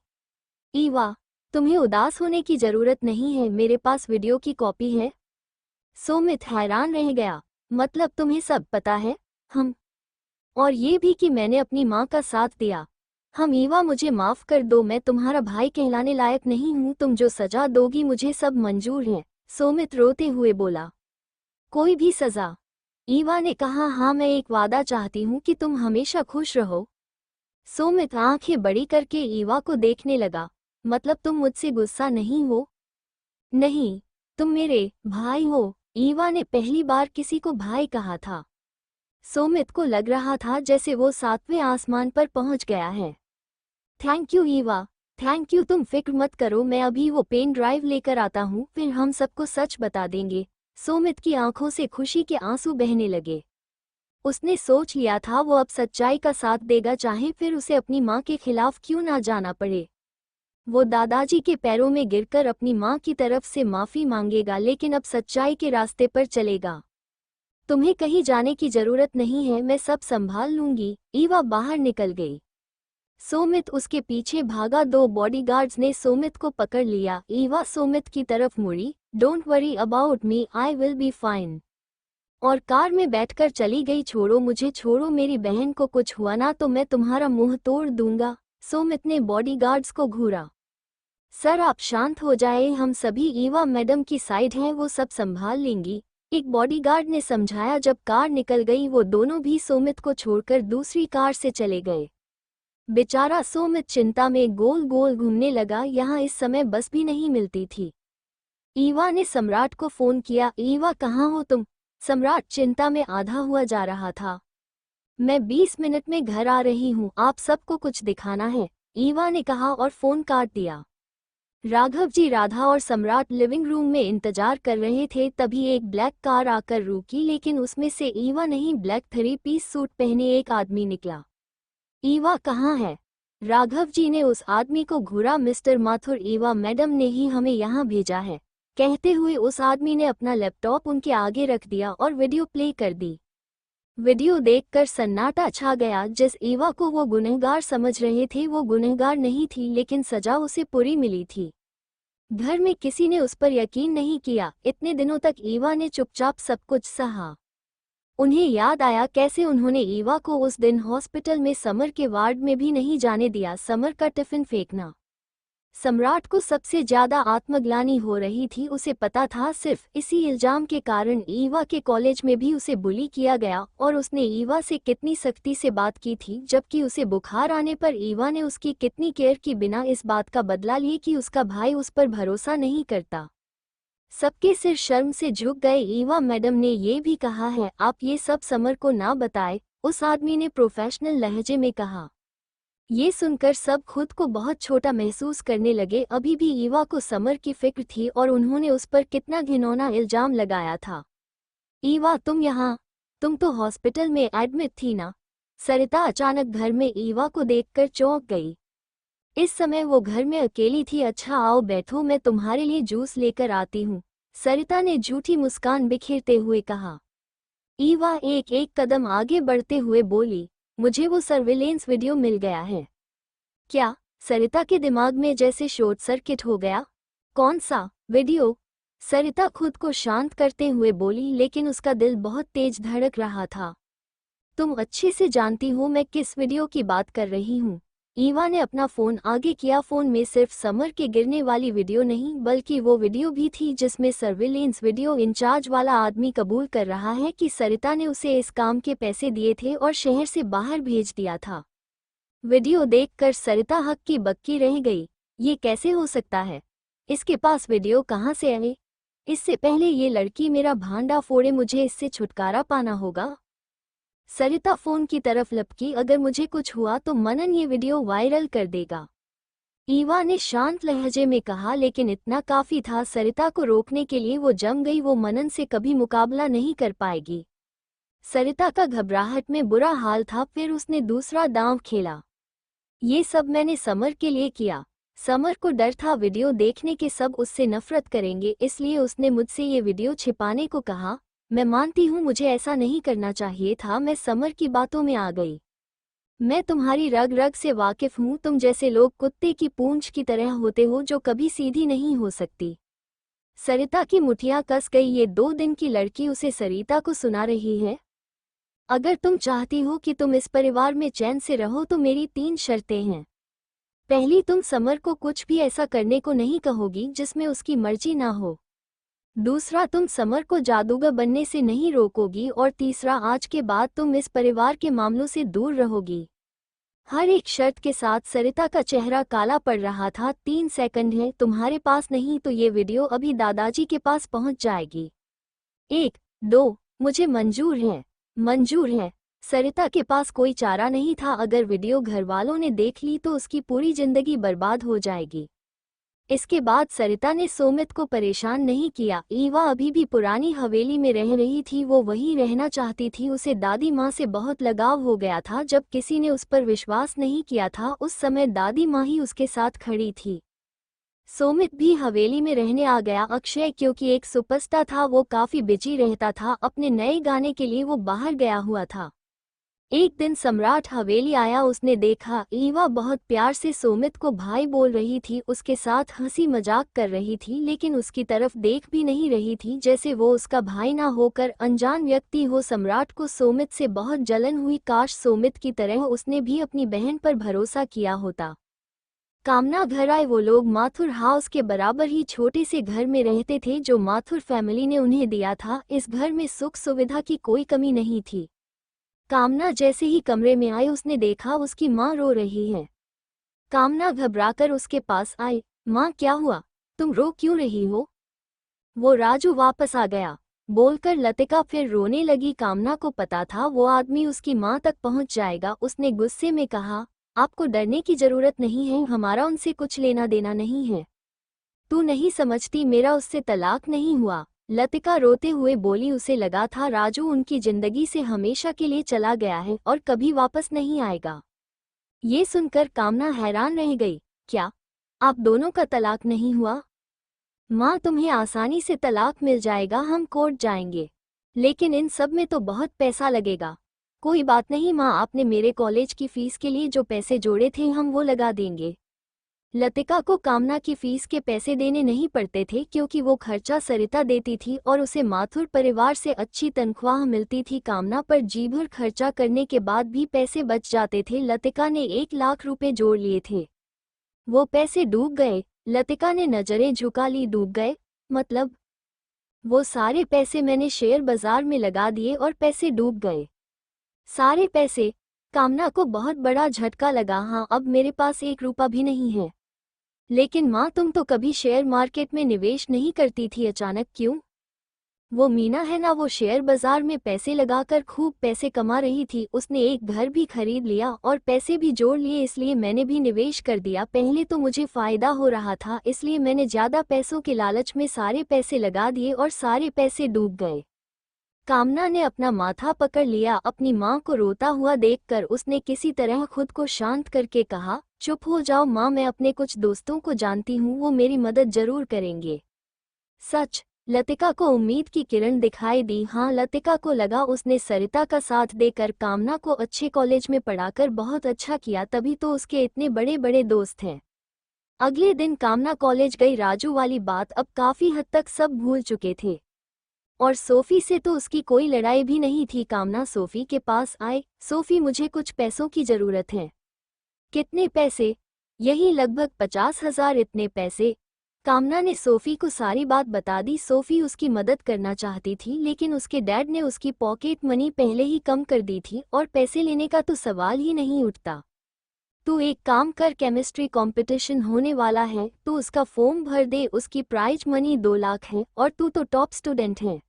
ईवा, तुम्हें उदास होने की जरूरत नहीं है, मेरे पास वीडियो की कॉपी है। सोमित हैरान रह गया। मतलब तुम्हें सब पता है? हम और ये भी कि मैंने अपनी माँ का साथ दिया। हम ईवा, मुझे माफ कर दो, मैं तुम्हारा भाई कहलाने लायक नहीं हूँ। तुम जो सजा दोगी मुझे सब मंजूर है। सोमित रोते हुए बोला। कोई भी सजा? ईवा ने कहा, हाँ, मैं एक वादा चाहती हूँ कि तुम हमेशा खुश रहो। सोमित आंखें बड़ी करके ईवा को देखने लगा। मतलब तुम मुझसे गुस्सा नहीं हो? नहीं, तुम मेरे भाई हो। ईवा ने पहली बार किसी को भाई कहा था। सोमित को लग रहा था जैसे वो 7वें आसमान पर पहुंच गया है। Thank you Eva, thank you. तुम फिक्र मत करो, मैं अभी वो पेन ड्राइव लेकर आता हूँ, फिर हम सबको सच बता देंगे। सोमित की आंखों से खुशी के आंसू बहने लगे। उसने सोच लिया था वो अब सच्चाई का साथ देगा, चाहे फिर उसे अपनी माँ के खिलाफ क्यों ना जाना पड़े। वो दादाजी के पैरों में गिरकर अपनी माँ की तरफ से माफी मांगेगा, लेकिन अब सच्चाई के रास्ते पर चलेगा। तुम्हें कहीं जाने की जरूरत नहीं है, मैं सब संभाल लूंगी। ईवा बाहर निकल गई। सोमित उसके पीछे भागा। 2 बॉडीगार्ड्स ने सोमित को पकड़ लिया। ईवा सोमित की तरफ मुड़ी। Don't worry about me, I will be fine. और कार में बैठकर चली गई। छोड़ो मुझे, छोड़ो, मेरी बहन को कुछ हुआ ना तो मैं तुम्हारा मुंह तोड़ दूंगा। सोमित ने बॉडीगार्ड्स को घूरा। सर आप शांत हो जाए, हम सभी ईवा मैडम की साइड हैं, वो सब संभाल लेंगी। एक बॉडीगार्ड ने समझाया। जब कार निकल गई वो दोनों भी सोमित को छोड़कर दूसरी कार से चले गए। बेचारा सोमित चिंता में गोल गोल घूमने लगा। यहाँ इस समय बस भी नहीं मिलती थी। ईवा ने सम्राट को फोन किया। ईवा, कहाँ हो तुम? सम्राट चिंता में आधा हुआ जा रहा था। मैं 20 मिनट में घर आ रही हूँ, आप सबको कुछ दिखाना है, ईवा ने कहा और फोन काट दिया। राघव जी, राधा और सम्राट लिविंग रूम में इंतजार कर रहे थे। तभी एक ब्लैक कार आकर रुकी, लेकिन उसमें से ईवा नहीं, ब्लैक 3-पीस सूट पहने एक आदमी निकला। ईवा कहाँ है? राघव जी ने उस आदमी को घूरा। मिस्टर माथुर, ईवा मैडम ने ही हमें यहाँ भेजा है, कहते हुए उस आदमी ने अपना लैपटॉप उनके आगे रख दिया और वीडियो प्ले कर दी। वीडियो देखकर सन्नाटा छा गया। जिस ईवा को वो गुनहगार समझ रहे थे वो गुनहगार नहीं थी, लेकिन सजा उसे पूरी मिली थी। घर में किसी ने उस पर यकीन नहीं किया। इतने दिनों तक ईवा ने चुपचाप सब कुछ सहा। उन्हें याद आया कैसे उन्होंने ईवा को उस दिन हॉस्पिटल में समर के वार्ड में भी नहीं जाने दिया। समर का टिफिन फेंकना। सम्राट को सबसे ज्यादा आत्मग्लानि हो रही थी। उसे पता था सिर्फ इसी इल्जाम के कारण ईवा के कॉलेज में भी उसे बुली किया गया और उसने ईवा से कितनी सख्ती से बात की थी, जबकि उसे बुखार आने पर ईवा ने उसकी कितनी केयर की, बिना इस बात का बदला लिए कि उसका भाई उस पर भरोसा नहीं करता। सबके सिर शर्म से झुक गए। ईवा मैडम ने ये भी कहा है आप ये सब समर को ना बताए, उस आदमी ने प्रोफेशनल लहजे में कहा। ये सुनकर सब खुद को बहुत छोटा महसूस करने लगे। अभी भी ईवा को समर की फिक्र थी और उन्होंने उस पर कितना घिनौना इल्जाम लगाया था। ईवा, तुम यहाँ? तुम तो हॉस्पिटल में एडमिट थी ना? सरिता अचानक घर में ईवा को देखकर चौंक गई। इस समय वो घर में अकेली थी। अच्छा आओ बैठो, मैं तुम्हारे लिए जूस लेकर आती हूँ, सरिता ने झूठी मुस्कान बिखेरते हुए कहा। ईवा एक एक कदम आगे बढ़ते हुए बोली, मुझे वो सर्विलेंस वीडियो मिल गया है। क्या? सरिता के दिमाग में जैसे शॉर्ट सर्किट हो गया। कौन सा वीडियो? सरिता खुद को शांत करते हुए बोली, लेकिन उसका दिल बहुत तेज धड़क रहा था। तुम अच्छे से जानती हो मैं किस वीडियो की बात कर रही हूँ। ईवा ने अपना फोन आगे किया। फोन में सिर्फ समर के गिरने वाली वीडियो नहीं, बल्कि वो वीडियो भी थी जिसमें सर्विलेंस वीडियो इंचार्ज वाला आदमी कबूल कर रहा है कि सरिता ने उसे इस काम के पैसे दिए थे और शहर से बाहर भेज दिया था। वीडियो देखकर सरिता हक्की बक्की रह गई। ये कैसे हो सकता है? इसके पास वीडियो कहाँ से आए? इससे पहले ये लड़की मेरा भांडा फोड़े, मुझे इससे छुटकारा पाना होगा। सरिता फोन की तरफ लपकी, अगर मुझे कुछ हुआ तो मनन ये वीडियो वायरल कर देगा, ईवा ने शांत लहजे में कहा। लेकिन इतना काफी था सरिता को रोकने के लिए। वो जम गई, वो मनन से कभी मुकाबला नहीं कर पाएगी। सरिता का घबराहट में बुरा हाल था। फिर उसने दूसरा दांव खेला। ये सब मैंने समर के लिए किया। समर को डर था वीडियो देखने के सब उससे नफरत करेंगे, इसलिए उसने मुझसे ये वीडियो छिपाने को कहा। मैं मानती हूँ मुझे ऐसा नहीं करना चाहिए था, मैं समर की बातों में आ गई। मैं तुम्हारी रग रग से वाकिफ हूँ। तुम जैसे लोग कुत्ते की पूंछ की तरह होते हो जो कभी सीधी नहीं हो सकती। सरिता की मुठियाँ कस गई। ये 2 दिन की लड़की उसे सरिता को सुना रही है। अगर तुम चाहती हो कि तुम इस परिवार में चैन से रहो तो मेरी 3 शर्तें हैं। पहली, तुम समर को कुछ भी ऐसा करने को नहीं कहोगी जिसमें उसकी मर्जी ना हो। दूसरा, तुम समर को जादूगर बनने से नहीं रोकोगी। और तीसरा, आज के बाद तुम इस परिवार के मामलों से दूर रहोगी। हर एक शर्त के साथ सरिता का चेहरा काला पड़ रहा था। 3 सेकंड है, तुम्हारे पास नहीं तो ये वीडियो अभी दादाजी के पास पहुंच जाएगी। 1, 2, मुझे मंजूर है। मंजूर है। सरिता के पास कोई चारा नहीं था। अगर वीडियो घर वालों ने देख ली तो उसकी पूरी जिंदगी बर्बाद हो जाएगी। इसके बाद सरिता ने सोमित को परेशान नहीं किया। ईवा अभी भी पुरानी हवेली में रह रही थी। वो वहीं रहना चाहती थी। उसे दादी माँ से बहुत लगाव हो गया था। जब किसी ने उस पर विश्वास नहीं किया था, उस समय दादी माँ ही उसके साथ खड़ी थी। सोमित भी हवेली में रहने आ गया। अक्षय क्योंकि एक सुपरस्टार था, वो काफी बिजी रहता था। अपने नए गाने के लिए वो बाहर गया हुआ था। एक दिन सम्राट हवेली आया। उसने देखा ईवा बहुत प्यार से सोमित को भाई बोल रही थी, उसके साथ हंसी मजाक कर रही थी, लेकिन उसकी तरफ देख भी नहीं रही थी, जैसे वो उसका भाई ना होकर अनजान व्यक्ति हो। सम्राट को सोमित से बहुत जलन हुई। काश सोमित की तरह उसने भी अपनी बहन पर भरोसा किया होता। कामना घर आए। वो लोग माथुर हाउस के बराबर ही छोटे से घर में रहते थे जो माथुर फैमिली ने उन्हें दिया था। इस घर में सुख सुविधा की कोई कमी नहीं थी। कामना जैसे ही कमरे में आई, उसने देखा उसकी माँ रो रही है। कामना घबराकर उसके पास आई। माँ, क्या हुआ? तुम रो क्यों रही हो? वो राजू वापस आ गया, बोलकर लतिका फिर रोने लगी। कामना को पता था वो आदमी उसकी माँ तक पहुँच जाएगा। उसने गुस्से में कहा, आपको डरने की जरूरत नहीं है, हमारा उनसे कुछ लेना देना नहीं है। तू नहीं समझती, मेरा उससे तलाक नहीं हुआ। लतिका रोते हुए बोली। उसे लगा था राजू उनकी जिंदगी से हमेशा के लिए चला गया है और कभी वापस नहीं आएगा। ये सुनकर कामना हैरान रह गई। क्या? आप दोनों का तलाक नहीं हुआ? माँ, तुम्हें आसानी से तलाक मिल जाएगा, हम कोर्ट जाएंगे। लेकिन इन सब में तो बहुत पैसा लगेगा। कोई बात नहीं माँ, आपने मेरे कॉलेज की फीस के लिए जो पैसे जोड़े थे हम वो लगा देंगे। लतिका को कामना की फीस के पैसे देने नहीं पड़ते थे क्योंकि वो खर्चा सरिता देती थी और उसे माथुर परिवार से अच्छी तनख्वाह मिलती थी। कामना पर जी भर खर्चा करने के बाद भी पैसे बच जाते थे। लतिका ने 1 लाख रुपए जोड़ लिए थे। वो पैसे डूब गए। लतिका ने नजरें झुका ली। डूब गए मतलब? वो सारे पैसे मैंने शेयर बाजार में लगा दिए और पैसे डूब गए। सारे पैसे? कामना को बहुत बड़ा झटका लगा। हाँ, अब मेरे पास 1 रुपया भी नहीं है। लेकिन माँ, तुम तो कभी शेयर मार्केट में निवेश नहीं करती थी, अचानक क्यों? वो मीना है ना, वो शेयर बाजार में पैसे लगाकर खूब पैसे कमा रही थी। उसने एक घर भी खरीद लिया और पैसे भी जोड़ लिए, इसलिए मैंने भी निवेश कर दिया। पहले तो मुझे फायदा हो रहा था, इसलिए मैंने ज्यादा पैसों के लालच में सारे पैसे लगा दिए और सारे पैसे डूब गए। कामना ने अपना माथा पकड़ लिया। अपनी माँ को रोता हुआ देखकर उसने किसी तरह खुद को शांत करके कहा, चुप हो जाओ माँ, मैं अपने कुछ दोस्तों को जानती हूँ, वो मेरी मदद जरूर करेंगे। सच। लतिका को उम्मीद की किरण दिखाई दी। हाँ, लतिका को लगा उसने सरिता का साथ देकर कामना को अच्छे कॉलेज में पढ़ाकर बहुत अच्छा किया, तभी तो उसके इतने बड़े बड़े दोस्त हैं। अगले दिन कामना कॉलेज गई। राजू वाली बात अब काफी हद तक सब भूल चुके थे और सोफी से तो उसकी कोई लड़ाई भी नहीं थी। कामना सोफी के पास आए। सोफी, मुझे कुछ पैसों की जरूरत है। कितने पैसे? यही लगभग 50,000। इतने पैसे? कामना ने सोफी को सारी बात बता दी। सोफी उसकी मदद करना चाहती थी, लेकिन उसके डैड ने उसकी पॉकेट मनी पहले ही कम कर दी थी और पैसे लेने का तो सवाल ही नहीं उठता। तू एक काम कर, केमिस्ट्री कंपटीशन होने वाला है, तू उसका फॉर्म भर दे। उसकी प्राइज मनी 2 लाख है और तू तो टॉप स्टूडेंट है।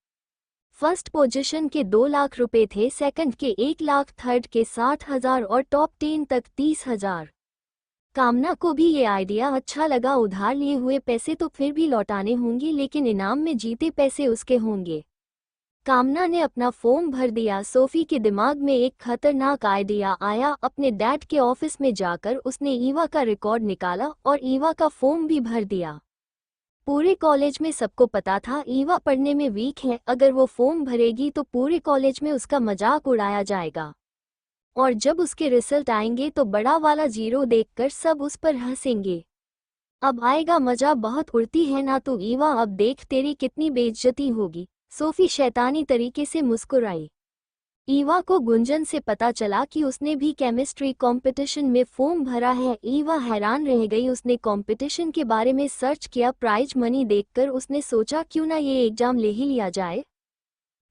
फर्स्ट पोजीशन के 2 लाख रुपए थे, सेकंड के 1 लाख, थर्ड के 60,000 और टॉप 10 तक 30,000। कामना को भी ये आइडिया अच्छा लगा। उधार लिए हुए पैसे तो फिर भी लौटाने होंगे, लेकिन इनाम में जीते पैसे उसके होंगे। कामना ने अपना फॉर्म भर दिया। सोफी के दिमाग में एक खतरनाक आइडिया आया। अपने डैड के ऑफिस में जाकर उसने ईवा का रिकॉर्ड निकाला और ईवा का फॉर्म भी भर दिया। पूरे कॉलेज में सबको पता था ईवा पढ़ने में वीक है, अगर वो फॉर्म भरेगी तो पूरे कॉलेज में उसका मजाक उड़ाया जाएगा और जब उसके रिजल्ट आएंगे तो बड़ा वाला 0 देखकर सब उस पर हंसेंगे। अब आएगा मजा। बहुत उड़ती है ना तू ईवा, अब देख तेरी कितनी बेइज्जती होगी। सोफी शैतानी तरीके से मुस्कुराई। ईवा को गुंजन से पता चला कि उसने भी केमिस्ट्री कंपटीशन में फॉर्म भरा है। ईवा हैरान रह गई। उसने कंपटीशन के बारे में सर्च किया। प्राइज मनी देखकर उसने सोचा क्यों ना ये एग्जाम ले ही लिया जाए।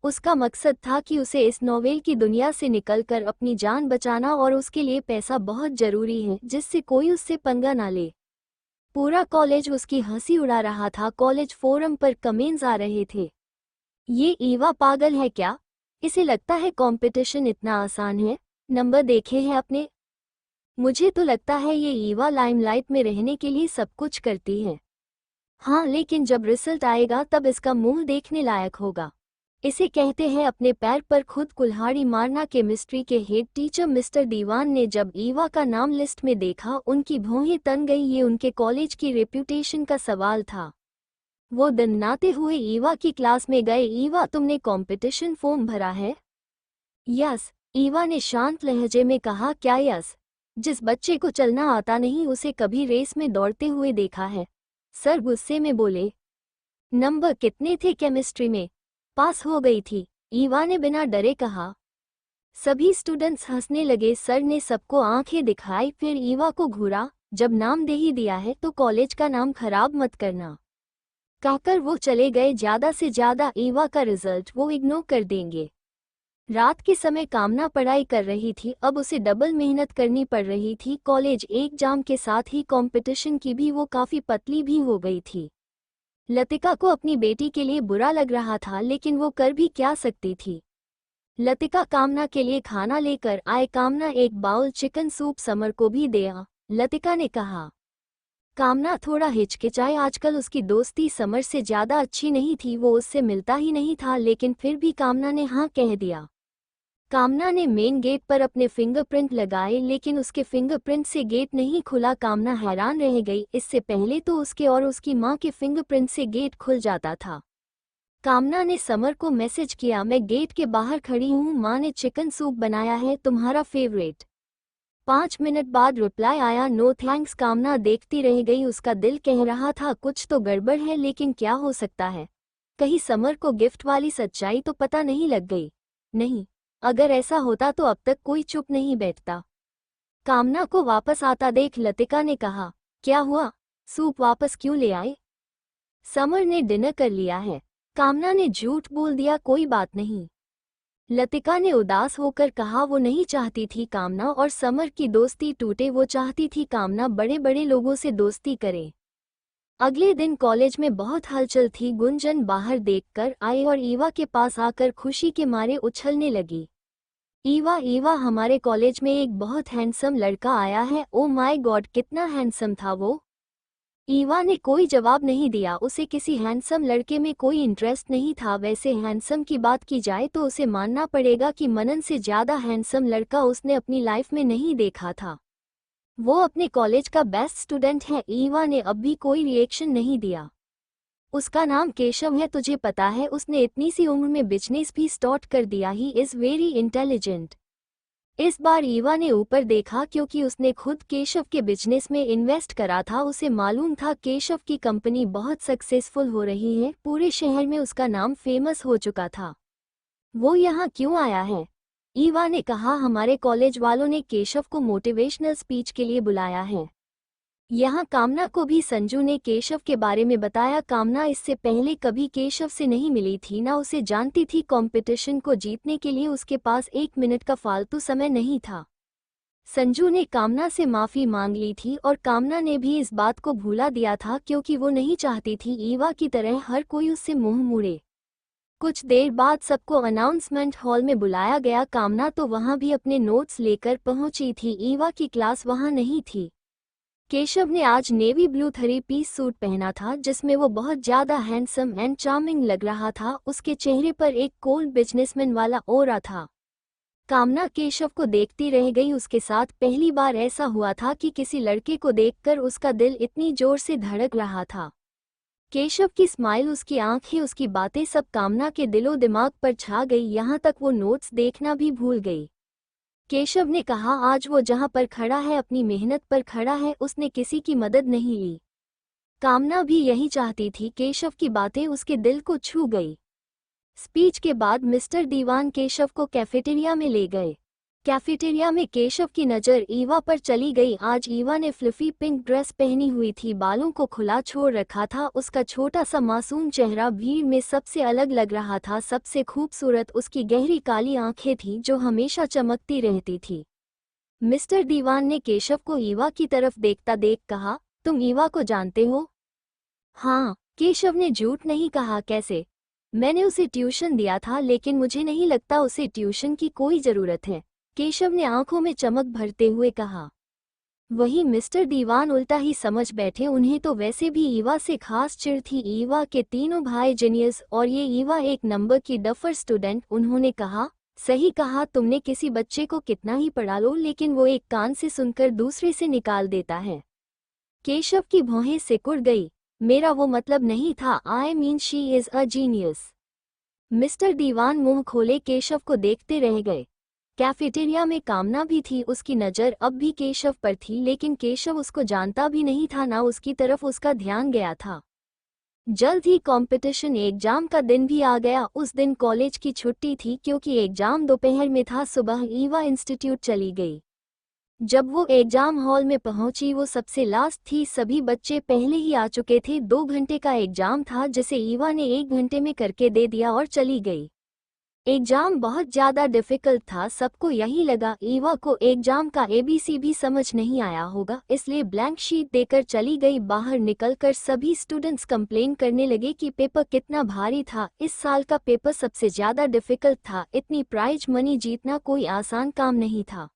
उसका मकसद था कि उसे इस नोवेल की दुनिया से निकलकर अपनी जान बचाना और उसके लिए पैसा बहुत जरूरी है, जिससे कोई उससे पंगा ना ले। पूरा कॉलेज उसकी हंसी उड़ा रहा था। कॉलेज फोरम पर कमेंट्स आ रहे थे, ये ईवा पागल है क्या? इसे लगता है कंपटीशन इतना आसान है, नंबर देखे हैं अपने। मुझे तो लगता है ये ईवा लाइमलाइट में रहने के लिए सब कुछ करती है। हाँ, लेकिन जब रिजल्ट आएगा तब इसका मुंह देखने लायक होगा। इसे कहते हैं अपने पैर पर खुद कुल्हाड़ी मारना। केमिस्ट्री के हेड टीचर मिस्टर दीवान ने जब ईवा का नाम लिस्ट में देखा, उनकी भौहें तन गई। ये उनके कॉलेज की रेप्यूटेशन का सवाल था। वो दन्नाते हुए ईवा की क्लास में गए। ईवा, तुमने कंपटीशन फॉर्म भरा है? यस, ईवा ने शांत लहजे में कहा। क्या यस? जिस बच्चे को चलना आता नहीं उसे कभी रेस में दौड़ते हुए देखा है? सर गुस्से में बोले। नंबर कितने थे केमिस्ट्री में? पास हो गई थी, ईवा ने बिना डरे कहा। सभी स्टूडेंट्स हंसने लगे। सर ने सबको आंखें दिखाई, फिर ईवा को घूरा। जब नाम दे ही दिया है तो कॉलेज का नाम खराब मत करना, कहकर वो चले गए। ज्यादा से ज्यादा ईवा का रिजल्ट वो इग्नोर कर देंगे। रात के समय कामना पढ़ाई कर रही थी। अब उसे डबल मेहनत करनी पड़ रही थी। कॉलेज एग्जाम के साथ ही कंपटीशन की भी वो काफी पतली भी हो गई थी। लतिका को अपनी बेटी के लिए बुरा लग रहा था, लेकिन वो कर भी क्या सकती थी। लतिका कामना के लिए खाना लेकर आए। कामना एक बाउल चिकन सूप समर को भी दे आ, लतिका ने कहा। कामना थोड़ा हिचकिचाई। आजकल उसकी दोस्ती समर से ज्यादा अच्छी नहीं थी, वो उससे मिलता ही नहीं था, लेकिन फिर भी कामना ने हाँ कह दिया। कामना ने मेन गेट पर अपने फिंगरप्रिंट लगाए, लेकिन उसके फिंगरप्रिंट से गेट नहीं खुला। कामना हैरान रह गई। इससे पहले तो उसके और उसकी माँ के फिंगरप्रिंट से गेट खुल जाता था। कामना ने समर को मैसेज किया, मैं गेट के बाहर खड़ी हूँ, माँ ने चिकन सूप बनाया है, तुम्हारा फेवरेट। 5 मिनट बाद रिप्लाई आया, नो थैंक्स। कामना देखती रह गई। उसका दिल कह रहा था कुछ तो गड़बड़ है, लेकिन क्या हो सकता है? कहीं समर को गिफ्ट वाली सच्चाई तो पता नहीं लग गई? नहीं, अगर ऐसा होता तो अब तक कोई चुप नहीं बैठता। कामना को वापस आता देख लतिका ने कहा, क्या हुआ, सूप वापस क्यों ले आए? समर ने डिनर कर लिया है। कामना ने झूठ बोल दिया, कोई बात नहीं। लतिका ने उदास होकर कहा। वो नहीं चाहती थी कामना और समर की दोस्ती टूटे, वो चाहती थी कामना बड़े बड़े लोगों से दोस्ती करे। अगले दिन कॉलेज में बहुत हलचल थी। गुंजन बाहर देखकर आई और ईवा के पास आकर खुशी के मारे उछलने लगी। ईवा ईवा, हमारे कॉलेज में एक बहुत हैंडसम लड़का आया है। ओ माय गॉड, कितना हैंडसम था वो। ईवा ने कोई जवाब नहीं दिया। उसे किसी हैंडसम लड़के में कोई इंटरेस्ट नहीं था। वैसे हैंडसम की बात की जाए तो उसे मानना पड़ेगा कि मनन से ज्यादा हैंडसम लड़का उसने अपनी लाइफ में नहीं देखा था। वो अपने कॉलेज का बेस्ट स्टूडेंट है। ईवा ने अब भी कोई रिएक्शन नहीं दिया। उसका नाम केशव है, तुझे पता है उसने इतनी सी उम्र में बिजनेस भी स्टार्ट कर दिया। He is very intelligent. इस बार ईवा ने ऊपर देखा क्योंकि उसने खुद केशव के बिजनेस में इन्वेस्ट करा था। उसे मालूम था केशव की कंपनी बहुत सक्सेसफुल हो रही है। पूरे शहर में उसका नाम फेमस हो चुका था। वो यहाँ क्यों आया है? ईवा ने कहा, हमारे कॉलेज वालों ने केशव को मोटिवेशनल स्पीच के लिए बुलाया है। यहाँ कामना को भी संजू ने केशव के बारे में बताया। कामना इससे पहले कभी केशव से नहीं मिली थी, ना उसे जानती थी। कंपटीशन को जीतने के लिए उसके पास 1 मिनट का फालतू समय नहीं था। संजू ने कामना से माफी मांग ली थी और कामना ने भी इस बात को भुला दिया था क्योंकि वो नहीं चाहती थी ईवा की तरह हर कोई उससे मुंह मोड़े। कुछ देर बाद सबको अनाउंसमेंट हॉल में बुलाया गया। कामना तो वहां भी अपने नोट्स लेकर पहुंची थी। ईवा की क्लास वहां नहीं थी। केशव ने आज नेवी ब्लू 3 पीस सूट पहना था जिसमें वो बहुत ज्यादा हैंडसम एंड चार्मिंग लग रहा था। उसके चेहरे पर एक कोल्ड बिजनेसमैन वाला ऑरा था। कामना केशव को देखती रह गई। उसके साथ पहली बार ऐसा हुआ था कि किसी लड़के को देखकर उसका दिल इतनी जोर से धड़क रहा था। केशव की स्माइल, उसकी आंखें, उसकी बातें सब कामना के दिलो दिमाग पर छा गई। यहाँ तक वो नोट्स देखना भी भूल गई। केशव ने कहा, आज वो जहाँ पर खड़ा है अपनी मेहनत पर खड़ा है, उसने किसी की मदद नहीं ली। कामना भी यही चाहती थी। केशव की बातें उसके दिल को छू गई। स्पीच के बाद मिस्टर दीवान केशव को कैफेटेरिया में ले गए। कैफेटेरिया में केशव की नज़र ईवा पर चली गई। आज ईवा ने फ्लफी पिंक ड्रेस पहनी हुई थी, बालों को खुला छोड़ रखा था। उसका छोटा सा मासूम चेहरा भीड़ में सबसे अलग लग रहा था। सबसे खूबसूरत उसकी गहरी काली आंखें थीं जो हमेशा चमकती रहती थी। मिस्टर दीवान ने केशव को ईवा की तरफ देखता देख कहा, तुम ईवा को जानते हो? हाँ, केशव ने झूठ नहीं कहा। कैसे? मैंने उसे ट्यूशन दिया था, लेकिन मुझे नहीं लगता उसे ट्यूशन की कोई ज़रूरत है, केशव ने आंखों में चमक भरते हुए कहा। वही मिस्टर दीवान उल्टा ही समझ बैठे। उन्हें तो वैसे भी ईवा से खास चिढ़ थी। ईवा के तीनों भाई जीनियस और ये ईवा एक नंबर की डफर स्टूडेंट। उन्होंने कहा, सही कहा तुमने। किसी बच्चे को कितना ही पढ़ा लो लेकिन वो एक कान से सुनकर दूसरे से निकाल देता है। केशव की भौहें सिकुड़ गई। मेरा वो मतलब नहीं था, I mean she is a genius. Mister Diwan मुंह खोले केशव को देखते रह गए। कैफेटेरिया में कामना भी थी। उसकी नज़र अब भी केशव पर थी, लेकिन केशव उसको जानता भी नहीं था, ना उसकी तरफ उसका ध्यान गया था। जल्द ही कंपटीशन एग्जाम का दिन भी आ गया। उस दिन कॉलेज की छुट्टी थी क्योंकि एग्जाम दोपहर में था। सुबह ईवा इंस्टीट्यूट चली गई। जब वो एग्जाम हॉल में पहुंची वो सबसे लास्ट थी। सभी बच्चे पहले ही आ चुके थे। 2 घंटे का एग्जाम था जिसे ईवा ने 1 घंटे में करके दे दिया और चली गई। एग्जाम बहुत ज़्यादा डिफ़िकल्ट था। सबको यही लगा ईवा को एग्जाम का ABC भी समझ नहीं आया होगा, इसलिए ब्लैंक शीट देकर चली गई। बाहर निकलकर सभी स्टूडेंट्स कंप्लेन करने लगे कि पेपर कितना भारी था। इस साल का पेपर सबसे ज़्यादा डिफ़िकल्ट था। इतनी प्राइज मनी जीतना कोई आसान काम नहीं था।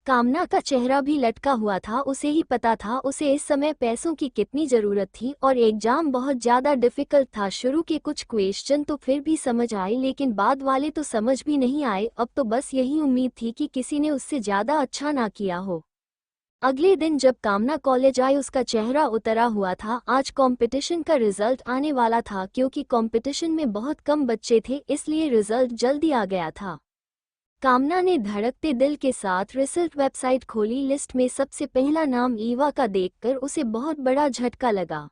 कामना का चेहरा भी लटका हुआ था। उसे ही पता था उसे इस समय पैसों की कितनी ज़रूरत थी और एग्जाम बहुत ज़्यादा डिफ़िकल्ट था। शुरू के कुछ क्वेश्चन तो फिर भी समझ आए, लेकिन बाद वाले तो समझ भी नहीं आए। अब तो बस यही उम्मीद थी कि किसी ने उससे ज़्यादा अच्छा ना किया हो। अगले दिन जब कामना कॉलेज आई उसका चेहरा उतरा हुआ था। आज कंपटीशन का रिजल्ट आने वाला था। क्योंकि कंपटीशन में बहुत कम बच्चे थे इसलिए रिजल्ट जल्दी आ गया था। कामना ने धड़कते दिल के साथ रिजल्ट वेबसाइट खोली। लिस्ट में सबसे पहला नाम ईवा का देखकर उसे बहुत बड़ा झटका लगा।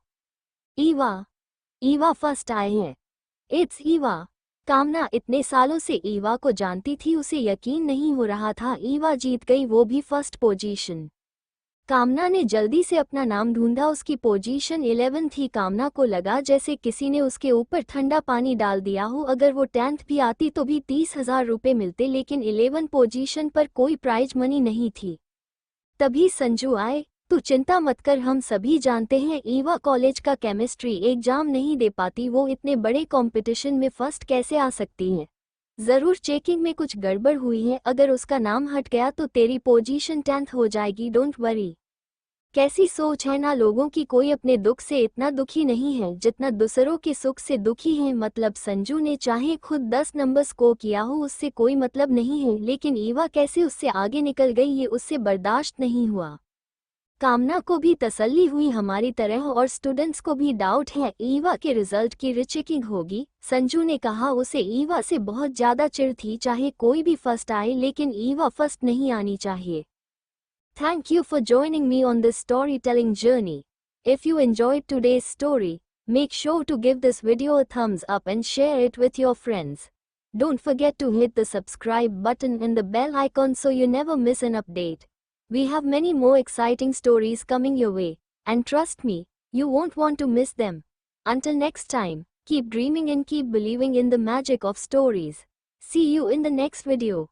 ईवा फर्स्ट आए हैं। इट्स ईवा। कामना इतने सालों से ईवा को जानती थी, उसे यकीन नहीं हो रहा था ईवा जीत गई, वो भी फर्स्ट पोजीशन। कामना ने जल्दी से अपना नाम ढूंढा। उसकी पोजीशन 11 थी। कामना को लगा जैसे किसी ने उसके ऊपर ठंडा पानी डाल दिया हो। अगर वो 10th भी आती तो भी 30,000 रुपये मिलते, लेकिन 11 पोजीशन पर कोई प्राइज मनी नहीं थी। तभी संजू आए। तू चिंता मत कर, हम सभी जानते हैं ईवा कॉलेज का केमिस्ट्री एग्जाम नहीं दे पाती, वो इतने बड़े कंपटीशन में फर्स्ट कैसे आ सकती है। जरूर चेकिंग में कुछ गड़बड़ हुई है, अगर उसका नाम हट गया तो तेरी पोजीशन 10th हो जाएगी, डोंट वरी। कैसी सोच है ना, लोगों की कोई अपने दुख से इतना दुखी नहीं है जितना दूसरों के सुख से दुखी है। मतलब संजू ने चाहे खुद 10 नंबर स्कोर किया हो, उससे कोई मतलब नहीं है, लेकिन ईवा कैसे उससे आगे निकल गई ये उससे बर्दाश्त नहीं हुआ। कामना को भी तसल्ली हुई हमारी तरह, और स्टूडेंट्स को भी डाउट है ईवा के रिजल्ट की रीचेकिंग होगी। संजू ने कहा उसे ईवा से बहुत ज्यादा चिढ़ थी, चाहे कोई भी फर्स्ट आए लेकिन ईवा फर्स्ट नहीं आनी चाहिए। Thank you for joining me on this storytelling journey. If you enjoyed today's story, make sure to give this video a thumbs up and share it with your friends. Don't forget to hit the subscribe button and the bell icon so you never miss an update. We have many more exciting stories coming your way, and trust me, you won't want to miss them. Until next time, keep dreaming and keep believing in the magic of stories. See you in the next video.